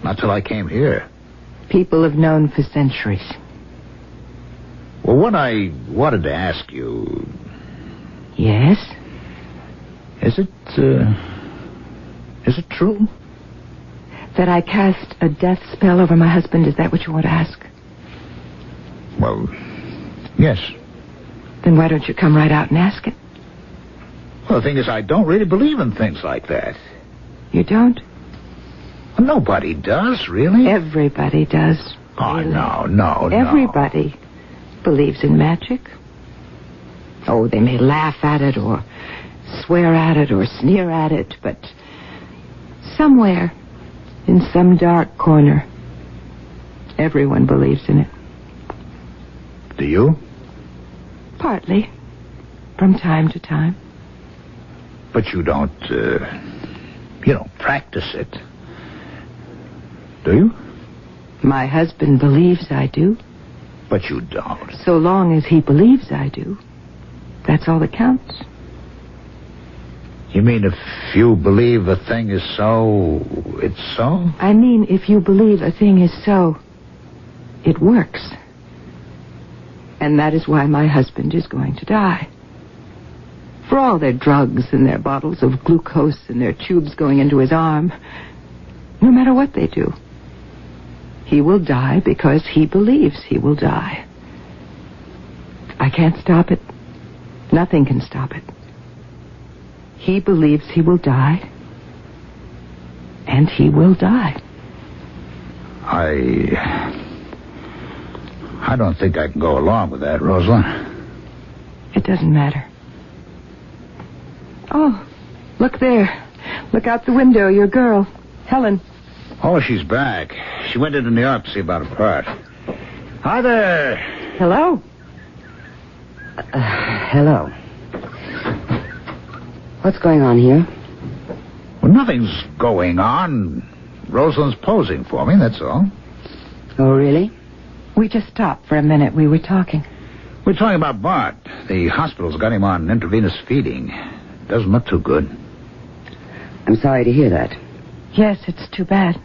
Not till I came here. People have known for centuries. Well, what I wanted to ask you... Yes? Is it true? That I cast a death spell over my husband, is that what you want to ask? Well, yes. Then why don't you come right out and ask it? Well, the thing is, I don't really believe in things like that. You don't? Well, nobody does, really. Everybody does. Oh, really. No. Everybody believes in magic. Oh, they may laugh at it or swear at it or sneer at it, but somewhere in some dark corner, everyone believes in it. Do you? Partly. From time to time. But you don't, practice it. Do you? My husband believes I do. But you don't. So long as he believes I do, that's all that counts. You mean if you believe a thing is so, it's so? I mean, if you believe a thing is so, it works. And that is why my husband is going to die. For all their drugs and their bottles of glucose and their tubes going into his arm, no matter what they do, he will die because he believes he will die. I can't stop it. Nothing can stop it. He believes he will die, and he will die. I don't think I can go along with that, Rosalind. It doesn't matter. Oh, look there. Look out the window, your girl, Helen. Oh, she's back. She went into New York to see about her part. Hi there. Hello. Hello. What's going on here? Well, nothing's going on. Rosalind's posing for me, that's all. Oh, really? We just stopped for a minute. We were talking. We're talking about Bart. The hospital's got him on intravenous feeding. Doesn't look too good. I'm sorry to hear that. Yes, it's too bad.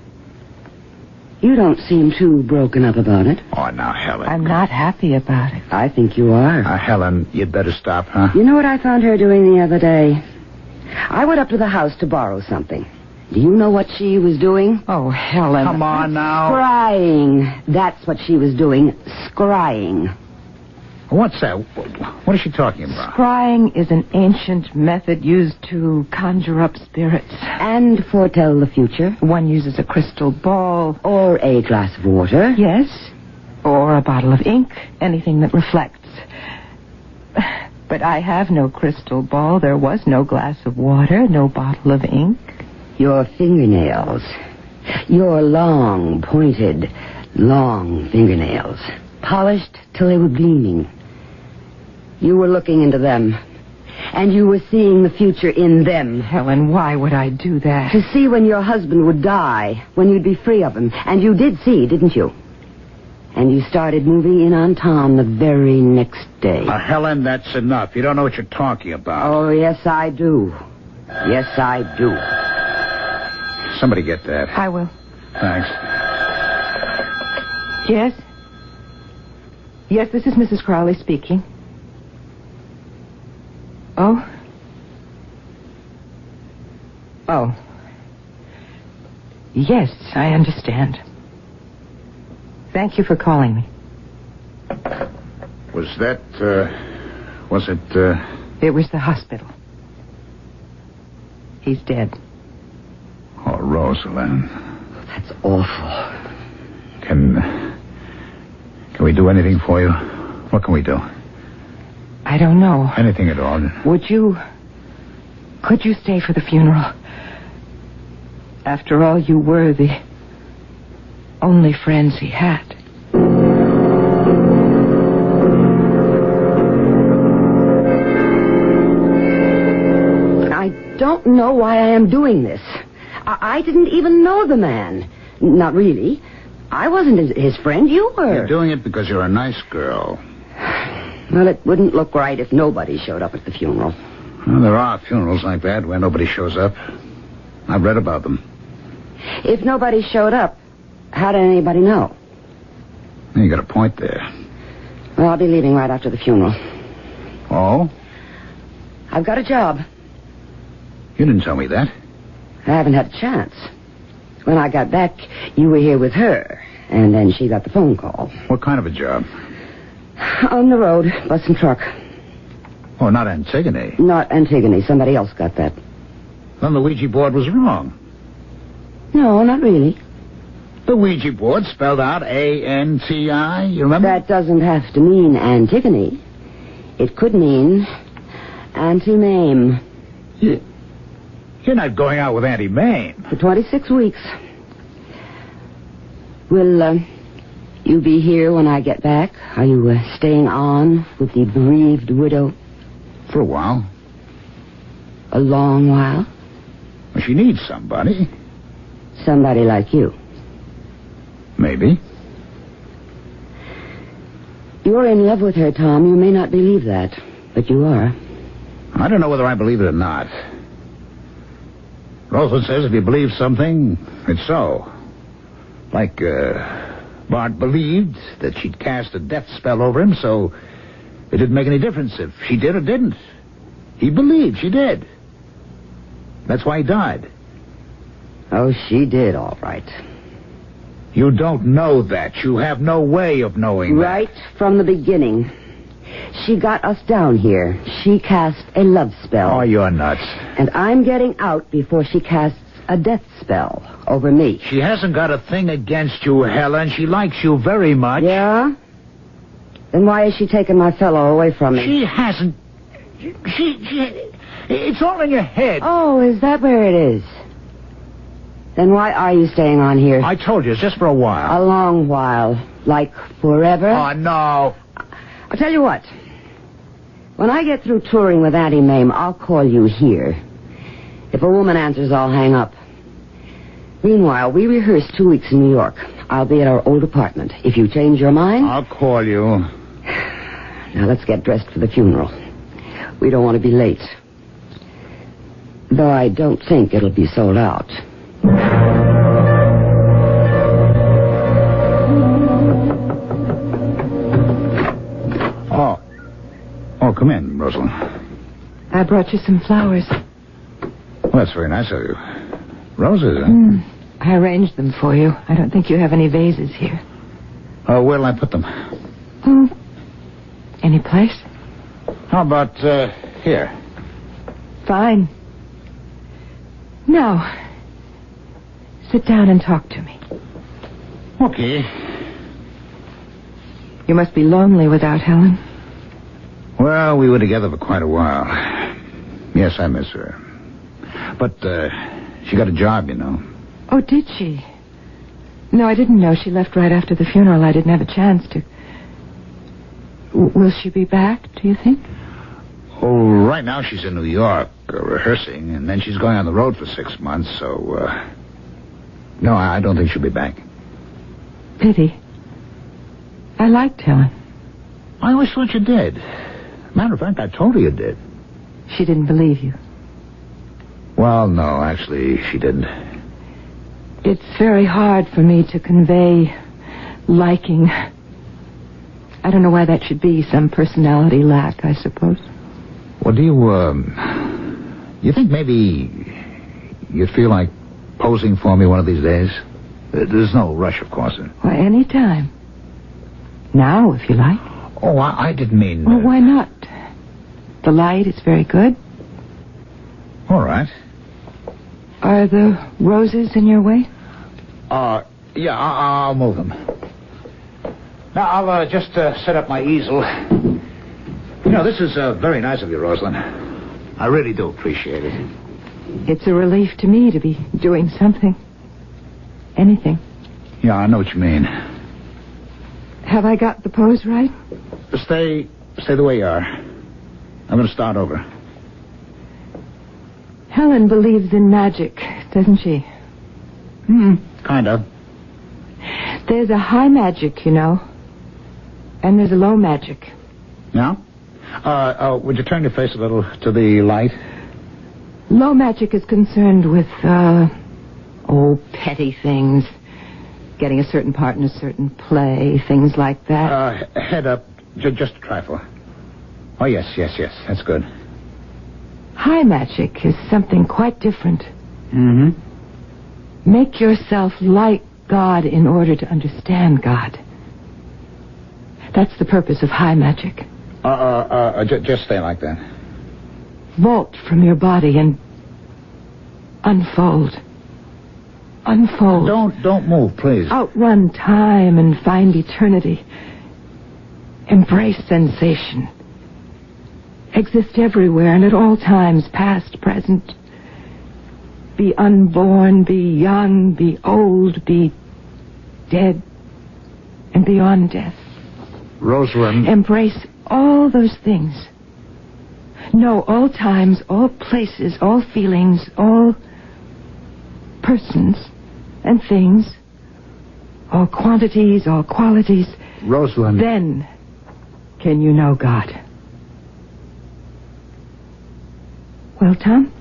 You don't seem too broken up about it. Oh, now, Helen. I'm not happy about it. I think you are. Helen, you'd better stop, huh? You know what I found her doing the other day? I went up to the house to borrow something. Do you know what she was doing? Oh, Helen. Come on now. Scrying. That's what she was doing. Scrying. What's that? What is she talking about? Scrying is an ancient method used to conjure up spirits. And foretell the future. One uses a crystal ball. Or a glass of water. Yes. Or a bottle of ink. Anything that reflects. But I have no crystal ball. There was no glass of water, no bottle of ink. Your fingernails. Your long, pointed, long fingernails. Polished till they were gleaming. You were looking into them. And you were seeing the future in them. Helen, why would I do that? To see when your husband would die, when you'd be free of him. And you did see, didn't you? And you started moving in on Tom the very next day. Helen, that's enough. You don't know what you're talking about. Oh, yes, I do. Yes, I do. Somebody get that. I will. Thanks. Yes? Yes, this is Mrs. Crowley speaking. Oh? Oh. Yes, I understand. Thank you for calling me. Was that, was it, It was the hospital. He's dead. Oh, Rosalind. That's awful. Can we do anything for you? What can we do? I don't know. Anything at all. Could you stay for the funeral? After all, you were the only friends he had. I don't know why I am doing this. I didn't even know the man. Not really. I wasn't his friend. You were. You're doing it because you're a nice girl. Well, it wouldn't look right if nobody showed up at the funeral. Well, there are funerals like that where nobody shows up. I've read about them. If nobody showed up, how did anybody know? You got a point there. Well, I'll be leaving right after the funeral. Oh? I've got a job. You didn't tell me that. I haven't had a chance. When I got back, you were here with her, and then she got the phone call. What kind of a job? On the road, bus and truck. Oh, not Antigone. Not Antigone. Somebody else got that. Then the Ouija board was wrong. No, not really. The Ouija board spelled out A-N-T-I, you remember? That doesn't have to mean Antigone. It could mean Auntie Mame. You're not going out with Auntie Mame. For 26 weeks. Will you be here when I get back? Are you staying on with the bereaved widow? For a while. A long while? Well, she needs somebody. Somebody like you. Maybe. You're in love with her, Tom. You may not believe that, but you are. I don't know whether I believe it or not. Rosalind says if you believe something, it's so. Like, Bart believed that she'd cast a death spell over him, so it didn't make any difference if she did or didn't. He believed she did. That's why he died. Oh, she did, all right. You don't know that. You have no way of knowing that. Right from the beginning. She got us down here. She cast a love spell. Oh, you're nuts. And I'm getting out before she casts a death spell over me. She hasn't got a thing against you, Helen. She likes you very much. Yeah? Then why is she taking my fellow away from me? She hasn't... She... It's all in your head. Oh, is that where it is? Then why are you staying on here? I told you, it's just for a while. A long while. Like forever? Oh, no. I'll tell you what. When I get through touring with Auntie Mame, I'll call you here. If a woman answers, I'll hang up. Meanwhile, we rehearse 2 weeks in New York. I'll be at our old apartment. If you change your mind... I'll call you. Now, let's get dressed for the funeral. We don't want to be late. Though I don't think it'll be sold out. Oh, come in, Rosalind. I brought you some flowers. Well, that's very nice of you. Roses, huh? I arranged them for you. I don't think you have any vases here. Oh, where'll I put them? Oh, Any place? How about, here? Fine. Now, sit down and talk to me. Okay. You must be lonely without Helen. Well, we were together for quite a while. Yes, I miss her. But, she got a job, you know. Oh, did she? No, I didn't know. She left right after the funeral. I didn't have a chance to. Will she be back, do you think? Oh, right now she's in New York, rehearsing, and then she's going on the road for 6 months, so, no, I don't think she'll be back. Pity. I liked Helen. I always thought you did. Matter of fact, I told her you did. She didn't believe you. Well, no, actually, she didn't. It's very hard for me to convey liking. I don't know why that should be. Some personality lack, I suppose. Well, do you think maybe you'd feel like posing for me one of these days? There's no rush, of course. Well, any time. Now, if you like. Oh, I didn't mean... Well, why not? The light is very good. All right. Are the roses in your way? Yeah, I'll move them. Now, I'll just set up my easel. You know, this is very nice of you, Rosalind. I really do appreciate it. It's a relief to me to be doing something. Anything. Yeah, I know what you mean. Have I got the pose right? Stay the way you are. I'm going to start over. Helen believes in magic, doesn't she? Kind of. There's a high magic, you know. And there's a low magic. Yeah? Would you turn your face a little to the light? Low magic is concerned with, petty things. Getting a certain part in a certain play, things like that. Head up, just a trifle. Oh, yes, that's good. High magic is something quite different. Mm-hmm. Make yourself like God in order to understand God. That's the purpose of high magic. Just stay like that. Vault from your body and unfold. Unfold. Don't move, please. Outrun time and find eternity. Embrace sensation. Exist everywhere and at all times, past, present. Be unborn, be young, be old, be dead, and beyond death. Rosalind. Embrace all those things. Know all times, all places, all feelings, all persons and things, all quantities, all qualities. Rosalind. Then can you know God. Well, Tom?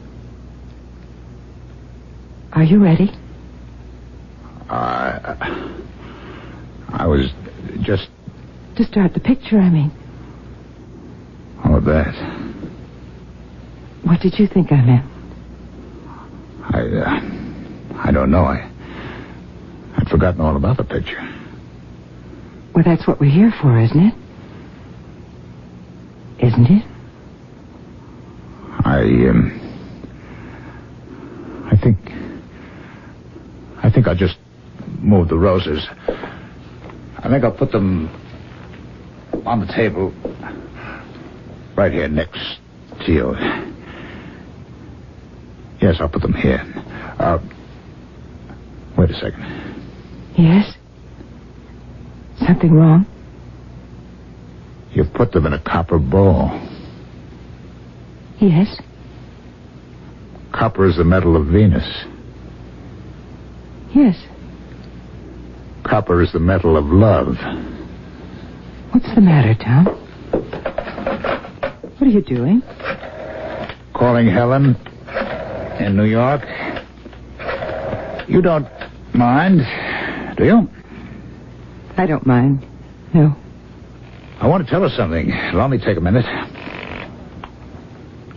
Are you ready? I was just... To start the picture, I mean. Oh, that. What did you think I meant? I don't know. I'd forgotten all about the picture. Well, that's what we're here for, isn't it? Isn't it? I think I'll just move the roses. I think I'll put them on the table right here next to you. Yes, I'll put them here. Wait a second. Yes? Something wrong? You've put them in a copper bowl. Yes. Copper is the metal of Venus. Yes. Copper is the metal of love. What's the matter, Tom? What are you doing? Calling Helen in New York. You don't mind, do you? I don't mind. No. I want to tell her something. It'll only take a minute.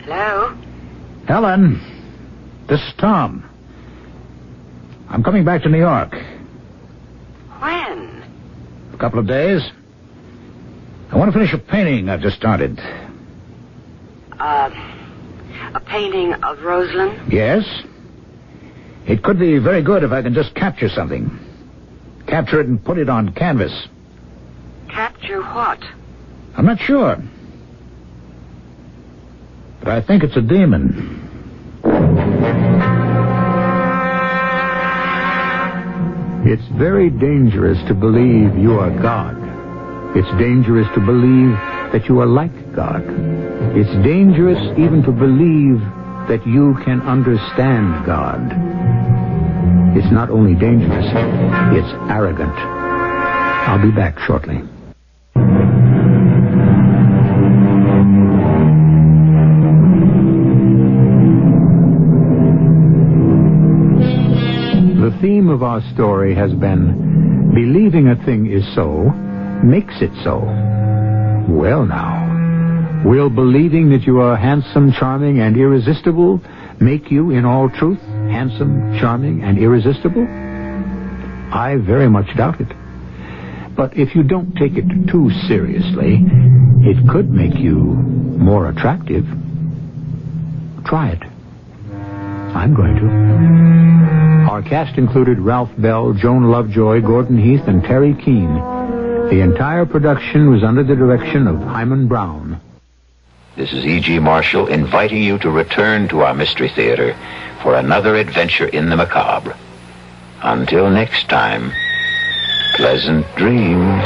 Hello? Helen, this is Tom. I'm coming back to New York. When? A couple of days. I want to finish a painting I've just started. A painting of Rosalind? Yes. It could be very good if I can just capture something. Capture it and put it on canvas. Capture what? I'm not sure. But I think it's a demon. It's very dangerous to believe you are God. It's dangerous to believe that you are like God. It's dangerous even to believe that you can understand God. It's not only dangerous, it's arrogant. I'll be back shortly. The theme of our story has been believing a thing is so makes it so. Well now, will believing that you are handsome, charming, and irresistible make you, in all truth, handsome, charming, and irresistible? I very much doubt it. But if you don't take it too seriously, it could make you more attractive. Try it. I'm going to. Our cast included Ralph Bell, Joan Lovejoy, Gordon Heath, and Terry Keane. The entire production was under the direction of Hyman Brown. This is E.G. Marshall inviting you to return to our Mystery Theater for another adventure in the macabre. Until next time, pleasant dreams.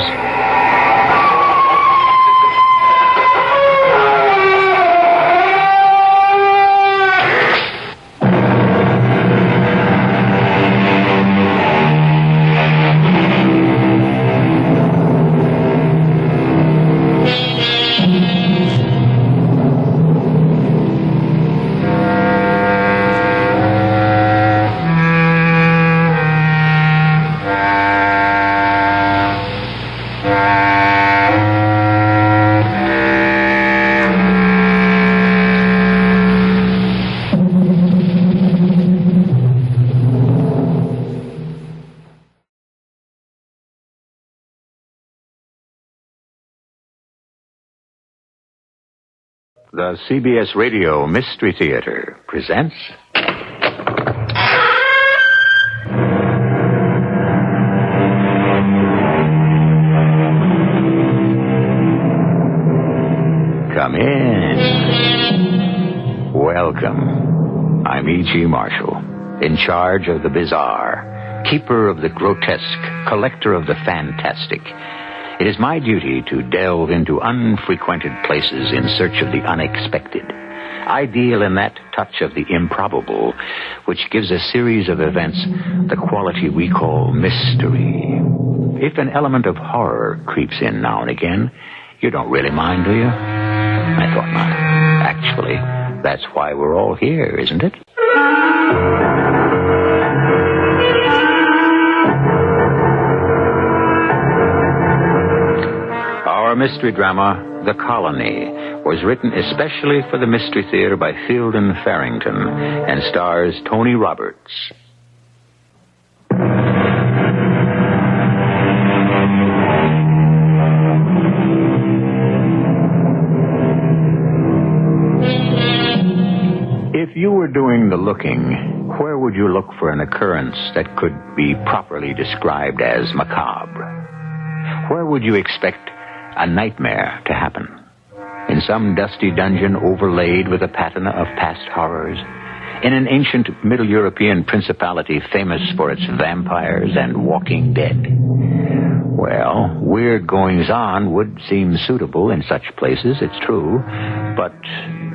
The CBS Radio Mystery Theater presents... Come in. Welcome. I'm E.G. Marshall, in charge of the bizarre, keeper of the grotesque, collector of the fantastic. It is my duty to delve into unfrequented places in search of the unexpected. I deal in that touch of the improbable, which gives a series of events the quality we call mystery. If an element of horror creeps in now and again, you don't really mind, do you? I thought not. Actually, that's why we're all here, isn't it? Our mystery drama, The Colony, was written especially for the Mystery Theater by Fielden Farrington and stars Tony Roberts. If you were doing the looking, where would you look for an occurrence that could be properly described as macabre? Where would you expect a nightmare to happen? In some dusty dungeon overlaid with a patina of past horrors? In an ancient Middle European principality famous for its vampires and walking dead? Well, weird goings-on would seem suitable in such places, it's true. But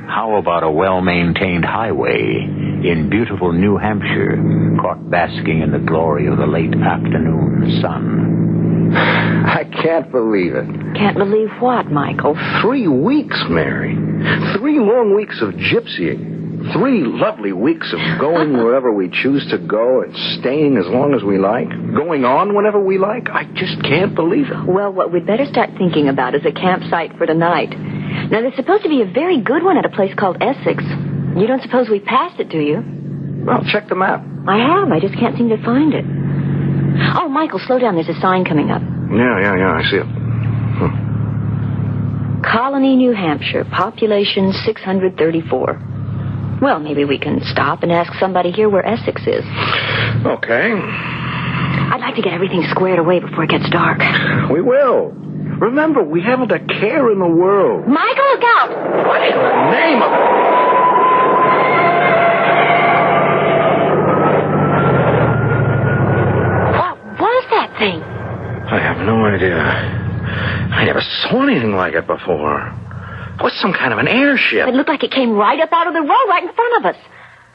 how about a well-maintained highway in beautiful New Hampshire, caught basking in the glory of the late afternoon sun? I can't believe it. Can't believe what, Michael? 3 weeks, Mary. 3 long weeks of gypsying. 3 lovely weeks of going wherever we choose to go and staying as long as we like. Going on whenever we like. I just can't believe it. Well, what we'd better start thinking about is a campsite for tonight. Now, there's supposed to be a very good one at a place called Essex. You don't suppose we passed it, do you? Well, check the map. I have. I just can't seem to find it. Oh, Michael, slow down. There's a sign coming up. Yeah, I see it. Colony, New Hampshire, population 634. Well, maybe we can stop and ask somebody here where Essex is. Okay. I'd like to get everything squared away before it gets dark. We will. Remember, we haven't a care in the world. Michael, look out! What in the name of... What was that thing? I have no idea. I never saw anything like it before. What's some kind of an airship? It looked like it came right up out of the road right in front of us.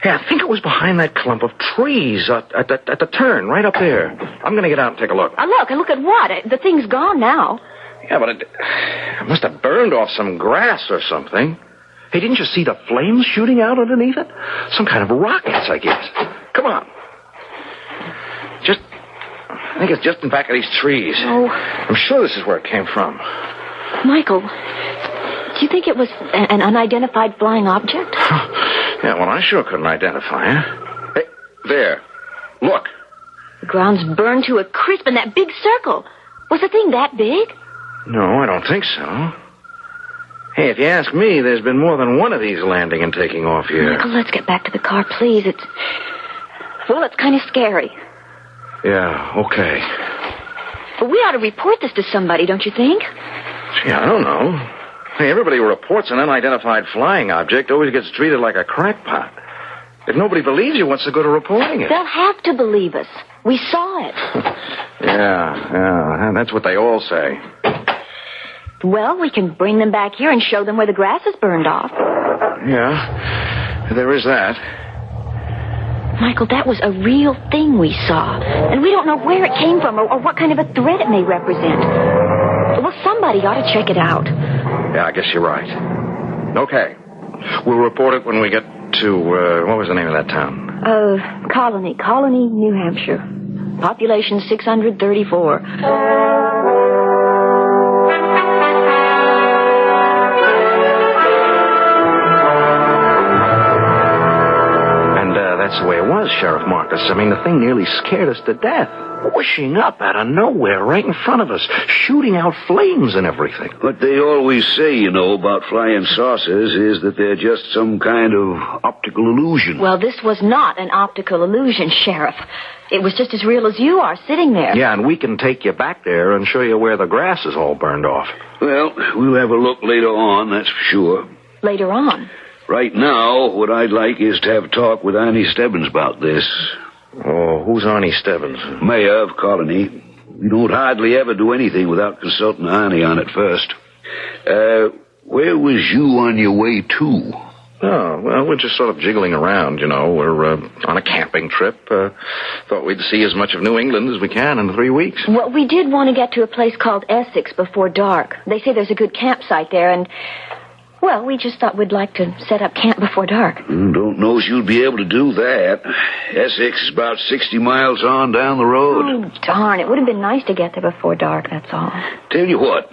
Yeah, I think it was behind that clump of trees at the turn, right up there. I'm going to get out and take a look. Look at what? The thing's gone now. Yeah, but it must have burned off some grass or something. Hey, didn't you see the flames shooting out underneath it? Some kind of rockets, I guess. Come on. I think it's just in back of these trees. Oh. I'm sure this is where it came from. Michael, do you think it was an unidentified flying object? Yeah, well, I sure couldn't identify it. Hey, there. Look. The ground's burned to a crisp in that big circle. Was the thing that big? No, I don't think so. Hey, if you ask me, there's been more than one of these landing and taking off here. Michael, let's get back to the car, please. It's kind of scary. Yeah, okay. But we ought to report this to somebody, don't you think? Gee, I don't know. Hey, everybody who reports an unidentified flying object always gets treated like a crackpot. If nobody believes you, what's the good of reporting it? They'll have to believe us. We saw it. Yeah, that's what they all say. Well, we can bring them back here and show them where the grass is burned off. Yeah, there is that. Michael, that was a real thing we saw. And we don't know where it came from or what kind of a threat it may represent. Well, somebody ought to check it out. Yeah, I guess you're right. Okay. We'll report it when we get to, what was the name of that town? Colony, New Hampshire. Population 634. That's the way it was, Sheriff Marcus. I mean, the thing nearly scared us to death. Whooshing up out of nowhere right in front of us, shooting out flames and everything. What they always say, about flying saucers is that they're just some kind of optical illusion. Well, this was not an optical illusion, Sheriff. It was just as real as you are, sitting there. Yeah, and we can take you back there and show you where the grass is all burned off. Well, we'll have a look later on, that's for sure. Later on? Right now, what I'd like is to have a talk with Arnie Stebbins about this. Oh, who's Arnie Stebbins? Mayor of Colony. We don't hardly ever do anything without consulting Arnie on it first. Where was you on your way to? Oh, well, we're just sort of jiggling around, We're on a camping trip. Thought we'd see as much of New England as we can in 3 weeks. Well, we did want to get to a place called Essex before dark. They say there's a good campsite there, and... Well, we just thought we'd like to set up camp before dark. Don't know if you'll be able to do that. Essex is about 60 miles on down the road. Oh, darn. It would have been nice to get there before dark, that's all. Tell you what,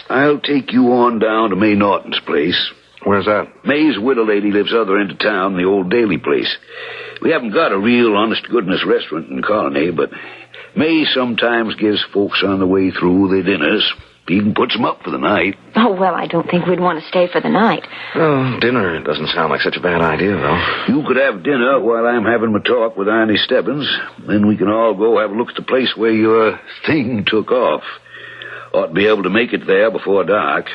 I'll take you on down to May Norton's place. Where's that? May's widow lady lives other end of town, the old Daly place. We haven't got a real honest-to-goodness restaurant in Colony, but May sometimes gives folks on the way through their dinners. Even puts them up for the night. Oh, well, I don't think we'd want to stay for the night. Oh, dinner doesn't sound like such a bad idea, though. You could have dinner while I'm having my talk with Arnie Stebbins. Then we can all go have a look at the place where your thing took off. Ought to be able to make it there before dark.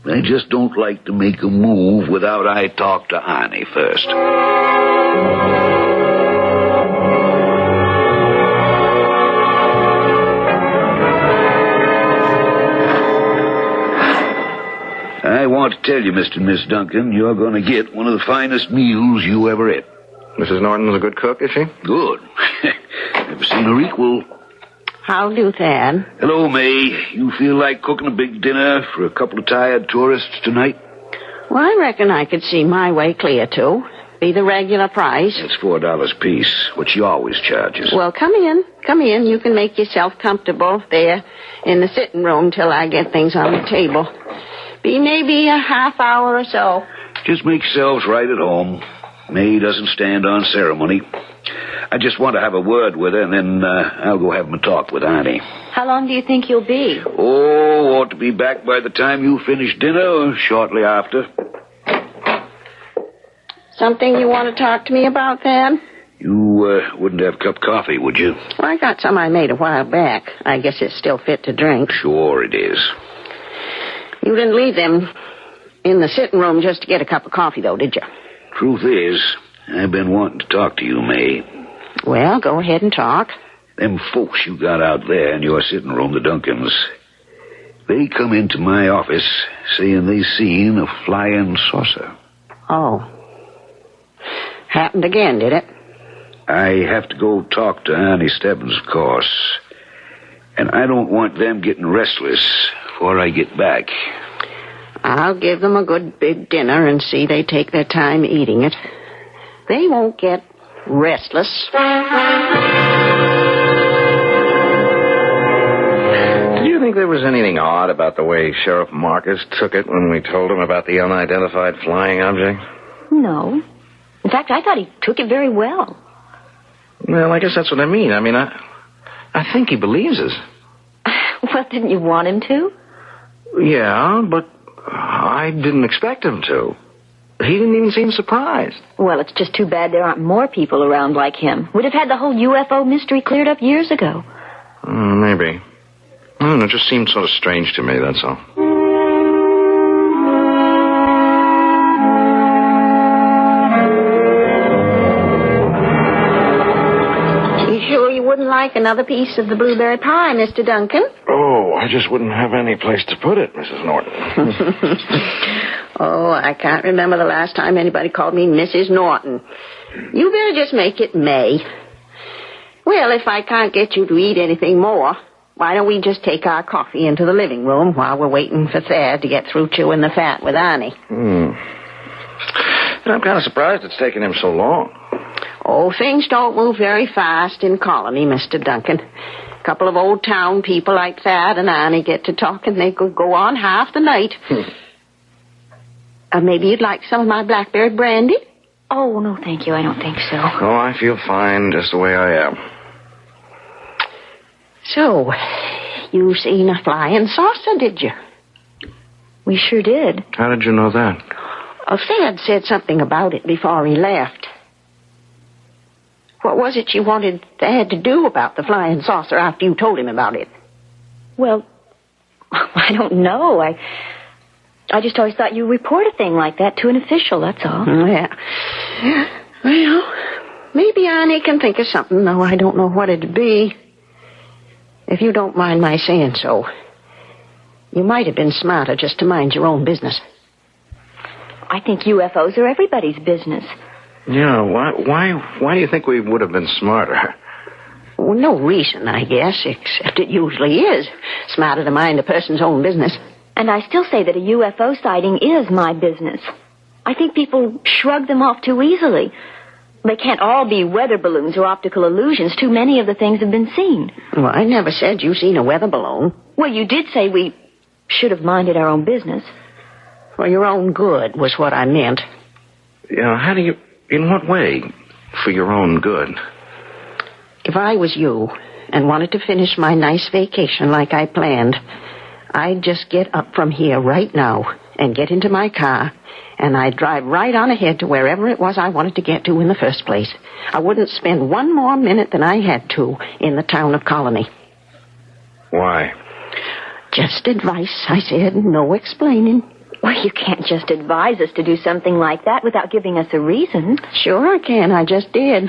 I just don't like to make a move without I talk to Arnie first. I want to tell you, Mr. and Miss Duncan, you're going to get one of the finest meals you ever ate. Mrs. Norton's a good cook, is she? Good. Never seen her equal. How do, Thad? Hello, May. You feel like cooking a big dinner for a couple of tired tourists tonight? Well, I reckon I could see my way clear to. Be the regular price. It's $4 apiece, which she always charges. Well, come in. Come in. You can make yourself comfortable there in the sitting room till I get things on the table. Be maybe a half hour or so. Just make yourselves right at home. May doesn't stand on ceremony. I just want to have a word with her, and then I'll go have my talk with Annie. How long do you think you'll be? Oh, ought to be back by the time you finish dinner or shortly after. Something you want to talk to me about, Thad? You wouldn't have a cup of coffee, would you? Well, I got some I made a while back. I guess it's still fit to drink. Sure it is. You didn't leave them in the sitting room just to get a cup of coffee, though, did you? Truth is, I've been wanting to talk to you, May. Well, go ahead and talk. Them folks you got out there in your sitting room, the Duncans, they come into my office saying they seen a flying saucer. Oh. Happened again, did it? I have to go talk to Annie Stebbins, of course. And I don't want them getting restless before I get back. I'll give them a good big dinner and see they take their time eating it. They won't get restless. Do you think there was anything odd about the way Sheriff Marcus took it when we told him about the unidentified flying object? No. In fact, I thought he took it very well. Well, I guess that's what I mean. I think he believes us. Well, didn't you want him to? Yeah, but I didn't expect him to. He didn't even seem surprised. Well, it's just too bad there aren't more people around like him. Would have had the whole UFO mystery cleared up years ago. Maybe. It just seemed sort of strange to me, that's all. Wouldn't like another piece of the blueberry pie, Mr. Duncan? Oh, I just wouldn't have any place to put it, Mrs. Norton. Oh, I can't remember the last time anybody called me Mrs. Norton. You better just make it May. Well, if I can't get you to eat anything more, why don't we just take our coffee into the living room while we're waiting for Thad to get through chewing the fat with Annie? And I'm kind of surprised it's taken him so long. Oh, things don't move very fast in Colony, Mr. Duncan. A couple of old town people like Thad and Annie get to talk, and they could go on half the night. Maybe you'd like some of my blackberry brandy? Oh, no, thank you. I don't think so. Oh, I feel fine just the way I am. So, you seen a flying saucer, did you? We sure did. How did you know that? Thad said something about it before he left. What was it you wanted Thad to do about the flying saucer after you told him about it? Well, I don't know. I just always thought you report a thing like that to an official, that's all. Yeah. Well, maybe Annie can think of something, though I don't know what it'd be. If you don't mind my saying so, you might have been smarter just to mind your own business. I think UFOs are everybody's business. Yeah, why do you think we would have been smarter? Well, no reason, I guess, except it usually is smarter to mind a person's own business. And I still say that a UFO sighting is my business. I think people shrug them off too easily. They can't all be weather balloons or optical illusions. Too many of the things have been seen. Well, I never said you seen a weather balloon. Well, you did say we should have minded our own business. For your own good was what I meant. Yeah, how do you... In what way? For your own good? If I was you and wanted to finish my nice vacation like I planned, I'd just get up from here right now and get into my car, and I'd drive right on ahead to wherever it was I wanted to get to in the first place. I wouldn't spend one more minute than I had to in the town of Colony. Why? Just advice, I said. No explaining. Well, you can't just advise us to do something like that without giving us a reason. Sure I can. I just did.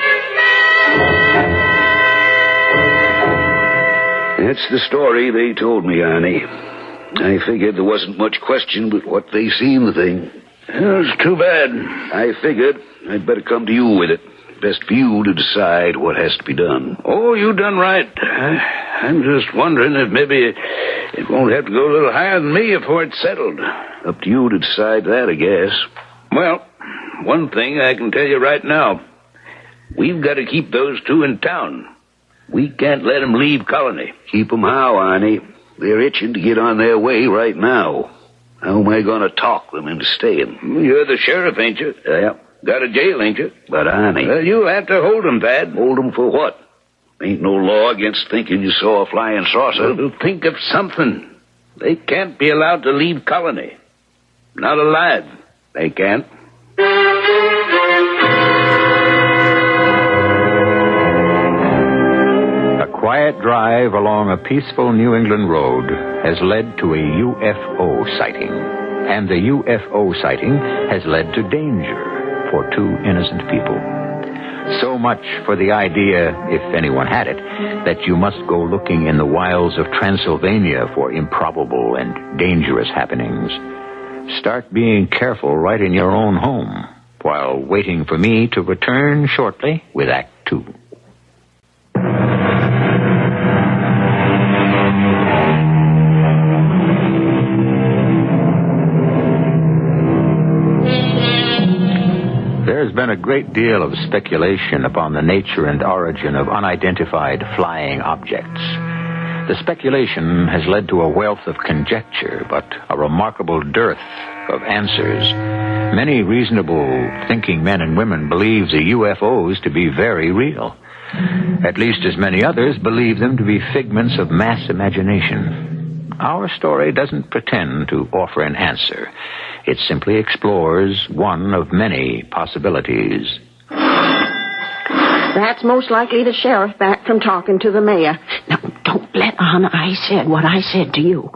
That's the story they told me, Annie. I figured there wasn't much question but what they seen the thing. It was too bad. I figured I'd better come to you with it. Best for you to decide what has to be done. Oh, you done right. I'm just wondering if maybe it won't have to go a little higher than me before it's settled. Up to you to decide that, I guess. Well, one thing I can tell you right now. We've got to keep those two in town. We can't let them leave Colony. Keep them how, Arnie? They're itching to get on their way right now. How am I going to talk them into staying? You're the sheriff, ain't you? Yeah. Got a jail, ain't you? But, honey... Well, you'll have to hold 'em, Thad. Hold 'em for what? Ain't no law against thinking you saw a flying saucer. Well, think of something. They can't be allowed to leave Colony. Not alive. They can't. A quiet drive along a peaceful New England road has led to a UFO sighting. And the UFO sighting has led to danger for two innocent people. So much for the idea, if anyone had it, that you must go looking in the wilds of Transylvania for improbable and dangerous happenings. Start being careful right in your own home, while waiting for me to return shortly with Act 2. There's been a great deal of speculation upon the nature and origin of unidentified flying objects. The speculation has led to a wealth of conjecture, but a remarkable dearth of answers. Many reasonable thinking men and women believe the UFOs to be very real. At least as many others believe them to be figments of mass imagination. Our story doesn't pretend to offer an answer. It simply explores one of many possibilities. That's most likely the sheriff back from talking to the mayor. Now, don't let on I said what I said to you.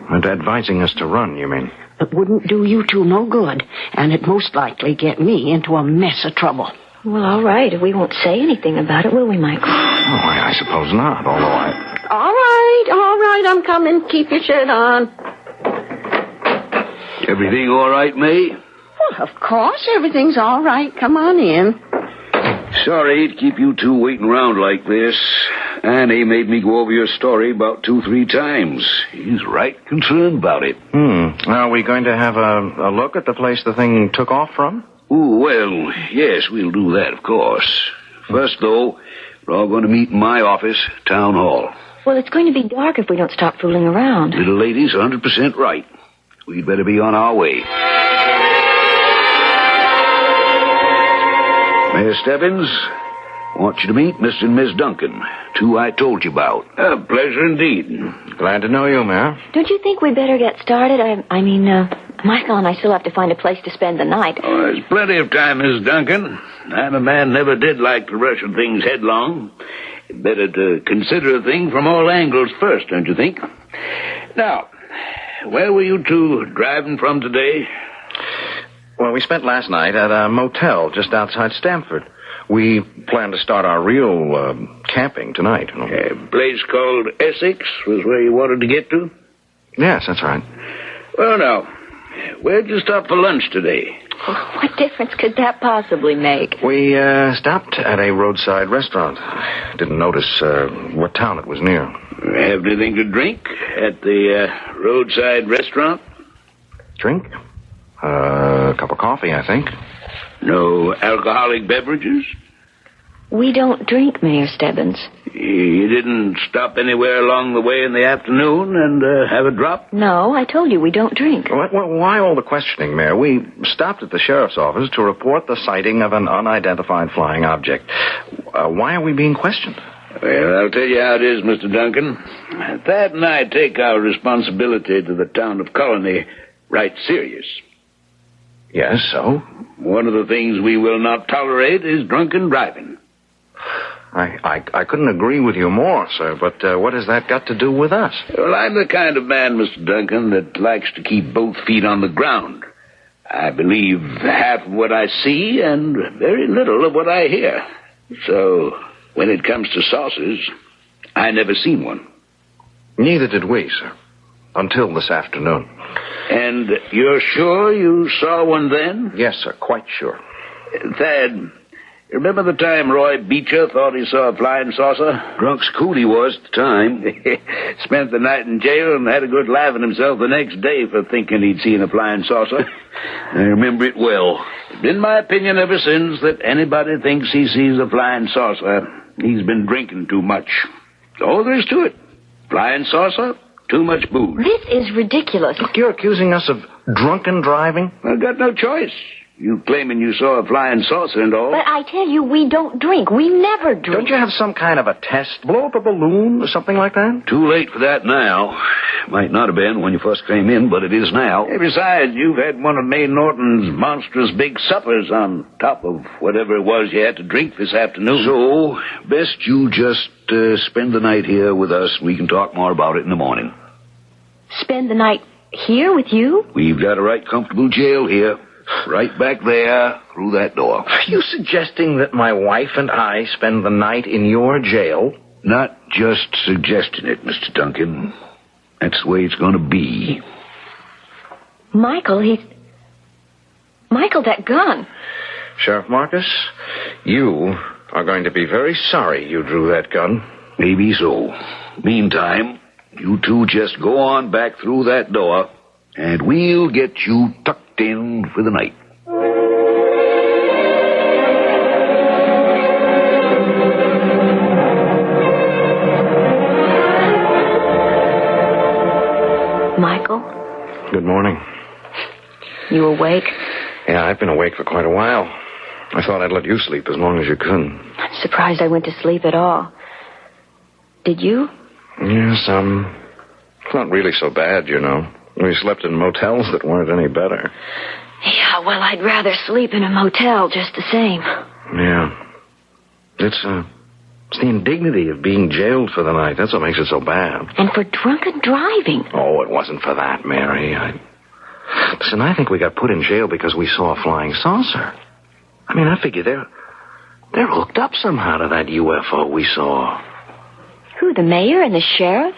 And advising us to run, you mean? It wouldn't do you two no good, and it'd most likely get me into a mess of trouble. Well, all right. We won't say anything about it, will we, Michael? Oh, I suppose not, although All right, I'm coming. Keep your shirt on. Everything all right, May? Well, of course, everything's all right. Come on in. Sorry to keep you two waiting around like this. Annie made me go over your story about 2-3 times. He's right concerned about it. Are we going to have a look at the place the thing took off from? Oh, well, yes, we'll do that, of course. First, though, we're all going to meet in my office, Town Hall. Well, it's going to be dark if we don't stop fooling around. Little lady's 100% right. We'd better be on our way. Mayor Stebbins, I want you to meet Mr. and Miss Duncan, two I told you about. A pleasure indeed. Glad to know you, Mayor. Don't you think we better get started? Michael and I still have to find a place to spend the night. Oh, there's plenty of time, Miss Duncan. I'm a man never did like to rush on things headlong. Better to consider a thing from all angles first, don't you think? Now, where were you two driving from today? Well, we spent last night at a motel just outside Stamford. We plan to start our real camping tonight. A place called Essex was where you wanted to get to? Yes, that's right. Well, now, where'd you stop for lunch today? Oh, what difference could that possibly make? We stopped at a roadside restaurant. Didn't notice what town it was near. Have anything to drink at the roadside restaurant? Drink? A cup of coffee, I think. No alcoholic beverages? We don't drink, Mayor Stebbins. You didn't stop anywhere along the way in the afternoon and have a drop? No, I told you we don't drink. Why all the questioning, Mayor? We stopped at the sheriff's office to report the sighting of an unidentified flying object. Why are we being questioned? Well, I'll tell you how it is, Mr. Duncan. Thad and I take our responsibility to the town of Colony right serious. Yes, so? One of the things we will not tolerate is drunken driving. I couldn't agree with you more, sir, but what has that got to do with us? Well, I'm the kind of man, Mr. Duncan, that likes to keep both feet on the ground. I believe half of what I see and very little of what I hear. So, when it comes to saucers, I never seen one. Neither did we, sir. Until this afternoon. And you're sure you saw one then? Yes, sir, quite sure. Thad, remember the time Roy Beecher thought he saw a flying saucer? Drunk school he was at the time. Spent the night in jail and had a good laugh at himself the next day for thinking he'd seen a flying saucer. I remember it well. It's been my opinion ever since that anybody thinks he sees a flying saucer, he's been drinking too much. That's all there is to it. Flying saucer, too much booze. This is ridiculous. Look, you're accusing us of drunken driving? I've got no choice. You claiming you saw a flying saucer and all. But I tell you, we don't drink. We never drink. Don't you have some kind of a test? Blow up a balloon or something like that? Too late for that now. Might not have been when you first came in, but it is now. Hey, besides, you've had one of May Norton's monstrous big suppers on top of whatever it was you had to drink this afternoon. So, best you just spend the night here with us. We can talk more about it in the morning. Spend the night here with you? We've got a right comfortable jail here. Right back there, through that door. Are you suggesting that my wife and I spend the night in your jail? Not just suggesting it, Mr. Duncan. That's the way it's going to be. Michael, Michael, that gun. Sheriff Marcus, you are going to be very sorry you drew that gun. Maybe so. Meantime, you two just go on back through that door, and we'll get you tucked in for the night. Michael? Good morning. You awake? Yeah, I've been awake for quite a while. I thought I'd let you sleep as long as you could. I'm surprised I went to sleep at all. Did you? Yes, not really so bad, you know. We slept in motels that weren't any better. Yeah, well, I'd rather sleep in a motel just the same. Yeah. It's the indignity of being jailed for the night. That's what makes it so bad. And for drunken driving. Oh, it wasn't for that, Mary. Listen, I think we got put in jail because we saw a flying saucer. I mean, I figure they're hooked up somehow to that UFO we saw. Who, the mayor and the sheriff?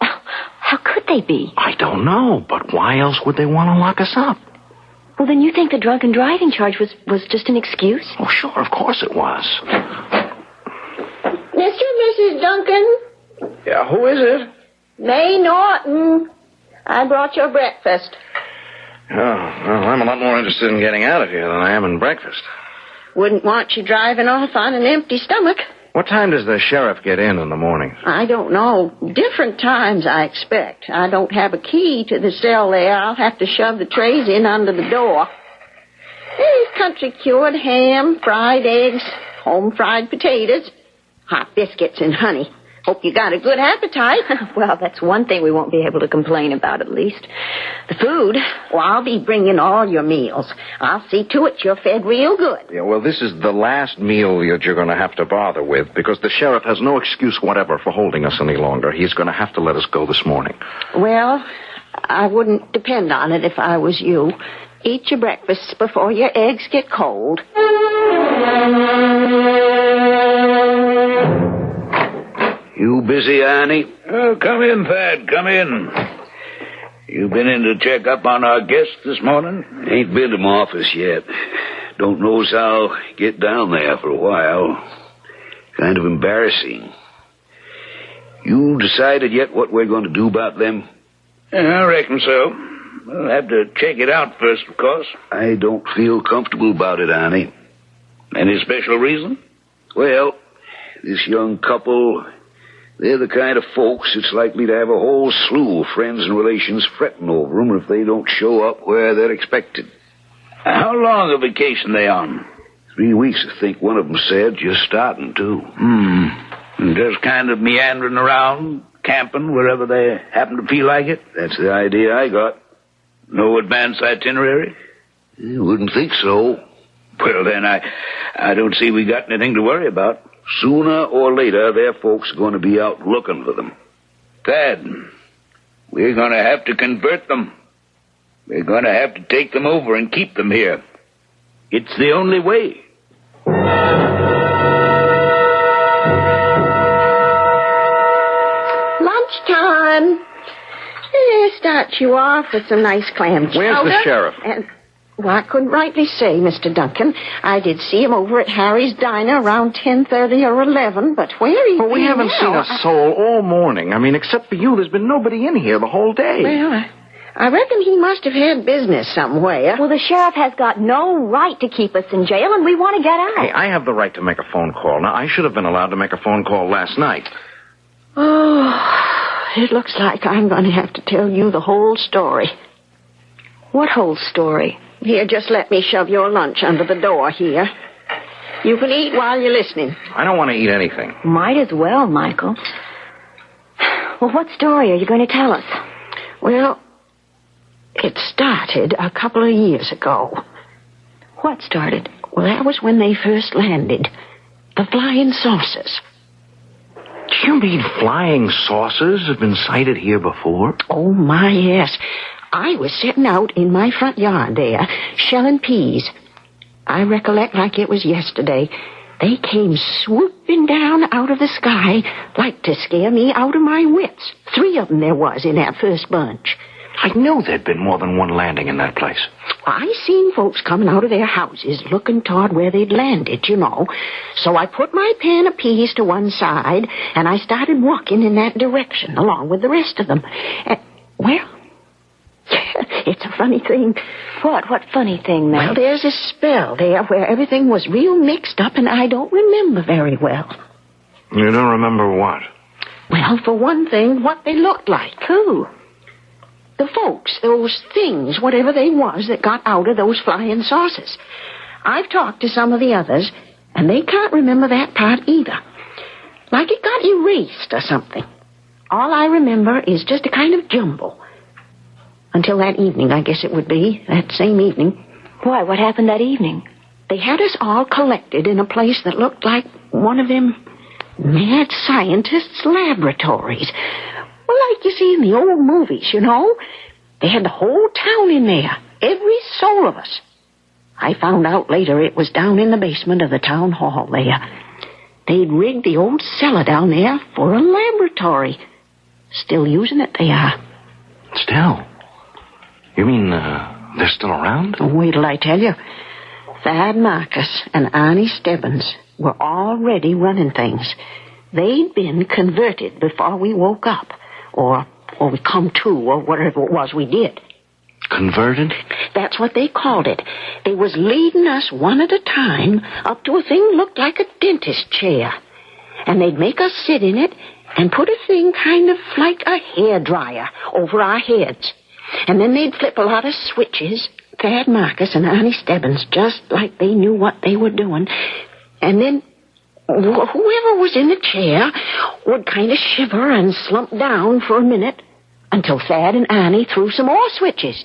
How could they be? I don't know, but why else would they want to lock us up? Well, then you think the drunken driving charge was just an excuse? Oh, sure, of course it was. Mr. and Mrs. Duncan? Yeah, who is it? May Norton. I brought your breakfast. Oh, well, I'm a lot more interested in getting out of here than I am in breakfast. Wouldn't want you driving off on an empty stomach. What time does the sheriff get in the morning? I don't know. Different times, I expect. I don't have a key to the cell there. I'll have to shove the trays in under the door. There's country cured ham, fried eggs, home fried potatoes, hot biscuits and honey. Hope you got a good appetite. Well, that's one thing we won't be able to complain about, at least. The food. Well, I'll be bringing all your meals. I'll see to it you're fed real good. Yeah, well, this is the last meal that you're going to have to bother with because the sheriff has no excuse whatever for holding us any longer. He's going to have to let us go this morning. Well, I wouldn't depend on it if I was you. Eat your breakfast before your eggs get cold. You busy, Annie? Oh, come in, Thad, come in. You been in to check up on our guest this morning? Ain't been to my office yet. Don't know as I'll get down there for a while. Kind of embarrassing. You decided yet what we're going to do about them? Yeah, I reckon so. We'll have to check it out first, of course. I don't feel comfortable about it, Annie. Any special reason? Well, this young couple, they're the kind of folks that's likely to have a whole slew of friends and relations fretting over them if they don't show up where they're expected. How long a vacation they on? 3 weeks, I think one of them said, just starting, too. Just kind of meandering around, camping wherever they happen to feel like it? That's the idea I got. No advance itinerary? You wouldn't think so. Well, then, I don't see we got anything to worry about. Sooner or later, their folks are going to be out looking for them. Thad, we're going to have to convert them. We're going to have to take them over and keep them here. It's the only way. Lunchtime. Start you off with some nice clam chowder. Where's the sheriff? Well, I couldn't rightly say, Mr. Duncan. I did see him over at Harry's Diner around 10:30 or 11, but where he is Well, we haven't seen a soul all morning. I mean, except for you, there's been nobody in here the whole day. Well, I reckon he must have had business somewhere. Well, the sheriff has got no right to keep us in jail, and we want to get out. Hey, I have the right to make a phone call. Now, I should have been allowed to make a phone call last night. Oh, it looks like I'm going to have to tell you the whole story. What whole story? Here, just let me shove your lunch under the door here. You can eat while you're listening. I don't want to eat anything. Might as well, Michael. Well, what story are you going to tell us? Well, it started a couple of years ago. What started? Well, that was when they first landed. The flying saucers. Do you mean flying saucers have been sighted here before? Oh, my, yes. I was sitting out in my front yard there, shelling peas. I recollect like it was yesterday. They came swooping down out of the sky like to scare me out of my wits. 3 of them there was in that first bunch. I knew there'd been more than one landing in that place. I seen folks coming out of their houses looking toward where they'd landed, you know. So I put my pan of peas to one side, and I started walking in that direction along with the rest of them. Well, it's a funny thing. What funny thing, Mary? Well, there's a spell there where everything was real mixed up, and I don't remember very well. You don't remember what? Well, for one thing, what they looked like. Who? The folks, those things, whatever they was that got out of those flying saucers. I've talked to some of the others, and they can't remember that part either. Like it got erased or something. All I remember is just a kind of jumble. Until that evening, I guess it would be, that same evening. Why, what happened that evening? They had us all collected in a place that looked like one of them mad scientists' laboratories. Well, like you see in the old movies, you know. They had the whole town in there, every soul of us. I found out later it was down in the basement of the town hall there. They'd rigged the old cellar down there for a laboratory. Still using it, they are. Still? You mean they're still around? Wait till I tell you. Thad Marcus and Arnie Stebbins were already running things. They'd been converted before we woke up. Or we come to, or whatever it was we did. Converted? That's what they called it. They was leading us one at a time up to a thing looked like a dentist chair. And they'd make us sit in it and put a thing kind of like a hairdryer over our heads. And then they'd flip a lot of switches, Thad Marcus and Arnie Stebbins, just like they knew what they were doing. And then whoever was in the chair would kind of shiver and slump down for a minute until Thad and Arnie threw some more switches.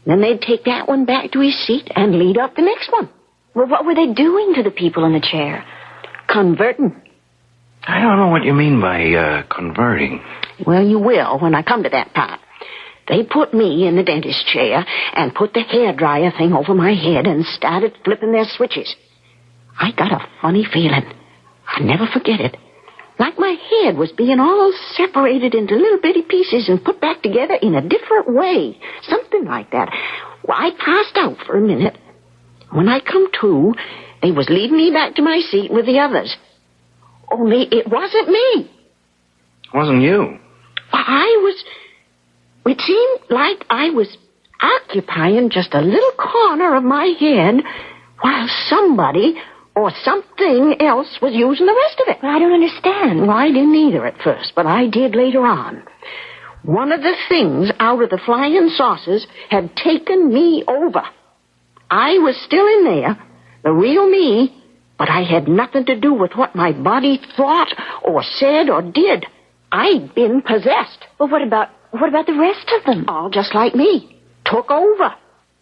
Then they'd take that one back to his seat and lead up the next one. Well, what were they doing to the people in the chair? Converting. I don't know what you mean by converting. Well, you will when I come to that part. They put me in the dentist chair and put the hairdryer thing over my head and started flipping their switches. I got a funny feeling. I'll never forget it. Like my head was being all separated into little bitty pieces and put back together in a different way. Something like that. Well, I passed out for a minute. When I come to, they was leading me back to my seat with the others. Only it wasn't me. Wasn't you? It seemed like I was occupying just a little corner of my head while somebody or something else was using the rest of it. I don't understand. Well, I didn't either at first, but I did later on. One of the things out of the flying saucers had taken me over. I was still in there, the real me, but I had nothing to do with what my body thought or said or did. I'd been possessed. Well, what about the rest of them? All just like me. Took over.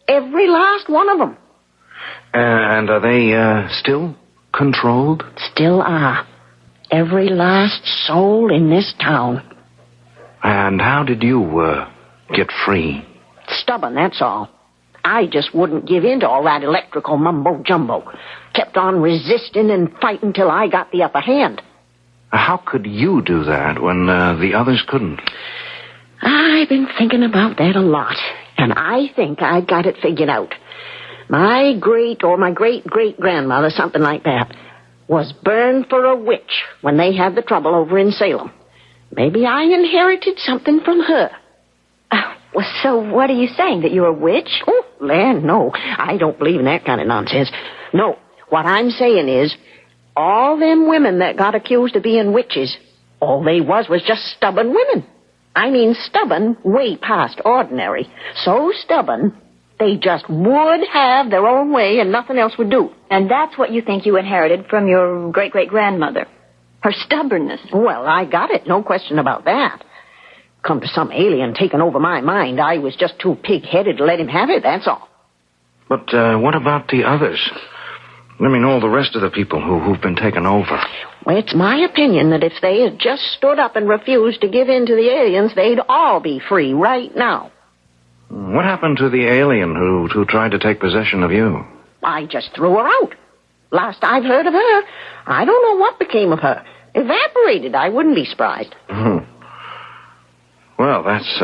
Every last one of them. And are they still controlled? Still are. Every last soul in this town. And how did you get free? Stubborn, that's all. I just wouldn't give in to all that electrical mumbo-jumbo. Kept on resisting and fighting till I got the upper hand. How could you do that when the others couldn't? I've been thinking about that a lot, and I think I got it figured out. My great-great-grandmother, something like that, was burned for a witch when they had the trouble over in Salem. Maybe I inherited something from her. Well, so what are you saying, that you're a witch? Oh, land, no. I don't believe in that kind of nonsense. No, what I'm saying is, all them women that got accused of being witches, all they was just stubborn women. I mean stubborn way past ordinary. So stubborn, They just would have their own way and nothing else would do. And that's what you think you inherited from your great-great-grandmother. Her stubbornness. Well, I got it. No question about that. Come to some alien taking over my mind. I was just too pig-headed to let him have it, that's all. But what about the others? I mean, all the rest of the people who've been taken over. Well, it's my opinion that if they had just stood up and refused to give in to the aliens, they'd all be free right now. What happened to the alien who tried to take possession of you? I just threw her out. Last I've heard of her, I don't know what became of her. Evaporated, I wouldn't be surprised. Well, that's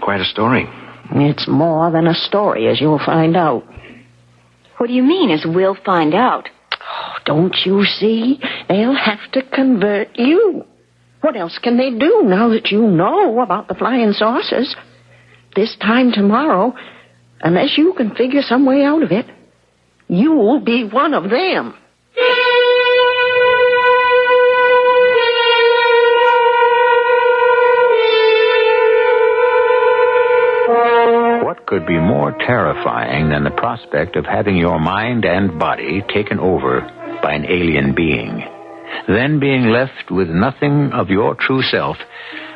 quite a story. It's more than a story, as you'll find out. What do you mean, as we'll find out? Oh, don't you see? They'll have to convert you. What else can they do now that you know about the flying saucers? This time tomorrow, unless you can figure some way out of it, you'll be one of them. What could be more terrifying than the prospect of having your mind and body taken over by an alien being, then being left with nothing of your true self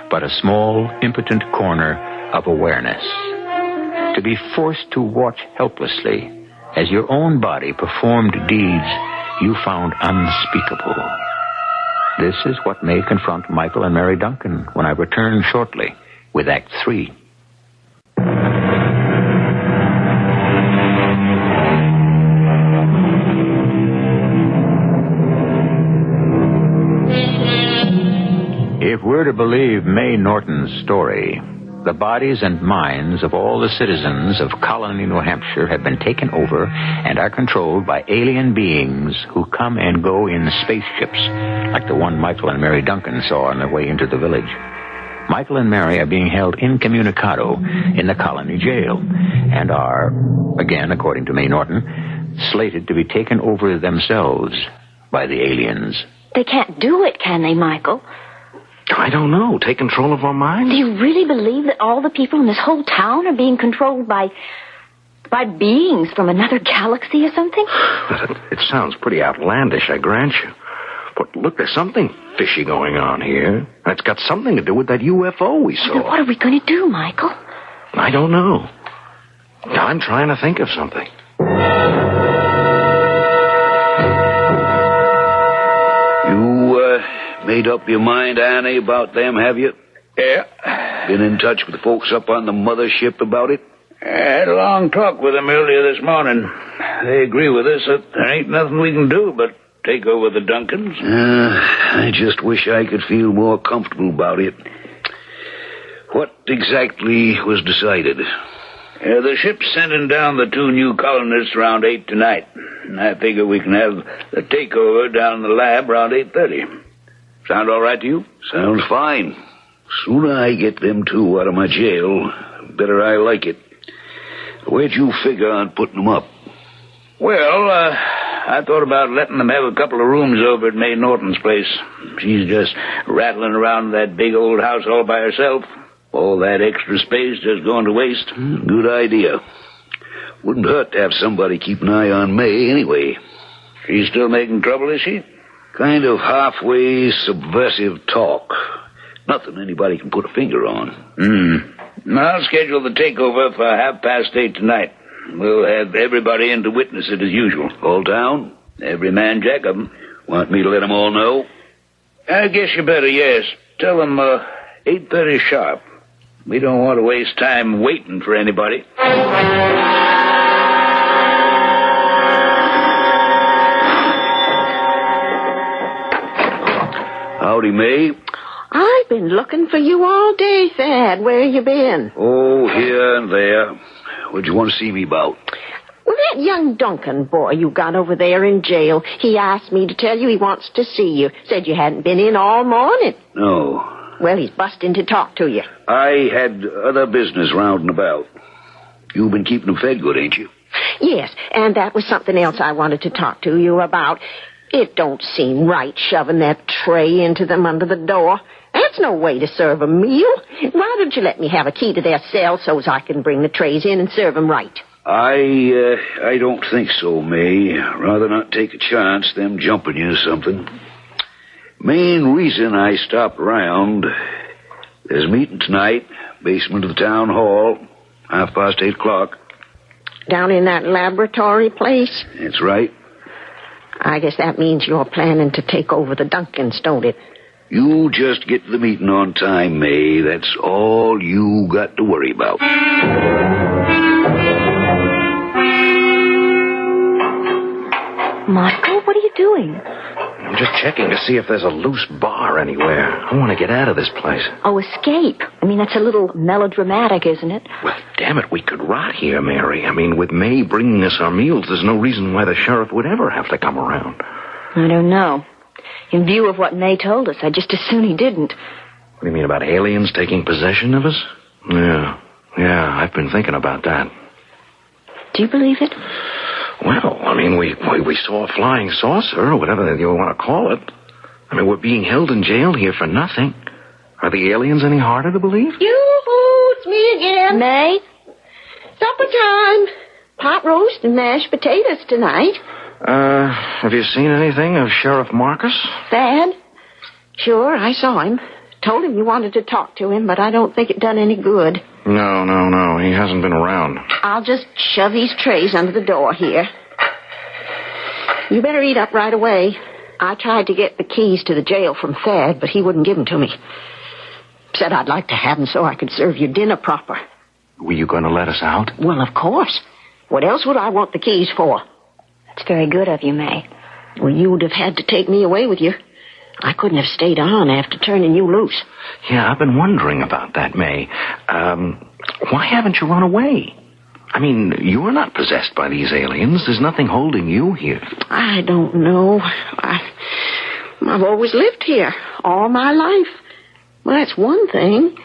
but a small, impotent corner of awareness? To be forced to watch helplessly as your own body performed deeds you found unspeakable. This is what may confront Michael and Mary Duncan when I return shortly with Act 3. If we're to believe May Norton's story, the bodies and minds of all the citizens of Colony, New Hampshire have been taken over and are controlled by alien beings who come and go in spaceships, like the one Michael and Mary Duncan saw on their way into the village. Michael and Mary are being held incommunicado in the Colony jail and are, again, according to May Norton, slated to be taken over themselves by the aliens. They can't do it, can they, Michael? I don't know. Take control of our minds? Do you really believe that all the people in this whole town are being controlled by beings from another galaxy or something? It sounds pretty outlandish, I grant you. But look, there's something fishy going on here. It's got something to do with that UFO we saw. Then what are we going to do, Michael? I don't know. I'm trying to think of something. Made up your mind, Annie, about them, have you? Yeah. Been in touch with the folks up on the mothership about it? I had a long talk with them earlier this morning. They agree with us that there ain't nothing we can do but take over the Duncans. I just wish I could feel more comfortable about it. What exactly was decided? The ship's sending down the 2 new colonists around 8 tonight. And I figure we can have the takeover down in the lab around 8:30. Sound all right to you? Sounds fine. Sooner I get them 2 out of my jail, better I like it. Where'd you figure on putting them up? Well, I thought about letting them have a couple of rooms over at May Norton's place. She's just rattling around that big old house all by herself. All that extra space just going to waste. Good idea. Wouldn't hurt to have somebody keep an eye on May anyway. She's still making trouble, is she? Kind of halfway subversive talk. Nothing anybody can put a finger on. I'll schedule the takeover for 8:30 tonight. We'll have everybody in to witness it as usual. All down? Every man jack of them. Want me to let them all know? I guess you better, yes. Tell them 8:30 sharp. We don't want to waste time waiting for anybody. Howdy, May. I've been looking for you all day, Thad. Where you been? Oh, here and there. What'd you want to see me about? Well, that young Duncan boy you got over there in jail, he asked me to tell you he wants to see you. Said you hadn't been in all morning. No. Well, he's busting to talk to you. I had other business round and about. You've been keeping them fed good, ain't you? Yes, and that was something else I wanted to talk to you about. It don't seem right shoving that tray into them under the door. That's That's no way to serve a meal. Why don't you let me have a key to their cell so I can bring the trays in and serve them right? I don't think so, May. Rather not take a chance them jumping you or something. Main reason I stopped around, there's a meeting tonight, basement of the town hall, 8:30. Down in that laboratory place? That's right. I guess that means you're planning to take over the Duncans, don't it? You just get to the meeting on time, May. That's all you got to worry about. Michael, what are you doing? I'm just checking to see if there's a loose bar anywhere. I want to get out of this place. Oh, escape. I mean, that's a little melodramatic, isn't it? Well, damn it, we could rot here, Mary. I mean, with May bringing us our meals, there's no reason why the sheriff would ever have to come around. I don't know. In view of what May told us, I'd just as soon he didn't. What do you mean about aliens taking possession of us? Yeah, I've been thinking about that. Do you believe it? Well, I mean, we saw a flying saucer, or whatever you want to call it. I mean, we're being held in jail here for nothing. Are the aliens any harder to believe? Yoo-hoo, it's me again. May? Supper time. Pot roast and mashed potatoes tonight. Have you seen anything of Sheriff Marcus? Thad? Sure, I saw him. Told him you wanted to talk to him, but I don't think it done any good. No. He hasn't been around. I'll just shove these trays under the door here. You better eat up right away. I tried to get the keys to the jail from Thad, but he wouldn't give them to me. Said I'd like to have them so I could serve you dinner proper. Were you going to let us out? Well, of course. What else would I want the keys for? That's very good of you, May. Well, you would have had to take me away with you. I couldn't have stayed on after turning you loose. Yeah, I've been wondering about that, May. Why haven't you run away? I mean, you're not possessed by these aliens. There's nothing holding you here. I don't know. I've always lived here all my life. Well, that's one thing.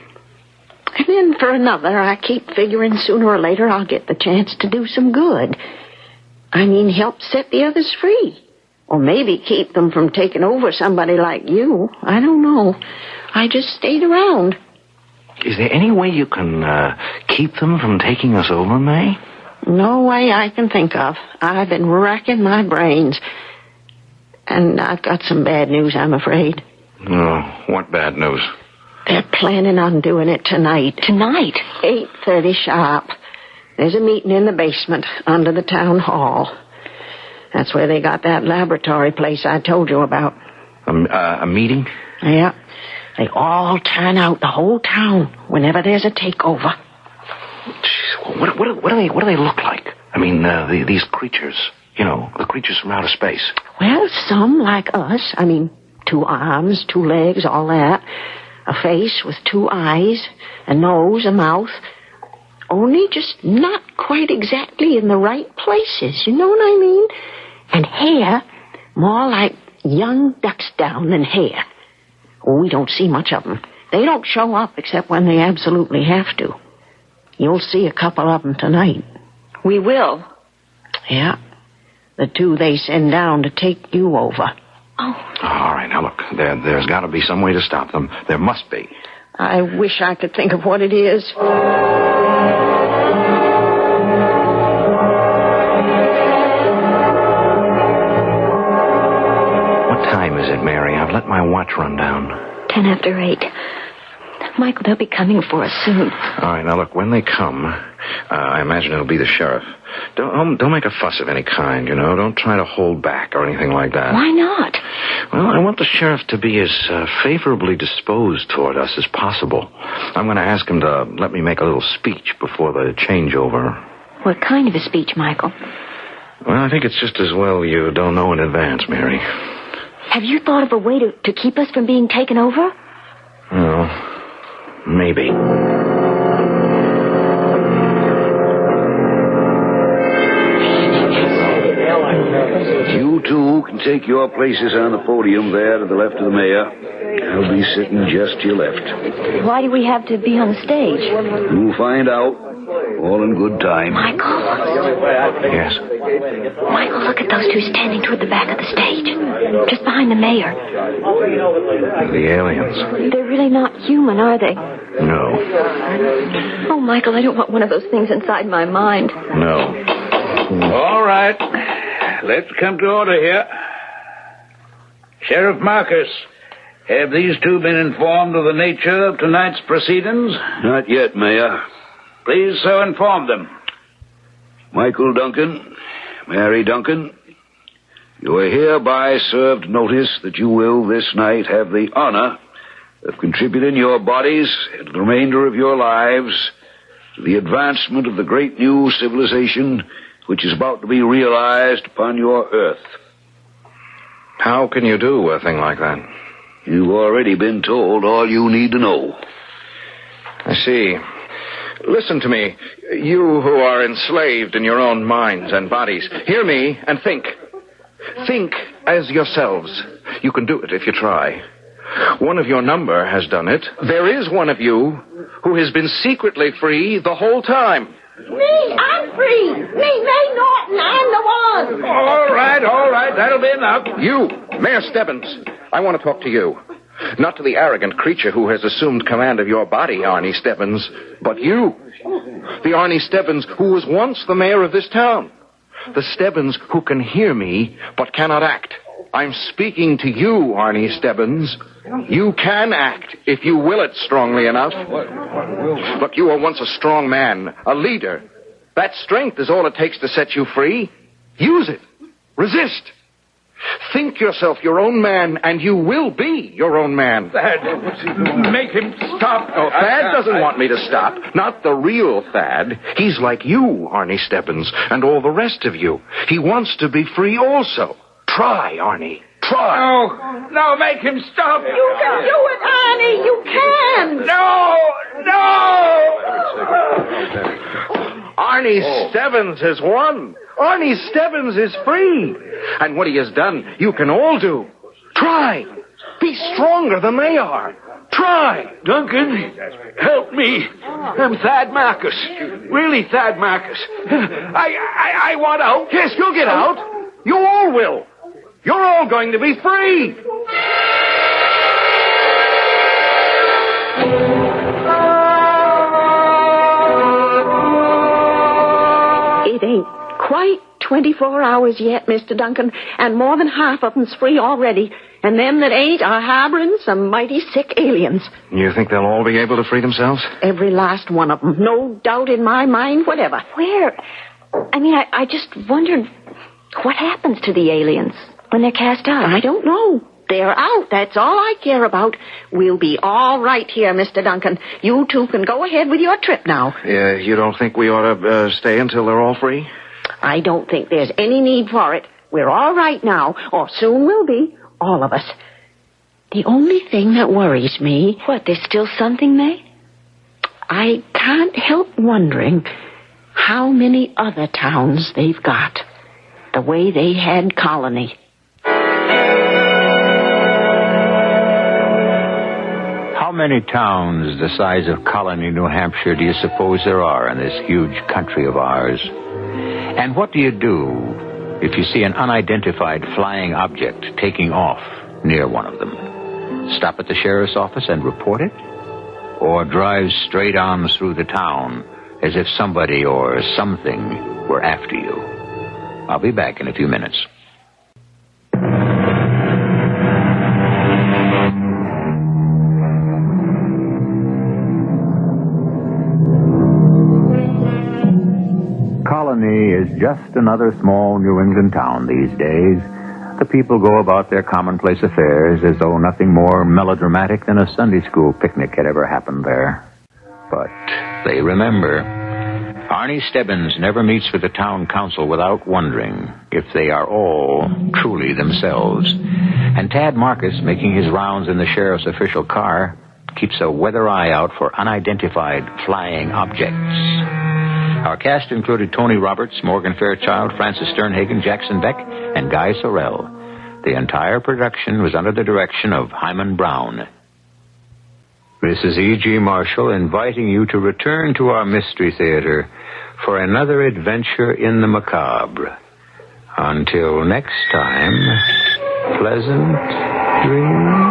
And then for another, I keep figuring sooner or later I'll get the chance to do some good. I mean, help set the others free. Or maybe keep them from taking over somebody like you. I don't know. I just stayed around. Is there any way you can keep them from taking us over, May? No way I can think of. I've been racking my brains. And I've got some bad news, I'm afraid. Oh, what bad news? They're planning on doing it tonight. Tonight? 8:30 sharp. There's a meeting in the basement under the town hall. That's where they got that laboratory place I told you about. A meeting? Yeah. They all turn out, the whole town, whenever there's a takeover. Jeez, what do they look like? I mean, these creatures. You know, the creatures from outer space. Well, some like us. I mean, 2 arms, 2 legs, all that. A face with 2 eyes, a nose, a mouth. Only just not quite exactly in the right places. You know what I mean? And hair, more like young duck's down than hair. We don't see much of them. They don't show up except when they absolutely have to. You'll see a couple of them tonight. We will? Yeah. The 2 they send down to take you over. Oh. All right, now look, there's got to be some way to stop them. There must be. I wish I could think of what it is. What time is it, Mary? I've let my watch run down. 10 after 8. Michael, they'll be coming for us soon. All right, now look, when they come, I imagine it'll be the sheriff. Don't make a fuss of any kind, you know. Don't try to hold back or anything like that. Why not? Well, I want the sheriff to be as favorably disposed toward us as possible. I'm going to ask him to let me make a little speech before the changeover. What kind of a speech, Michael? Well, I think it's just as well you don't know in advance, Mary. Have you thought of a way to keep us from being taken over? Well, maybe. You 2 can take your places on the podium there to the left of the mayor. I'll be sitting just to your left. Why do we have to be on the stage? You'll find out. All in good time. Michael? Yes? Michael, look at those two standing toward the back of the stage. Just behind the mayor. The aliens. They're really not human, are they? No. Oh, Michael, I don't want one of those things inside my mind. No. All right. Let's come to order here. Sheriff Marcus, have these two been informed of the nature of tonight's proceedings? Not yet, Mayor. Please so inform them. Michael Duncan, Mary Duncan, you are hereby served notice that you will this night have the honor of contributing your bodies and the remainder of your lives to the advancement of the great new civilization which is about to be realized upon your earth. How can you do a thing like that? You've already been told all you need to know. I see. Listen to me, you who are enslaved in your own minds and bodies. Hear me and think. Think as yourselves. You can do it if you try. One of your number has done it. There is one of you who has been secretly free the whole time. Me, I'm free. Me, May Norton, I'm the one. All right, that'll be enough. You, Mayor Stebbins, I want to talk to you. Not to the arrogant creature who has assumed command of your body, Arnie Stebbins, but you. The Arnie Stebbins who was once the mayor of this town. The Stebbins who can hear me but cannot act. I'm speaking to you, Arnie Stebbins. You can act if you will it strongly enough. Look, you were once a strong man, a leader. That strength is all it takes to set you free. Use it. Resist. Think yourself your own man, and you will be your own man. Thad, make him stop. Oh, Thad doesn't want me to stop. Not the real Thad. He's like you, Arnie Stebbins, and all the rest of you. He wants to be free also. Try, Arnie. Try. No, make him stop. You can do it, Arnie. You can. No. Arnie Stebbins has won. Arnie Stebbins is free. And what he has done, you can all do. Try. Be stronger than they are. Try. Duncan, help me. I'm Thad Marcus. Really Thad Marcus. I want out. Yes, you'll get out. You all will. You're all going to be free. It ain't quite 24 hours yet, Mr. Duncan, and more than half of them's free already. And them that ain't are harboring some mighty sick aliens. You think they'll all be able to free themselves? Every last one of them. No doubt in my mind whatever. Where? I mean, I just wondered what happens to the aliens when they're cast out. I don't know. They're out. That's all I care about. We'll be all right here, Mr. Duncan. You two can go ahead with your trip now. You don't think we ought to stay until they're all free? I don't think there's any need for it. We're all right now, or soon we'll be, all of us. The only thing that worries me... What, there's still something, May? I can't help wondering how many other towns they've got, the way they had Colony. How many towns the size of Colony, New Hampshire, do you suppose there are in this huge country of ours? And what do you do if you see an unidentified flying object taking off near one of them? Stop at the sheriff's office and report it? Or drive straight on through the town as if somebody or something were after you? I'll be back in a few minutes. Colony is just another small New England town these days. The people go about their commonplace affairs as though nothing more melodramatic than a Sunday school picnic had ever happened there. But they remember. Arnie Stebbins never meets with the town council without wondering if they are all truly themselves. And Tad Marcus, making his rounds in the sheriff's official car, keeps a weather eye out for unidentified flying objects. Our cast included Tony Roberts, Morgan Fairchild, Francis Sternhagen, Jackson Beck, and Guy Sorrell. The entire production was under the direction of Hyman Brown. This is E.G. Marshall inviting you to return to our Mystery Theater for another adventure in the macabre. Until next time, pleasant dreams.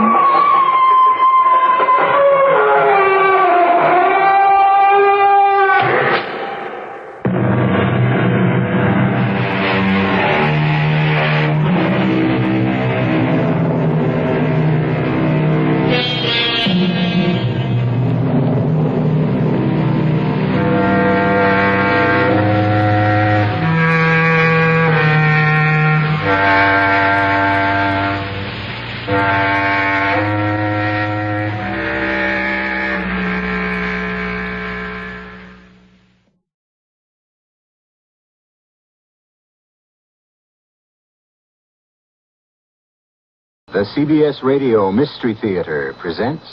The CBS Radio Mystery Theater presents...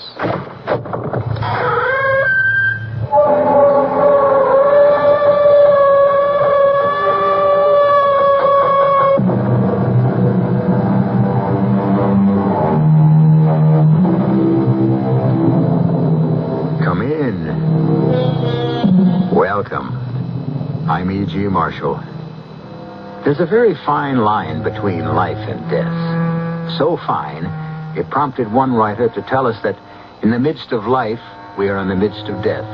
Come in. Welcome. I'm E.G. Marshall. There's a very fine line between life and death. So fine, it prompted one writer to tell us that in the midst of life, we are in the midst of death.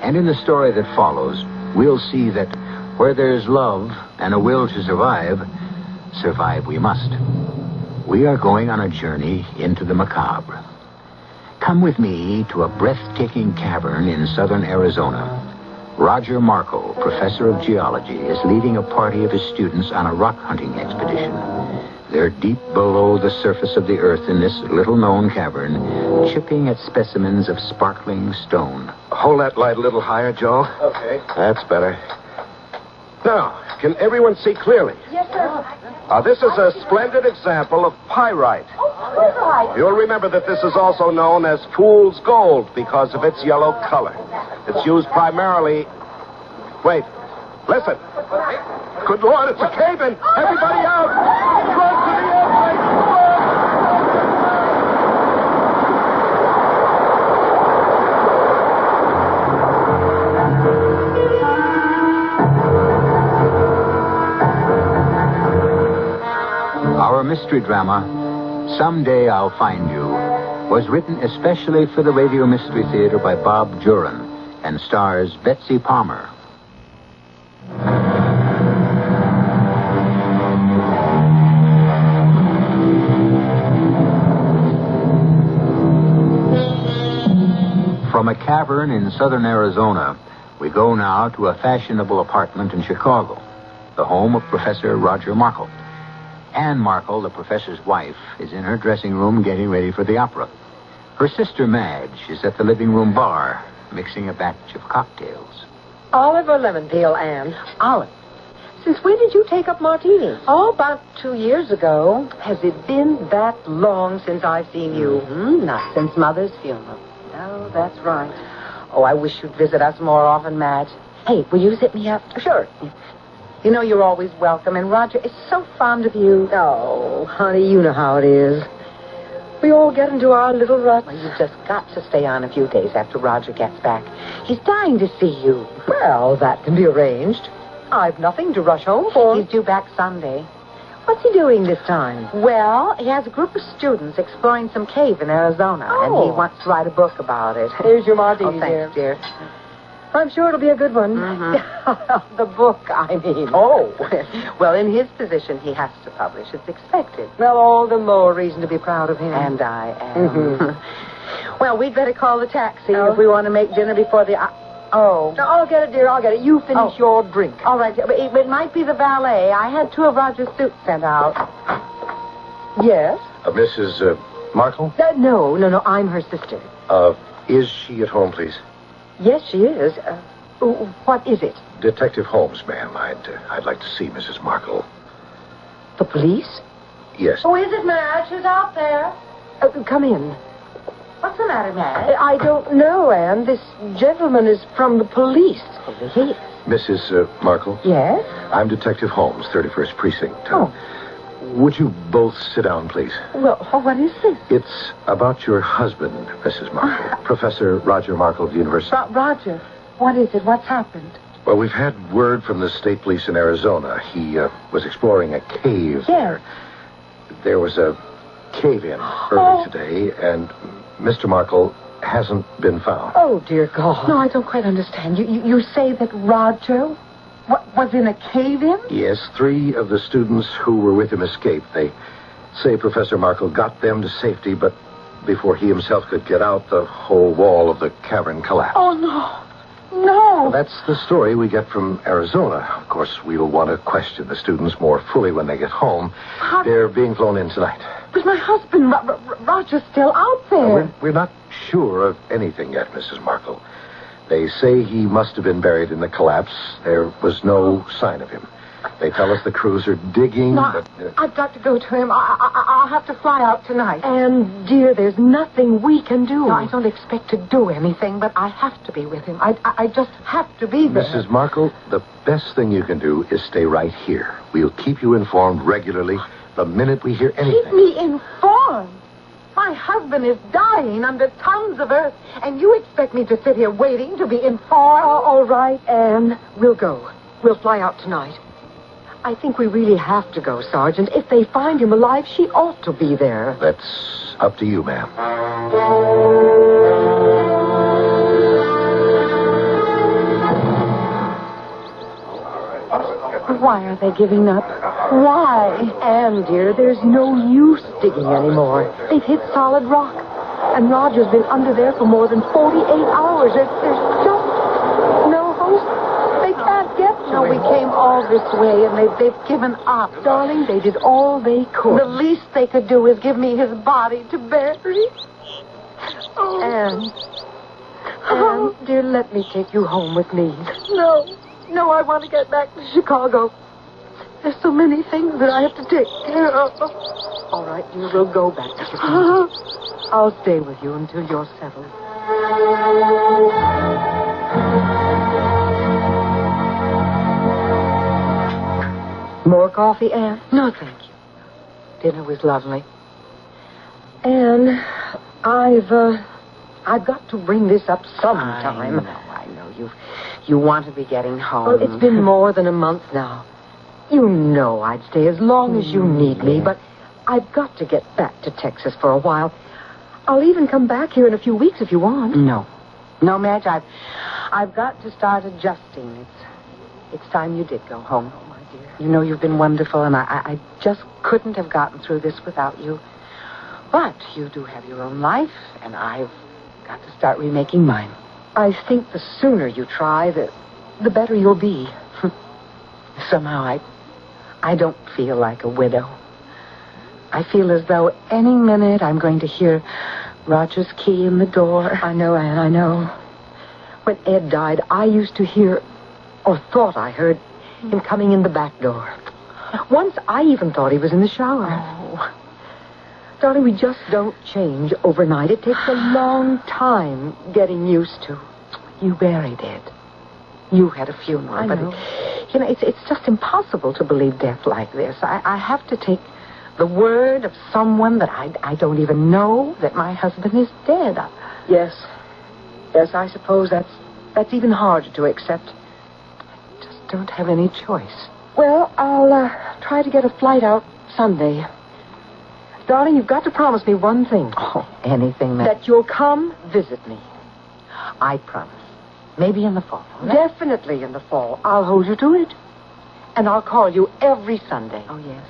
And in the story that follows, we'll see that where there's love and a will to survive, survive we must. We are going on a journey into the macabre. Come with me to a breathtaking cavern in southern Arizona. Roger Markle, professor of geology, is leading a party of his students on a rock hunting expedition. They're deep below the surface of the earth in this little-known cavern, chipping at specimens of sparkling stone. Hold that light a little higher, Joel. Okay. That's better. Now, can everyone see clearly? Yes, sir. This is a splendid example of pyrite. Pyrite. You'll remember that this is also known as fool's gold because of its yellow color. It's used primarily... Wait. Listen. Good Lord, it's a cave-in. Everybody out. Run to the airplane. Our mystery drama, Someday I'll Find You, was written especially for the Radio Mystery Theater by Bob Juran and stars Betsy Palmer. From a cavern in southern Arizona, we go now to a fashionable apartment in Chicago, the home of Professor Roger Markle. Anne Markle, the professor's wife, is in her dressing room getting ready for the opera. Her sister Madge is at the living room bar, mixing a batch of cocktails. Olive or lemon peel, Anne? Olive. Since when did you take up martinis? Oh, about 2 years ago. Has it been that long since I've seen you? Mm-hmm. Not since Mother's funeral. Oh, that's right. Oh, I wish you'd visit us more often, Madge. Hey, will you sit me up? Sure. You know you're always welcome, and Roger is so fond of you. Oh, honey, you know how it is. We all get into our little ruts. Well, you've just got to stay on a few days after Roger gets back. He's dying to see you. Well, that can be arranged. I've nothing to rush home for. He's due back Sunday. What's he doing this time? Well, he has a group of students exploring some cave in Arizona, and he wants to write a book about it. Here's your martini, thanks, dear. I'm sure it'll be a good one. Mm-hmm. The book, I mean. Oh. Well, in his position, he has to publish. It's expected. Well, all the more reason to be proud of him. And I am. Mm-hmm. Well, we'd better call the taxi if we want to make dinner before the... Oh. No, I'll get it, dear. I'll get it. You finish your drink. All right. It might be the valet. I had 2 of Roger's suits sent out. Yes? Mrs. Markle? No. I'm her sister. Is she at home, please? Yes, she is. What is it? Detective Holmes, ma'am. I'd like to see Mrs. Markle. The police? Yes. Oh, is it Madge? Who's out there? Come in. What's the matter, Madge? I don't know, Anne. This gentleman is from the police. Police? Mrs. Markle? Yes? I'm Detective Holmes, 31st Precinct. Would you both sit down, please? Well, what is this? It's about your husband, Mrs. Markle. Professor Roger Markle of the University. Roger, what is it? What's happened? Well, we've had word from the state police in Arizona. He was exploring a cave there. There was a cave-in early today, and Mr. Markle hasn't been found. Oh, dear God. No, I don't quite understand. You say that Roger was in a cave-in? Yes, 3 of the students who were with him escaped. They say Professor Markle got them to safety, but before he himself could get out, the whole wall of the cavern collapsed. Oh, no. No. Well, that's the story we get from Arizona. Of course, we'll want to question the students more fully when they get home. They're being flown in tonight. But my husband, Roger's still out there. We're not sure of anything yet, Mrs. Markle. They say he must have been buried in the collapse. There was no sign of him. They tell us the crews are digging, but... I've got to go to him. I'll have to fly out tonight. And, dear, there's nothing we can do. No, I don't expect to do anything, but I have to be with him. I just have to be there. Mrs. Markle, the best thing you can do is stay right here. We'll keep you informed regularly the minute we hear anything. Keep me informed? My husband is dying under tons of earth, and you expect me to sit here waiting to be informed? All right, Anne. We'll go. We'll fly out tonight. I think we really have to go, Sergeant. If they find him alive, she ought to be there. That's up to you, ma'am. Why are they giving up? Why? Anne, dear, there's no use digging anymore. They've hit solid rock. And Roger's been under there for more than 48 hours. There's just no hope. They can't get to him. No, we came all this way, and they've given up. Darling, they did all they could. The least they could do is give me his body to bury. Oh. Anne, dear, let me take you home with me. No, I want to get back to Chicago. There's so many things that I have to take care of. All right, you will go back to Chicago. I'll stay with you until you're settled. More coffee, Anne? No, thank you. Dinner was lovely. Anne, I've got to bring this up sometime. I know. You want to be getting home. Well, it's been more than a month now. You know I'd stay as long as you need me, but I've got to get back to Texas for a while. I'll even come back here in a few weeks if you want. No, Madge, I've got to start adjusting. It's time you did go home. Oh, my dear. You know you've been wonderful, and I just couldn't have gotten through this without you. But you do have your own life, and I've got to start remaking mine. I think the sooner you try, the better you'll be. Somehow I don't feel like a widow. I feel as though any minute I'm going to hear Roger's key in the door. I know, Anne, I know. When Ed died, I used to hear, or thought I heard, him coming in the back door. Once I even thought he was in the shower. Oh. Darling, we just don't change overnight. It takes a long time getting used to. You buried Ed. You had a funeral. I know. But it's just impossible to believe death like this. I have to take the word of someone that I don't even know that my husband is dead. Yes, I suppose that's even harder to accept. I just don't have any choice. Well, I'll try to get a flight out Sunday. Darling, you've got to promise me one thing. Oh, anything, that you'll come visit me. I promise. Maybe in the fall. Definitely in the fall. I'll hold you to it. And I'll call you every Sunday. Oh, yes.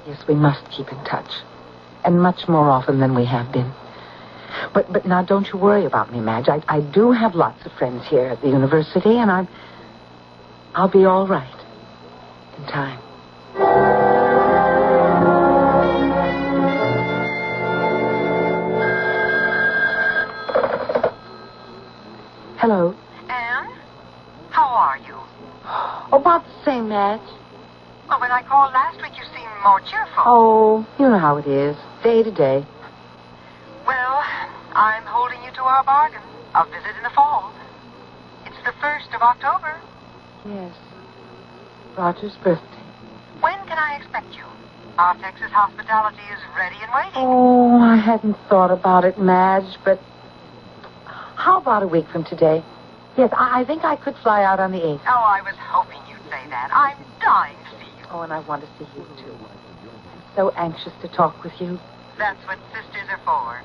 Yes, we must keep in touch. And much more often than we have been. But now don't you worry about me, Madge. I do have lots of friends here at the university, and I'll be all right in time. Hello. Anne? How are you? About the same, Madge. Well, when I called last week, you seemed more cheerful. Oh, you know how it is. Day to day. Well, I'm holding you to our bargain. A visit in the fall. It's the 1st of October. Yes. Roger's birthday. When can I expect you? Our Texas hospitality is ready and waiting. Oh, I hadn't thought about it, Madge, but how about a week from today? Yes, I think I could fly out on the 8th. Oh, I was hoping you'd say that. I'm dying to see you. Oh, and I want to see you, too. I'm so anxious to talk with you. That's what sisters are for.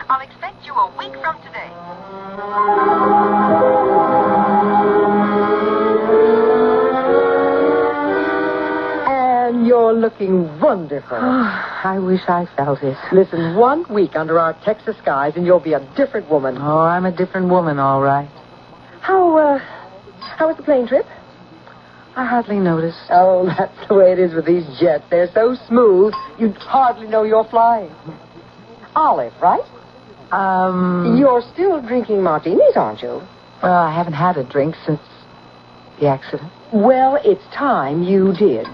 I'll expect you a week from today. And you're looking wonderful. I wish I felt it. Listen, 1 week under our Texas skies and you'll be a different woman. Oh, I'm a different woman, all right. How was the plane trip? I hardly noticed. Oh, that's the way it is with these jets. They're so smooth, you'd hardly know you're flying. Olive, right? You're still drinking martinis, aren't you? Well, I haven't had a drink since the accident. Well, it's time you did.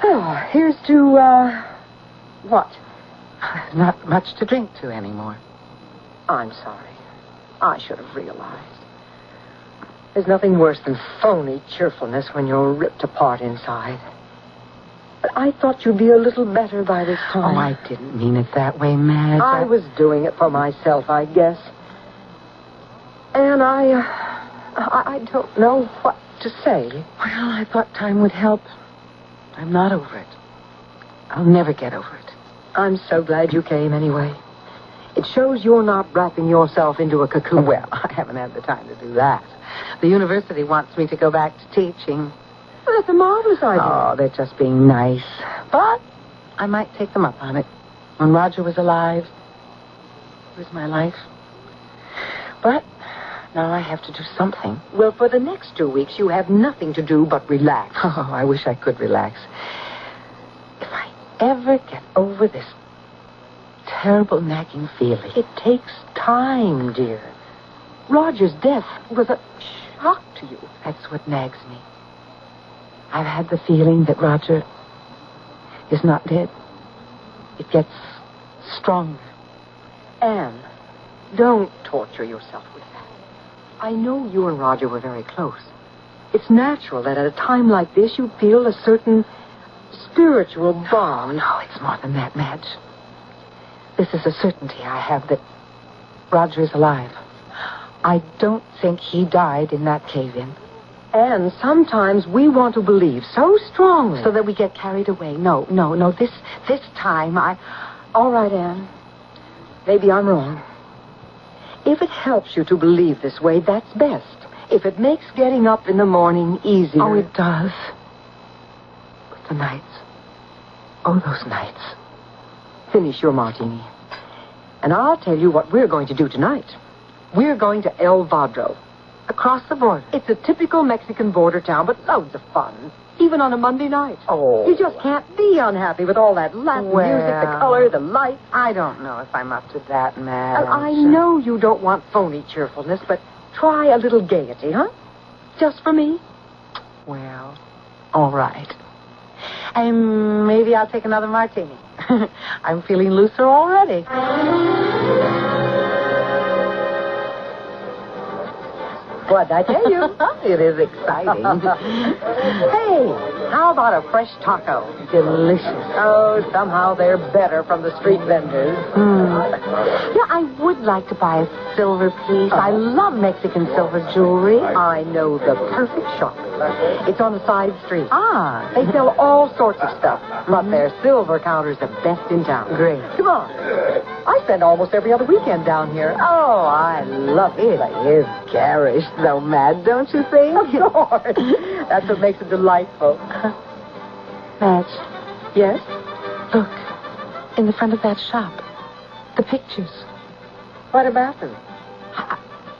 Oh, here's to, what? Not much to drink to anymore. I'm sorry. I should have realized. There's nothing worse than phony cheerfulness when you're ripped apart inside. But I thought you'd be a little better by this time. Oh, I didn't mean it that way, Madge. I was doing it for myself, I guess. And I don't know what to say. Well, I thought time would help. I'm not over it. I'll never get over it. I'm so glad you came anyway. It shows you're not wrapping yourself into a cocoon. Well, I haven't had the time to do that. The university wants me to go back to teaching. Well, that's a marvelous idea. Oh, they're just being nice. But I might take them up on it. When Roger was alive, it was my life. But now I have to do something. Well, for the next 2 weeks, you have nothing to do but relax. Oh, I wish I could relax. If I ever get over this terrible nagging feeling. It takes time, dear. Roger's death was a shock to you. That's what nags me. I've had the feeling that Roger is not dead. It gets stronger. Anne, don't torture yourself with that. I know you and Roger were very close. It's natural that at a time like this you feel a certain spiritual bond. No, it's more than that, Madge. This is a certainty I have that Roger is alive. I don't think he died in that cave-in. And sometimes we want to believe so strongly. So that we get carried away. No. This time All right, Anne. Maybe I'm wrong. If it helps you to believe this way, that's best. If it makes getting up in the morning easier. Oh, it does. But the nights. Oh, those nights. Finish your martini. And I'll tell you what we're going to do tonight. We're going to El Vadro. Across the border. It's a typical Mexican border town, but loads of fun. Even on a Monday night. Oh. You just can't be unhappy with all that Latin music, the color, the lights. I don't know if I'm up to that, Madge. I know you don't want phony cheerfulness, but try a little gaiety, huh? Just for me? Well, all right. And maybe I'll take another martini. I'm feeling looser already. What'd I tell you? It is exciting. Hey, how about a fresh taco? Delicious. Oh, somehow they're better from the street vendors. Yeah, I would like to buy a silver piece. I love Mexican silver jewelry. I know the perfect shop. It's on the side street. Ah. They sell all sorts of stuff, but their silver counter's the best in town. Great. Come on. I spend almost every other weekend down here. Oh, I love it. It is garish, though, Madge, don't you think? Of course. That's what makes it delightful. Madge. Yes? Look, in the front of that shop. The pictures. What about them?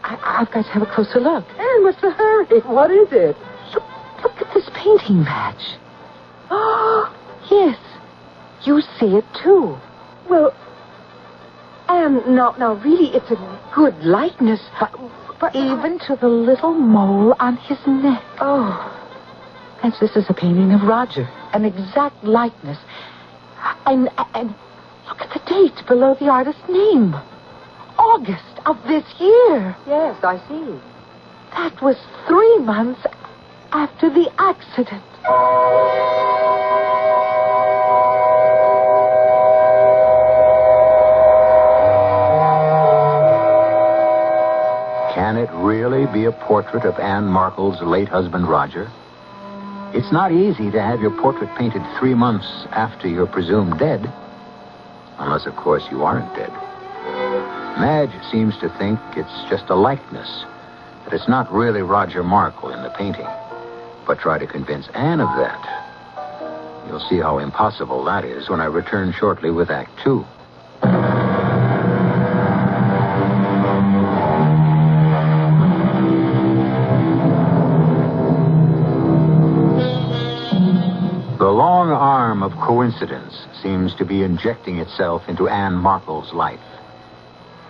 I've got to have a closer look. And what's the hurry? What is it? Look at this painting, Madge. Oh, yes. You see it, too. Well, Anne, now, really, it's a good likeness. But even to the little mole on his neck. Oh. And this is a painting of Roger. An exact likeness. And look at the date below the artist's name. August of this year. Yes, I see. That was 3 months after the accident. Can it be a portrait of Anne Markle's late husband, Roger. It's not easy to have your portrait painted 3 months after you're presumed dead. Unless, of course, you aren't dead. Madge seems to think it's just a likeness, that it's not really Roger Markle in the painting. But try to convince Anne of that. You'll see how impossible that is when I return shortly with Act 2. The long arm of coincidence seems to be injecting itself into Anne Markle's life.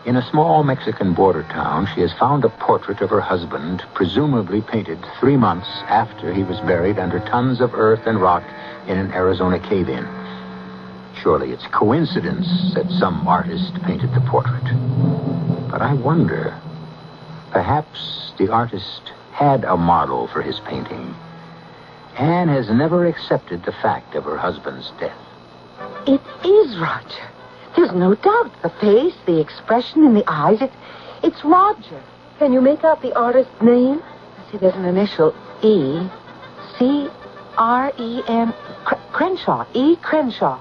In a small Mexican border town, she has found a portrait of her husband, presumably painted 3 months after he was buried under tons of earth and rock in an Arizona cave-in. Surely it's coincidence that some artist painted the portrait. But I wonder, perhaps the artist had a model for his painting. Anne has never accepted the fact of her husband's death. It is Roger. There's no doubt. The face, the expression in the eyes, it's Roger. Can you make out the artist's name? See, there's an initial E. C-R-E-N... Crenshaw. E. Crenshaw.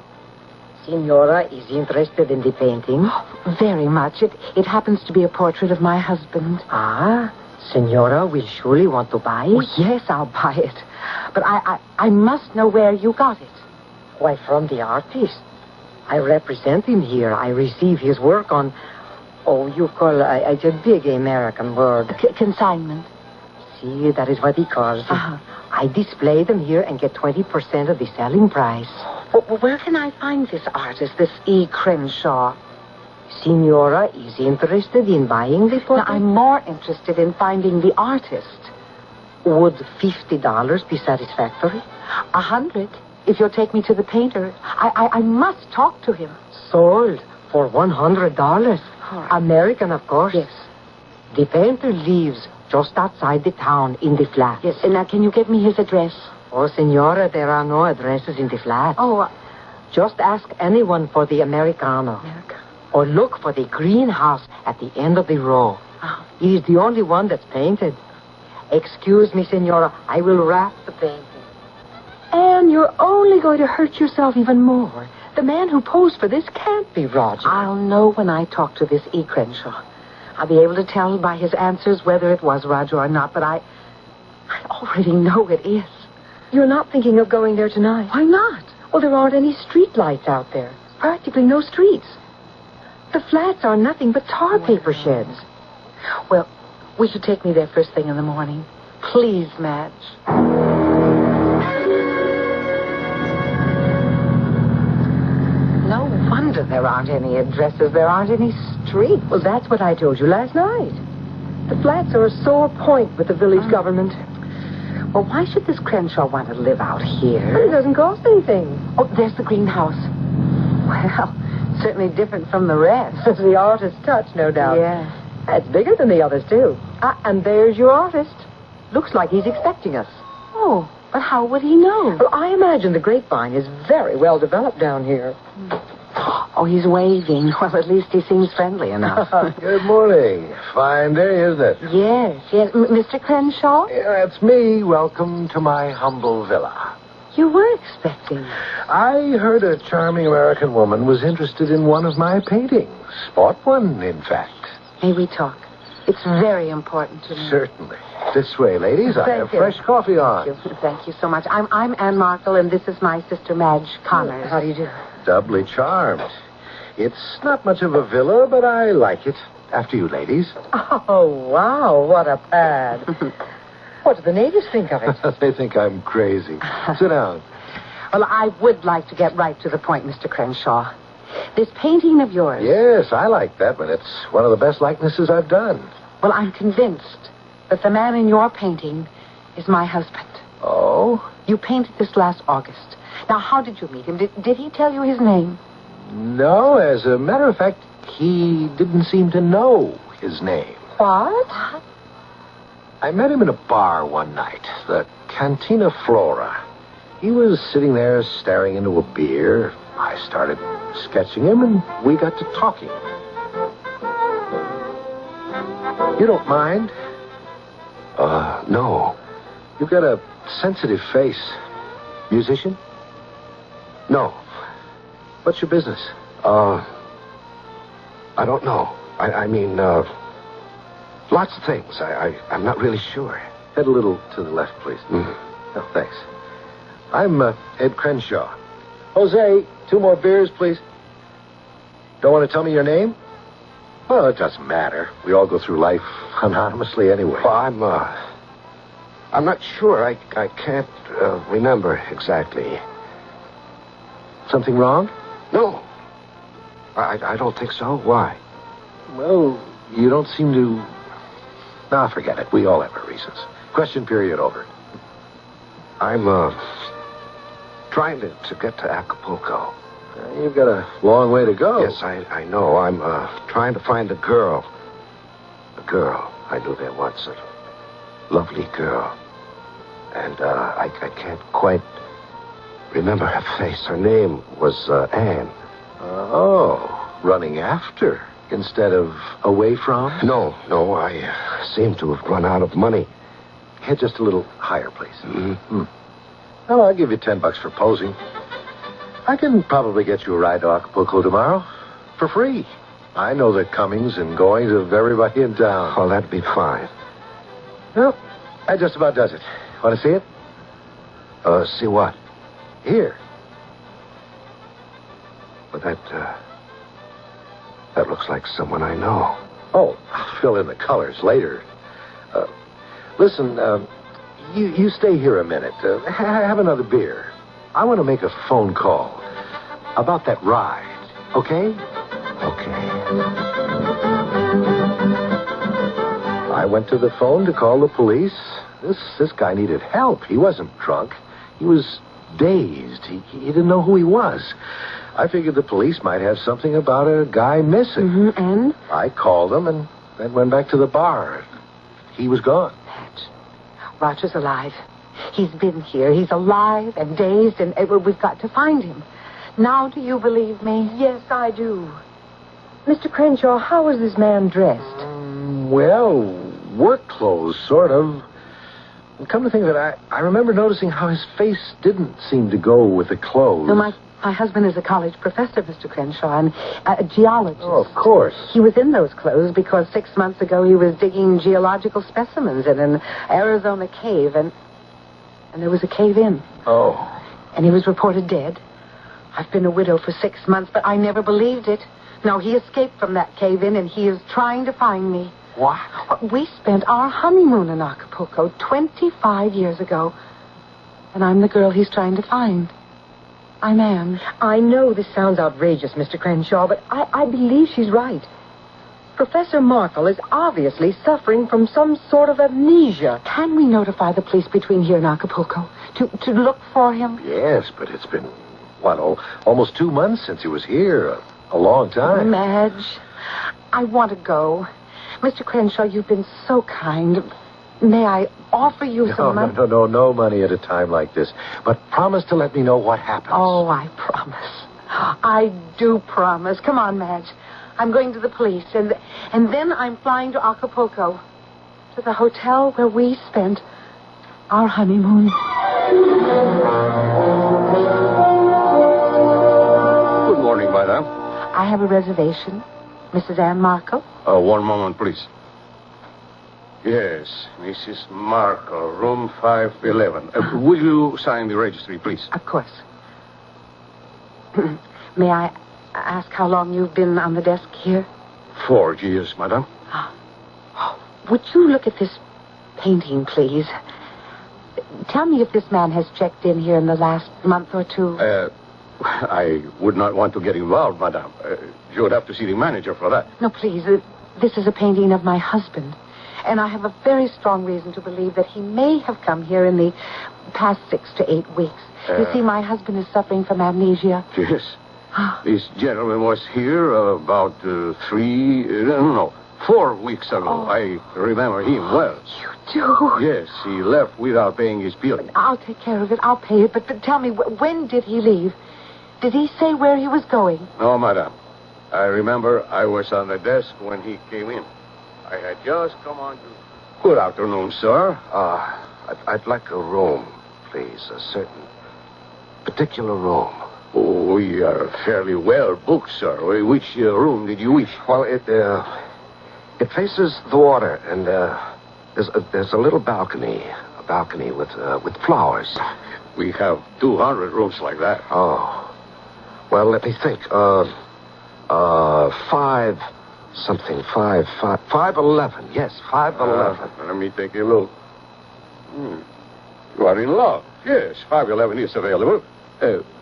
Signora is interested in the painting? Oh, very much. It happens to be a portrait of my husband. Ah, Signora will surely want to buy it? Oh, yes, I'll buy it. But I must know where you got it. Why, from the artist. I represent him here. I receive his work on... Oh, you call it's a big American word. Consignment. See, that is what he calls it. Uh-huh. I display them here and get 20% of the selling price. Well, where can I find this artist, this E. Crenshaw? Signora is interested in buying the portrait? Now, I'm more interested in finding the artist. Would $50 be satisfactory? $100, if you'll take me to the painter. I must talk to him. Sold for $100. Right. American, of course. Yes. The painter lives just outside the town in the flat. Yes, and now can you get me his address? Oh, Signora, there are no addresses in the flat. Oh, just ask anyone for the Americano. Or look for the greenhouse at the end of the row. Oh. He's the only one that's painted. Excuse me, Signora, I will wrap the painting. And you're only going to hurt yourself even more. The man who posed for this can't be Roger. I'll know when I talk to this E. Crenshaw. I'll be able to tell by his answers whether it was Roger or not, but I already know it is. You're not thinking of going there tonight? Why not? Well, there aren't any street lights out there. Practically no streets. The flats are nothing but tar paper sheds. Well, will you take me there first thing in the morning? Please, Madge. No wonder there aren't any addresses. There aren't any streets. Well, that's what I told you last night. The flats are a sore point with the village government. Well, why should this Crenshaw want to live out here? Well, it doesn't cost anything. Oh, there's the greenhouse. Well, certainly different from the rest. It's the artist's touch, no doubt. Yeah. It's bigger than the others, too. And there's your artist. Looks like he's expecting us. Oh, but how would he know? Well, I imagine the grapevine is very well developed down here. Oh, he's waving. Well, at least he seems friendly enough. Good morning. Fine day, isn't it? Yes. Mr. Crenshaw? Yeah, that's me. Welcome to my humble villa. You were expecting. I heard a charming American woman was interested in one of my paintings. Bought one, in fact. May we talk? It's very important to me. Certainly. This way, ladies. I have fresh coffee on. Thank you so much. I'm Anne Markle, and this is my sister, Madge Connors. How do you do? Doubly charmed. It's not much of a villa, but I like it. After you, ladies. Oh, wow. What a pad. What do the neighbors think of it? They think I'm crazy. Sit down. Well, I would like to get right to the point, Mr. Crenshaw. This painting of yours. Yes, I like that one. It's one of the best likenesses I've done. Well, I'm convinced that the man in your painting is my husband. Oh? You painted this last August. Now, how did you meet him? Did he tell you his name? No, as a matter of fact, he didn't seem to know his name. What? I met him in a bar one night, the Cantina Flora. He was sitting there staring into a beer. I started sketching him, and we got to talking. You don't mind? No. You've got a sensitive face. Musician? No. What's your business? I don't know. I mean, lots of things. I'm not really sure. Head a little to the left, please. Oh, thanks. I'm Ed Crenshaw. Jose, 2 more beers, please. Don't want to tell me your name? Well, it doesn't matter. We all go through life anonymously anyway. Well, I'm not sure. I can't remember exactly. Something wrong? No. I don't think so. Why? Well, you don't seem to... Nah, forget it. We all have our reasons. Question period over. I'm, trying to get to Acapulco. You've got a long way to go. Yes, I know. I'm, trying to find a girl. A girl. I knew there once. A lovely girl. And, I can't quite remember her face. Her name was, Anne. Running after instead of away from? No, I seem to have run out of money. Head just a little higher, please. Mm-hmm. Oh, I'll give you $10 for posing. I can probably get you a ride to Acapulco tomorrow for free. I know the comings and goings of everybody in town. Oh, that'd be fine. Well, that just about does it. Want to see it? See what? Here. But that looks like someone I know. Oh, I'll fill in the colors later. Listen, you stay here a minute. Have another beer. I want to make a phone call about that ride. Okay? Okay. I went to the phone to call the police. This guy needed help. He wasn't drunk. He was dazed. He didn't know who he was. I figured the police might have something about a guy missing. Mm-hmm. And? I called him and then went back to the bar. He was gone. Roger's alive. He's been here. He's alive and dazed, and we've got to find him. Now, do you believe me? Yes, I do. Mr. Crenshaw, how was this man dressed? Well, work clothes, sort of. And come to think of it, I remember noticing how his face didn't seem to go with the clothes. No, my husband is a college professor, Mr. Crenshaw, and a geologist. Oh, of course. He was in those clothes because 6 months ago he was digging geological specimens in an Arizona cave, and there was a cave-in. Oh. And he was reported dead. I've been a widow for 6 months, but I never believed it. No, he escaped from that cave-in, and he is trying to find me. What? We spent our honeymoon in Acapulco 25 years ago, and I'm the girl he's trying to find. I'm Anne. I know this sounds outrageous, Mr. Crenshaw, but I believe she's right. Professor Markle is obviously suffering from some sort of amnesia. Can we notify the police between here and Acapulco to look for him? Yes, but it's been, almost 2 months since he was here. A long time. Madge, I want to go. Mr. Crenshaw, you've been so kind. May I offer you some money? No money at a time like this. But promise to let me know what happens. Oh, I promise. I do promise. Come on, Madge. I'm going to the police, and then I'm flying to Acapulco, to the hotel where we spent our honeymoon. Good morning, madam. I have a reservation. Mrs. Anne Markle? One moment, please. Yes, Mrs. Markle, room 511. Will you sign the registry, please? Of course. May I ask how long you've been on the desk here? 4 years, madam. Would you look at this painting, please? Tell me if this man has checked in here in the last month or two. I would not want to get involved, madam. You would have to see the manager for that. No, please. This is a painting of my husband. And I have a very strong reason to believe that he may have come here in the past 6 to 8 weeks. You see, my husband is suffering from amnesia. Yes. This gentleman was here about 4 weeks ago. Oh. I remember him well. You do? Yes, he left without paying his bill. I'll take care of it. I'll pay it. But tell me, when did he leave? Did he say where he was going? No, madam. I remember I was on the desk when he came in. I had just come on to... Good afternoon, sir. I'd like a room, please. A certain particular room. Oh, we are fairly well booked, sir. Which room did you wish? Well, it faces the water, and there's a little balcony. A balcony with flowers. We have 200 rooms like that. Oh. Well, let me think. 511. Yes, 511. Let me take a look. You are in love. Yes, 511 is available.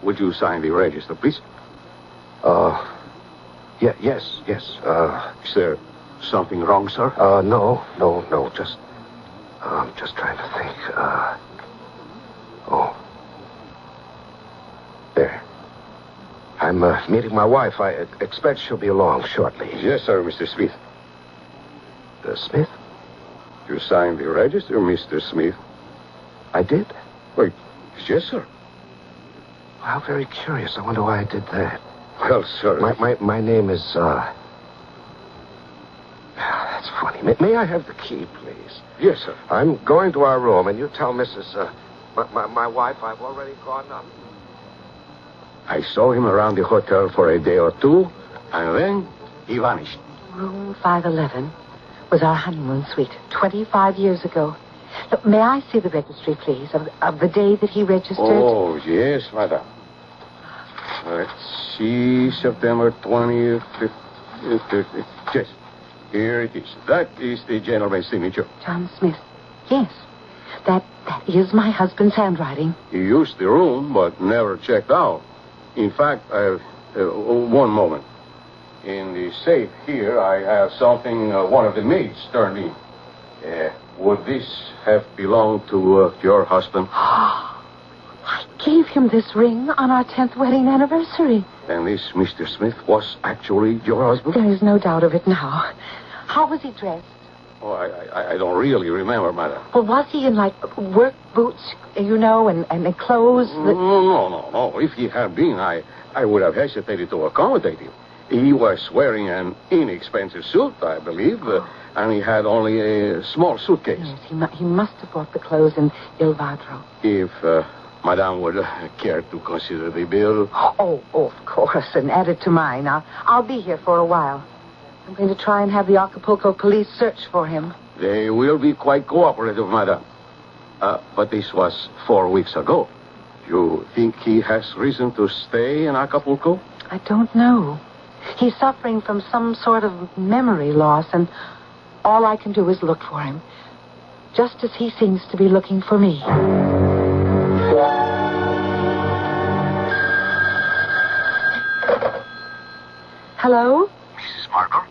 Would you sign the register, please? Yes. Is there something wrong, sir? No. I'm just trying to think. There. I'm meeting my wife. I expect she'll be along shortly. Yes, sir, Mr. Smith. Smith? You signed the register, Mr. Smith? I did? Wait, yes, sir. How very curious. I wonder why I did that. Well, sir... My name is, That's funny. May I have the key, please? Yes, sir. I'm going to our room, and you tell Mrs. My wife I've already gone up. I saw him around the hotel for a day or two, and then he vanished. Room 511 was our honeymoon suite 25 years ago. Look, may I see the registry, please, of the day that he registered? Oh, yes, madam. Let's see, September 20th, 30th. Yes, here it is. That is the gentleman's signature. John Smith. Yes, that is my husband's handwriting. He used the room, but never checked out. In fact, one moment. In the safe here, I have something one of the maids turned in. Would this have belonged to your husband? I gave him this ring on our 10th wedding anniversary. And this Mr. Smith was actually your husband? There is no doubt of it now. How was he dressed? Oh, I don't really remember, madam. Well, was he in, work boots, and clothes? No. If he had been, I would have hesitated to accommodate him. He was wearing an inexpensive suit, I believe, and he had only a small suitcase. Yes, he must have bought the clothes in Il Vadro. If Madame would care to consider the bill. Oh, of course, and add it to mine. I'll be here for a while. I'm going to try and have the Acapulco police search for him. They will be quite cooperative, Madame. But this was 4 weeks ago. You think he has reason to stay in Acapulco? I don't know. He's suffering from some sort of memory loss, and all I can do is look for him. Just as he seems to be looking for me. Hello? Mrs. Marble?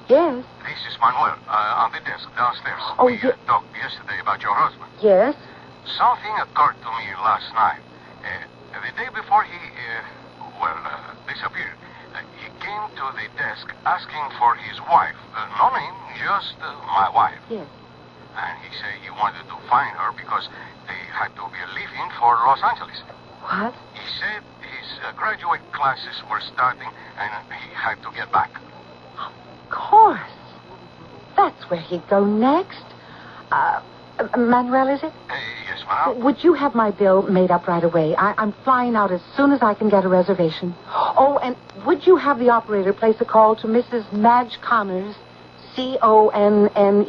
Yes. This is Manuel, on the desk downstairs. Oh, we talked yesterday about your husband. Yes? Something occurred to me last night. The day before he, disappeared, he came to the desk asking for his wife. No name, just my wife. Yes. And he said he wanted to find her because they had to be leaving for Los Angeles. What? He said his graduate classes were starting and he had to get back. Of course. That's where he'd go next. Manuel, is it? Yes, madam. Would you have my bill made up right away? I'm flying out as soon as I can get a reservation. Oh, and would you have the operator place a call to Mrs. Madge Connors, Conners, and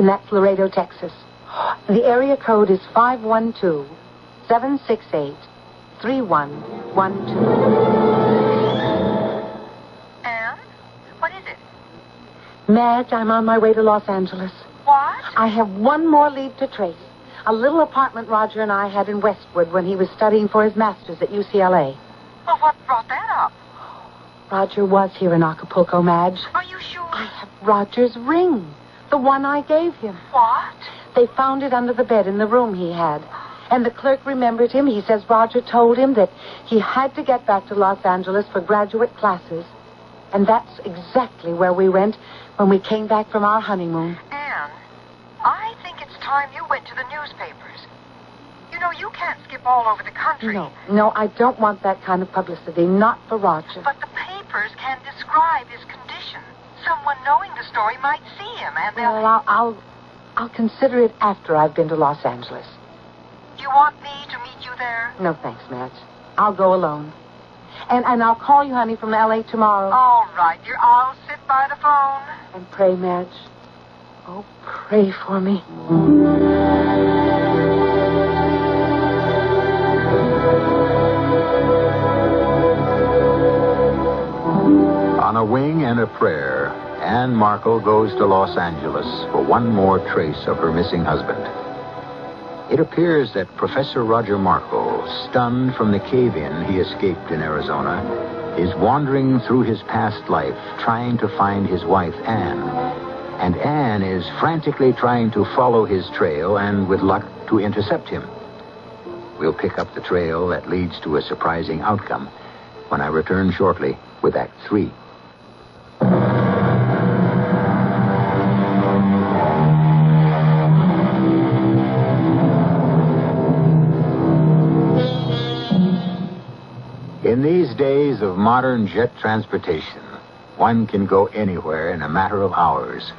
that's Laredo, Texas. The area code is 512-768-3112. Anne? What is it? Madge, I'm on my way to Los Angeles. What? I have one more lead to trace. A little apartment Roger and I had in Westwood when he was studying for his master's at UCLA. Well, what brought that up? Roger was here in Acapulco, Madge. Are you sure? I have Roger's ring. The one I gave him. What? They found it under the bed in the room he had. And the clerk remembered him. He says Roger told him that he had to get back to Los Angeles for graduate classes. And that's exactly where we went when we came back from our honeymoon. Anne, I think it's time you went to the newspapers. You know, you can't skip all over the country. No, I don't want that kind of publicity. Not for Roger. But the papers can describe his condition. Someone knowing the story might see him, and they'll... Well, I'll consider it after I've been to Los Angeles. Do you want me to meet you there? No, thanks, Madge. I'll go alone. And I'll call you, honey, from L.A. tomorrow. All right, dear. I'll sit by the phone. And pray, Madge. Oh, pray for me. On a wing and a prayer, Anne Markle goes to Los Angeles for one more trace of her missing husband. It appears that Professor Roger Markle, stunned from the cave-in he escaped in Arizona, is wandering through his past life trying to find his wife, Anne. And Anne is frantically trying to follow his trail and, with luck, to intercept him. We'll pick up the trail that leads to a surprising outcome when I return shortly with Act 3. In these days of modern jet transportation, one can go anywhere in a matter of hours.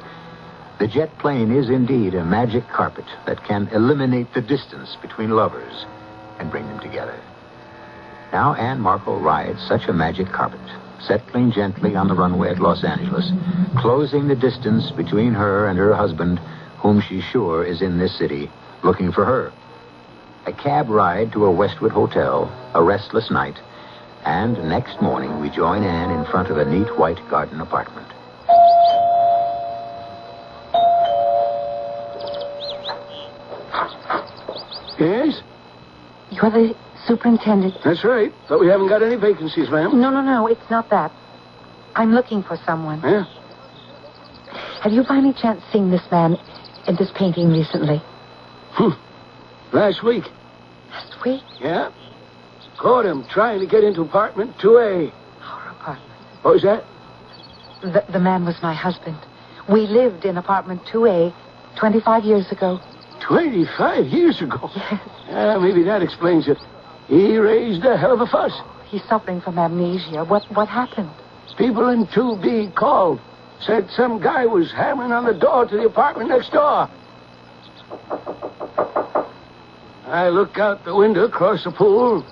The jet plane is indeed a magic carpet that can eliminate the distance between lovers and bring them together. Now Anne Markle rides such a magic carpet, settling gently on the runway at Los Angeles, closing the distance between her and her husband, whom she's sure is in this city, looking for her. A cab ride to a Westwood hotel, a restless night, and next morning we join Anne in front of a neat white garden apartment. Yes? You're the superintendent? That's right. But we haven't got any vacancies, ma'am. No, it's not that. I'm looking for someone. Yeah? Have you by any chance seen this man in this painting recently? Last week. Last week? Yeah. Caught him trying to get into apartment 2A. Our apartment. What was that? The man was my husband. We lived in apartment 2A 25 years ago. 25 years ago? Yes. Maybe that explains it. He raised a hell of a fuss. He's suffering from amnesia. What happened? People in 2B called. Said some guy was hammering on the door to the apartment next door. I look out the window across the pool.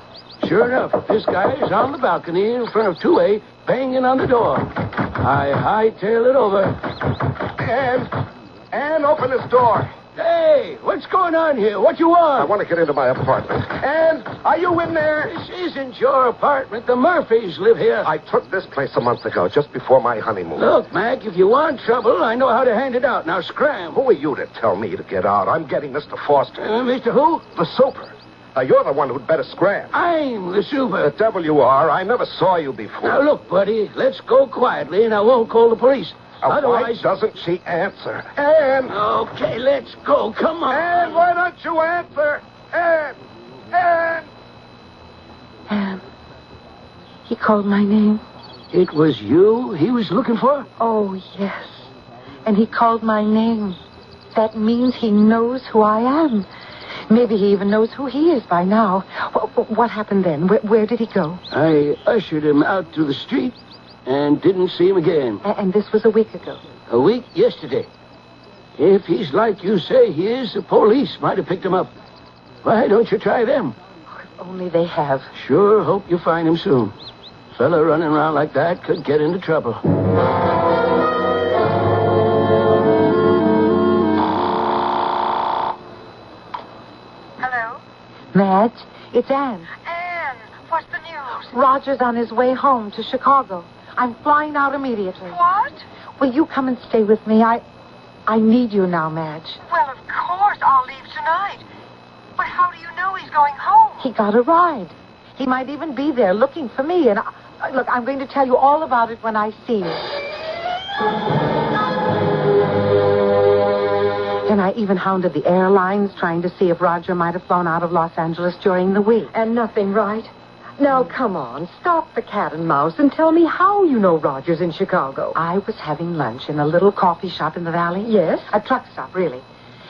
Sure enough, this guy is on the balcony in front of 2A, banging on the door. I hightail it over. Anne, open this door. Hey, what's going on here? What you want? I want to get into my apartment. Anne, are you in there? This isn't your apartment. The Murphys live here. I took this place a month ago, just before my honeymoon. Look, Mac, if you want trouble, I know how to hand it out. Now scram. Who are you to tell me to get out? I'm getting Mr. Foster. Mr. Who? The super. You're the one who'd better scram. I'm the super. The devil you are. I never saw you before. Now, look, buddy, let's go quietly, and I won't call the police. Otherwise... Why doesn't she answer? Anne! Okay, let's go. Come on. Anne, why don't you answer? Anne! Anne! Anne. He called my name. It was you he was looking for? Oh, yes. And he called my name. That means he knows who I am. Maybe he even knows who he is by now. What happened then? Where did he go? I ushered him out to the street and didn't see him again. And this was a week ago? A week yesterday. If he's like you say he is, the police might have picked him up. Why don't you try them? Oh, if only they have. Sure hope you find him soon. Fella running around like that could get into trouble. Hello? Madge, it's Anne. Anne, what's the news? Roger's on his way home to Chicago. I'm flying out immediately. What? Will you come and stay with me? I need you now, Madge. Well, of course, I'll leave tonight. But how do you know he's going home? He got a ride. He might even be there looking for me. And look, I'm going to tell you all about it when I see you. And I even hounded the airlines, trying to see if Roger might have flown out of Los Angeles during the week. And nothing, right? Now, come on, stop the cat and mouse and tell me how you know Roger's in Chicago. I was having lunch in a little coffee shop in the valley. Yes? A truck stop, really.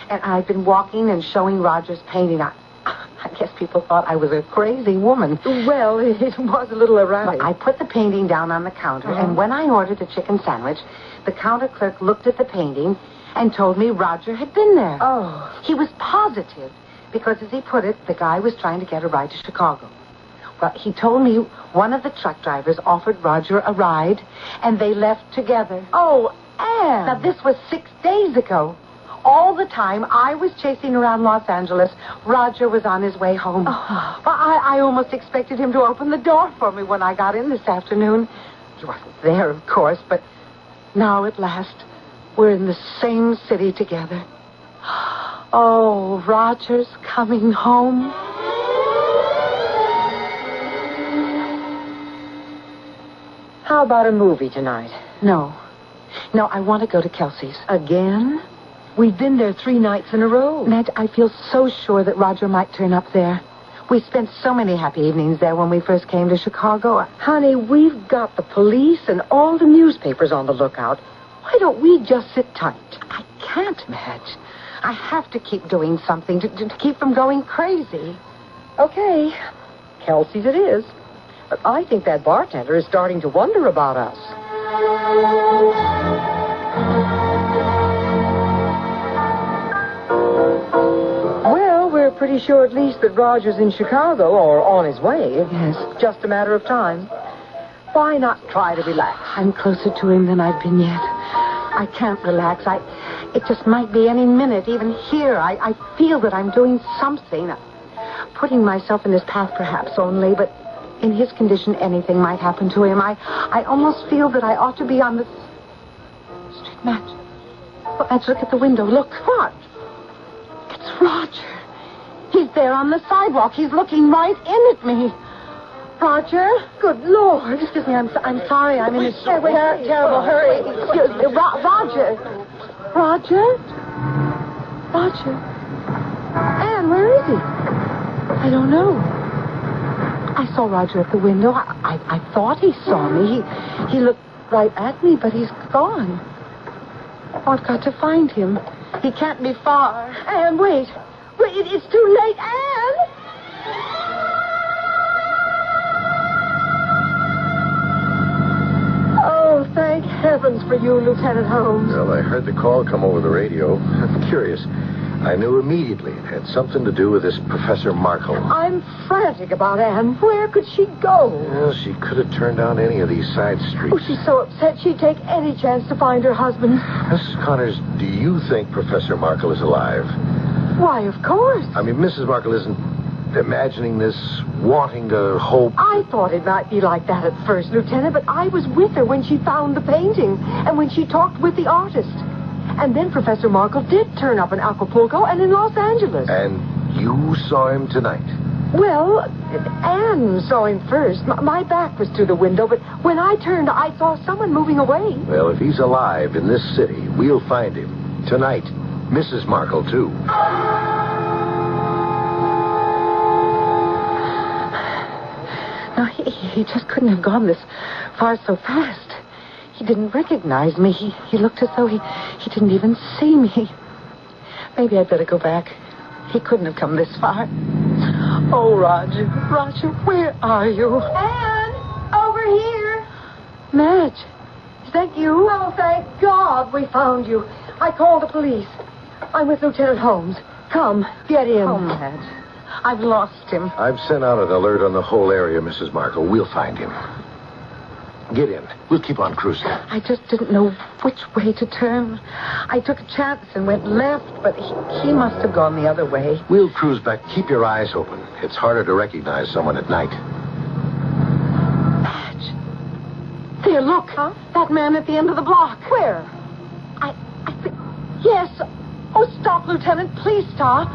And I'd been walking and showing Roger's painting. I guess people thought I was a crazy woman. Well, it was a little erratic. But I put the painting down on the counter, and when I ordered a chicken sandwich, the counter clerk looked at the painting and told me Roger had been there. Oh. He was positive because, as he put it, the guy was trying to get a ride to Chicago. Well, he told me one of the truck drivers offered Roger a ride, and they left together. Oh, Anne! Now, this was 6 days ago. All the time I was chasing around Los Angeles, Roger was on his way home. Oh. Well, I almost expected him to open the door for me when I got in this afternoon. He wasn't there, of course, but now at last, we're in the same city together. Oh, Roger's coming home. How about a movie tonight? No, I want to go to Kelsey's. Again? We've been there 3 nights in a row. Madge, I feel so sure that Roger might turn up there. We spent so many happy evenings there when we first came to Chicago. Honey, we've got the police and all the newspapers on the lookout. Why don't we just sit tight? I can't, Madge. I have to keep doing something to keep from going crazy. Okay, Kelsey's it is. But I think that bartender is starting to wonder about us. Well, we're pretty sure at least that Roger's in Chicago or on his way. Yes. Just a matter of time. Why not try to relax? I'm closer to him than I've been yet. I can't relax. It just might be any minute, even here. I feel that I'm doing something. Putting myself in his path, perhaps only, but in his condition, anything might happen to him. I almost feel that I ought to be on the street. Madge. Oh, Madge, look at the window. Look. What? It's Roger. He's there on the sidewalk. He's looking right in at me. Roger? Good Lord. Excuse me, I'm sorry. I'm in a terrible hurry. Excuse me. Roger. Roger? Roger. Anne, where is he? I don't know. I saw Roger at the window. I thought he saw me. He looked right at me, but he's gone. Oh, I've got to find him. He can't be far. Anne, wait. It's too late, Anne! Oh, thank heavens for you, Lieutenant Holmes. Well, I heard the call come over the radio. I'm curious. I knew immediately it had something to do with this Professor Markle. I'm frantic about Anne. Where could she go? Well, she could have turned down any of these side streets. Oh, she's so upset she'd take any chance to find her husband. Mrs. Connors, do you think Professor Markle is alive? Why, of course. I mean, Mrs. Markle isn't imagining this, wanting to hope. I thought it might be like that at first, Lieutenant, but I was with her when she found the painting and when she talked with the artist. And then Professor Markle did turn up in Acapulco and in Los Angeles. And you saw him tonight? Well, Anne saw him first. My back was to the window, but when I turned, I saw someone moving away. Well, if he's alive in this city, we'll find him. Tonight. Mrs. Markle, too. No, he just couldn't have gone this far so fast. He didn't recognize me. He looked as though he didn't even see me. Maybe I'd better go back. He couldn't have come this far. Oh, Roger. Roger, where are you? Anne, over here. Madge, is that you? Oh, thank God we found you. I called the police. I'm with Lieutenant Holmes. Come, get in. Oh, Madge. I've lost him. I've sent out an alert on the whole area, Mrs. Markle. We'll find him. Get in. We'll keep on cruising. I just didn't know which way to turn. I took a chance and went left, but he must have gone the other way. We'll cruise back. Keep your eyes open. It's harder to recognize someone at night. Madge. There, look. Huh? That man at the end of the block. Where? I think... Yes. Oh, stop, Lieutenant. Please stop.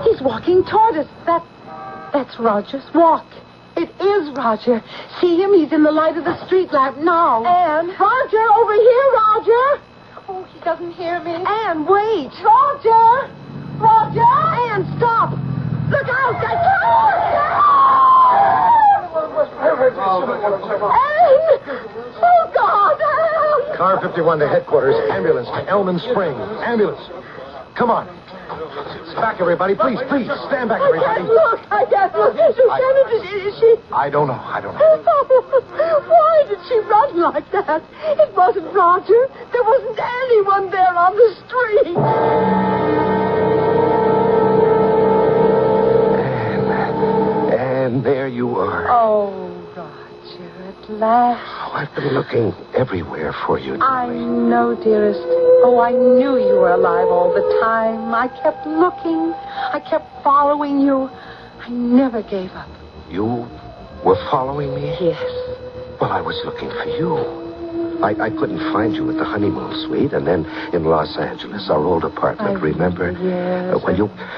He's walking toward us. That's Roger's walk. It is Roger. See him? He's in the light of the street lamp now. Anne. Roger, over here, Roger. Oh, he doesn't hear me. Anne, wait. Roger. Roger. Anne, stop. Look out. Anne. Oh, God. Anne. Car 51 to headquarters. Ambulance to Elman Springs. Ambulance. Come on. Back, everybody. Please, stand back, everybody. I can't look. Lieutenant, is she... I don't know. Why did she run like that? It wasn't Roger. There wasn't anyone there on the street. And there you are. Oh, Roger, at last. Oh, I've been looking everywhere for you. I know, dearest. Oh, I knew you were alive all the time. I kept looking. I kept following you. I never gave up. You were following me? Yes. Well, I was looking for you. I couldn't find you at the honeymoon suite, and then in Los Angeles, our old apartment, remember? Yes. Well,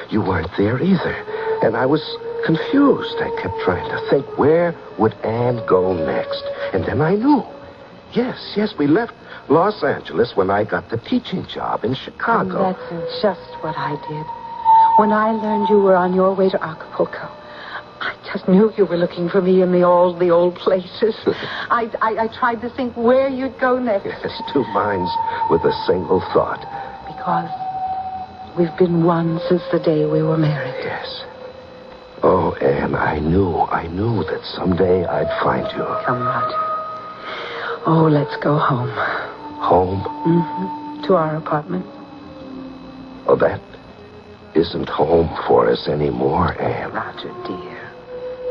you weren't there either. And I was confused. I kept trying to think, where would Anne go next? And then I knew. Yes, we left Los Angeles when I got the teaching job in Chicago. And that's just what I did. When I learned you were on your way to Acapulco, I just knew you were looking for me in the old places. I tried to think where you'd go next. Yes, two minds with a single thought. Because we've been one since the day we were married. Yes. Oh, Anne, I knew that someday I'd find you. Come, Roger. Oh, let's go home. Home? Mm-hmm. To our apartment. Oh, that isn't home for us anymore, Anne. Roger, dear.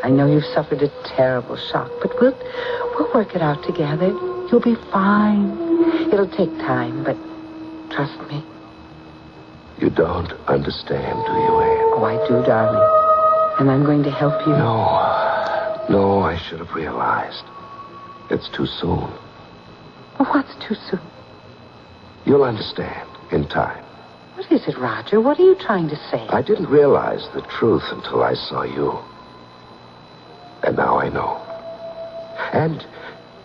I know you've suffered a terrible shock, but we'll work it out together. You'll be fine. It'll take time, but trust me. You don't understand, do you, Anne? Oh, I do, darling. And I'm going to help you. No, I should have realized. It's too soon. What's too soon? You'll understand in time. What is it, Roger? What are you trying to say? I didn't realize the truth until I saw you. And now I know. And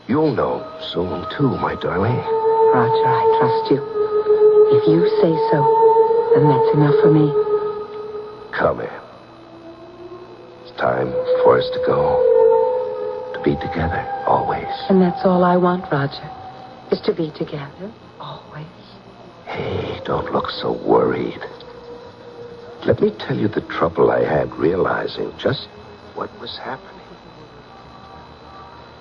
you'll know soon, too, my darling. Roger, I trust you. If you say so, then that's enough for me. Come in. It's time for us to go. To be together, always. And that's all I want, Roger, is to be together, always. Hey, don't look so worried. Let me tell you the trouble I had realizing just what was happening.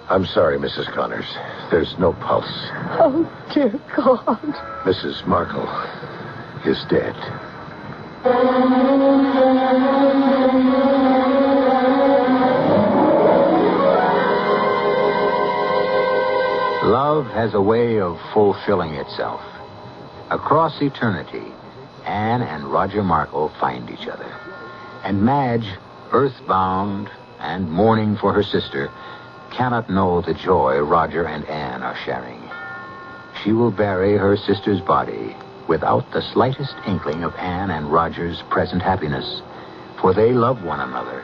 I'm sorry, Mrs. Connors. There's no pulse. Oh, dear God. Mrs. Markle is dead. Love has a way of fulfilling itself. Across eternity, Anne and Roger Markle find each other. And Madge, earthbound and mourning for her sister, cannot know the joy Roger and Anne are sharing. She will bury her sister's body without the slightest inkling of Anne and Roger's present happiness, for they love one another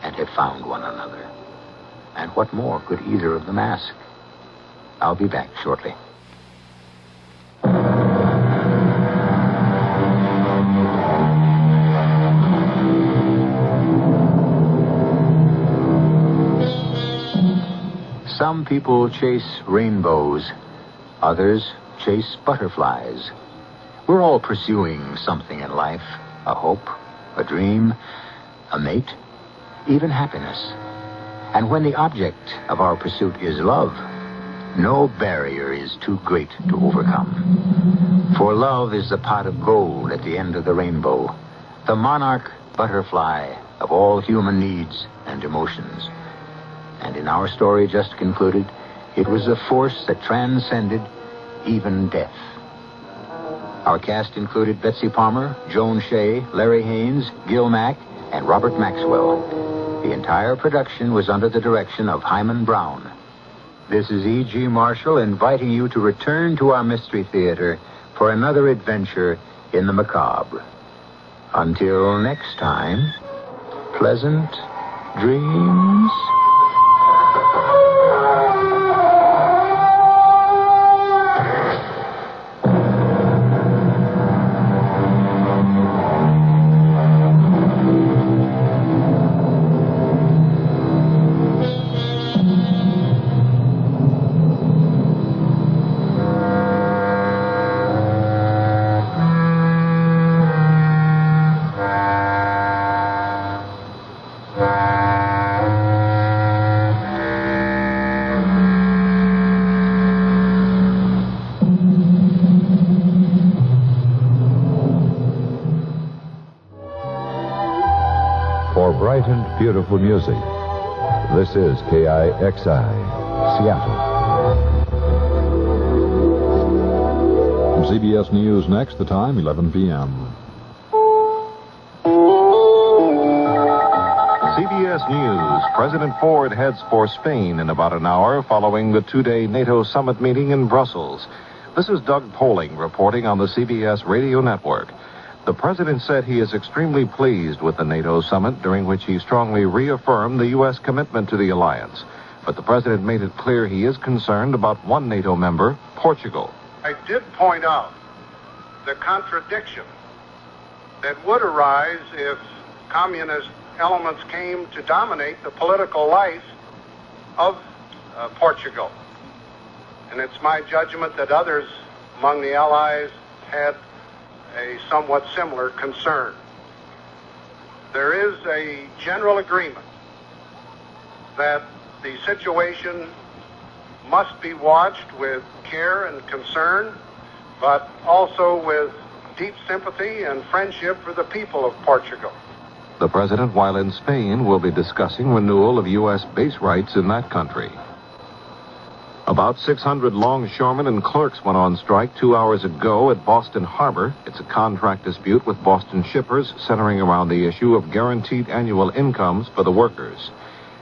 and have found one another. And what more could either of them ask? I'll be back shortly. Some people chase rainbows. Others chase butterflies. We're all pursuing something in life. A hope, a dream, a mate, even happiness. And when the object of our pursuit is love, no barrier is too great to overcome. For love is the pot of gold at the end of the rainbow, the monarch butterfly of all human needs and emotions. And in our story just concluded, it was a force that transcended even death. Our cast included Betsy Palmer, Joan Shea, Larry Haynes, Gil Mack, and Robert Maxwell. The entire production was under the direction of Hyman Brown. This is E.G. Marshall inviting you to return to our Mystery Theater for another adventure in the macabre. Until next time, pleasant dreams. bright and beautiful music. This is KIXI, Seattle. From CBS News next, the time, 11 p.m. CBS News. President Ford heads for Spain in about an hour following the two-day NATO summit meeting in Brussels. This is Doug Poling reporting on the CBS radio network. The president said he is extremely pleased with the NATO summit, during which he strongly reaffirmed the U.S. commitment to the alliance. But the president made it clear he is concerned about one NATO member, Portugal. I did point out the contradiction that would arise if communist elements came to dominate the political life of Portugal. And it's my judgment that others among the Allies had a somewhat similar concern. There is a general agreement that the situation must be watched with care and concern, but also with deep sympathy and friendship for the people of Portugal. The president, while in Spain, will be discussing renewal of U.S. base rights in that country. About 600 longshoremen and clerks went on strike 2 hours ago at Boston Harbor. It's a contract dispute with Boston shippers centering around the issue of guaranteed annual incomes for the workers.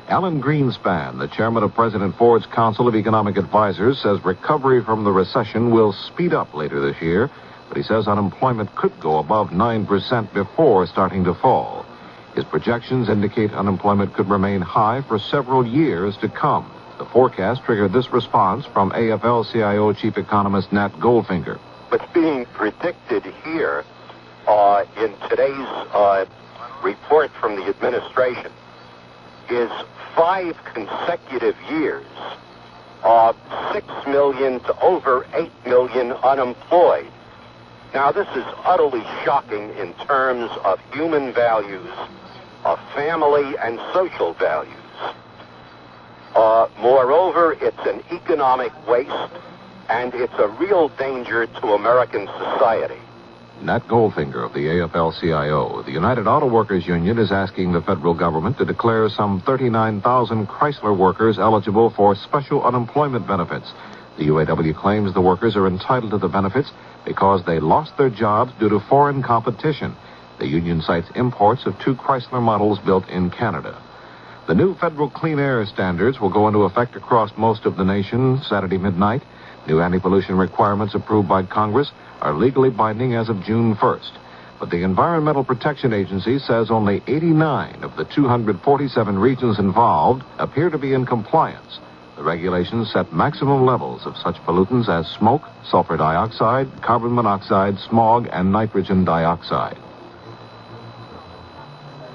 Alan Greenspan, the chairman of President Ford's Council of Economic Advisors, says recovery from the recession will speed up later this year, but he says unemployment could go above 9% before starting to fall. His projections indicate unemployment could remain high for several years to come. The forecast triggered this response from AFL-CIO Chief Economist Nat Goldfinger. What's being predicted here in today's report from the administration is 5 consecutive years of 6 million to over 8 million unemployed. Now, this is utterly shocking in terms of human values, of family and social values. Moreover, it's an economic waste, and it's a real danger to American society. Nat Goldfinger of the AFL-CIO. The United Auto Workers Union is asking the federal government to declare some 39,000 Chrysler workers eligible for special unemployment benefits. The UAW claims the workers are entitled to the benefits because they lost their jobs due to foreign competition. The union cites imports of 2 Chrysler models built in Canada. The new federal clean air standards will go into effect across most of the nation Saturday midnight. New anti-pollution requirements approved by Congress are legally binding as of June 1st. But the Environmental Protection Agency says only 89 of the 247 regions involved appear to be in compliance. The regulations set maximum levels of such pollutants as smoke, sulfur dioxide, carbon monoxide, smog, and nitrogen dioxide.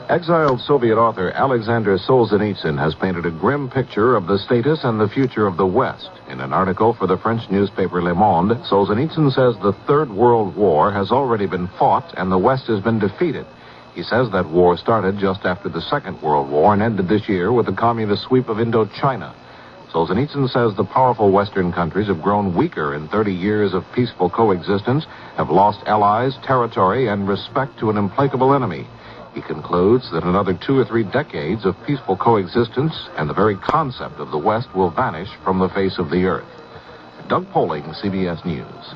Exiled Soviet author Alexander Solzhenitsyn has painted a grim picture of the status and the future of the West. In an article for the French newspaper Le Monde, Solzhenitsyn says the Third World War has already been fought and the West has been defeated. He says that war started just after the Second World War and ended this year with the communist sweep of Indochina. Solzhenitsyn says the powerful Western countries have grown weaker in 30 years of peaceful coexistence, have lost allies, territory, and respect to an implacable enemy. He concludes that another 2 or 3 decades of peaceful coexistence and the very concept of the West will vanish from the face of the earth. Doug Poling, CBS News.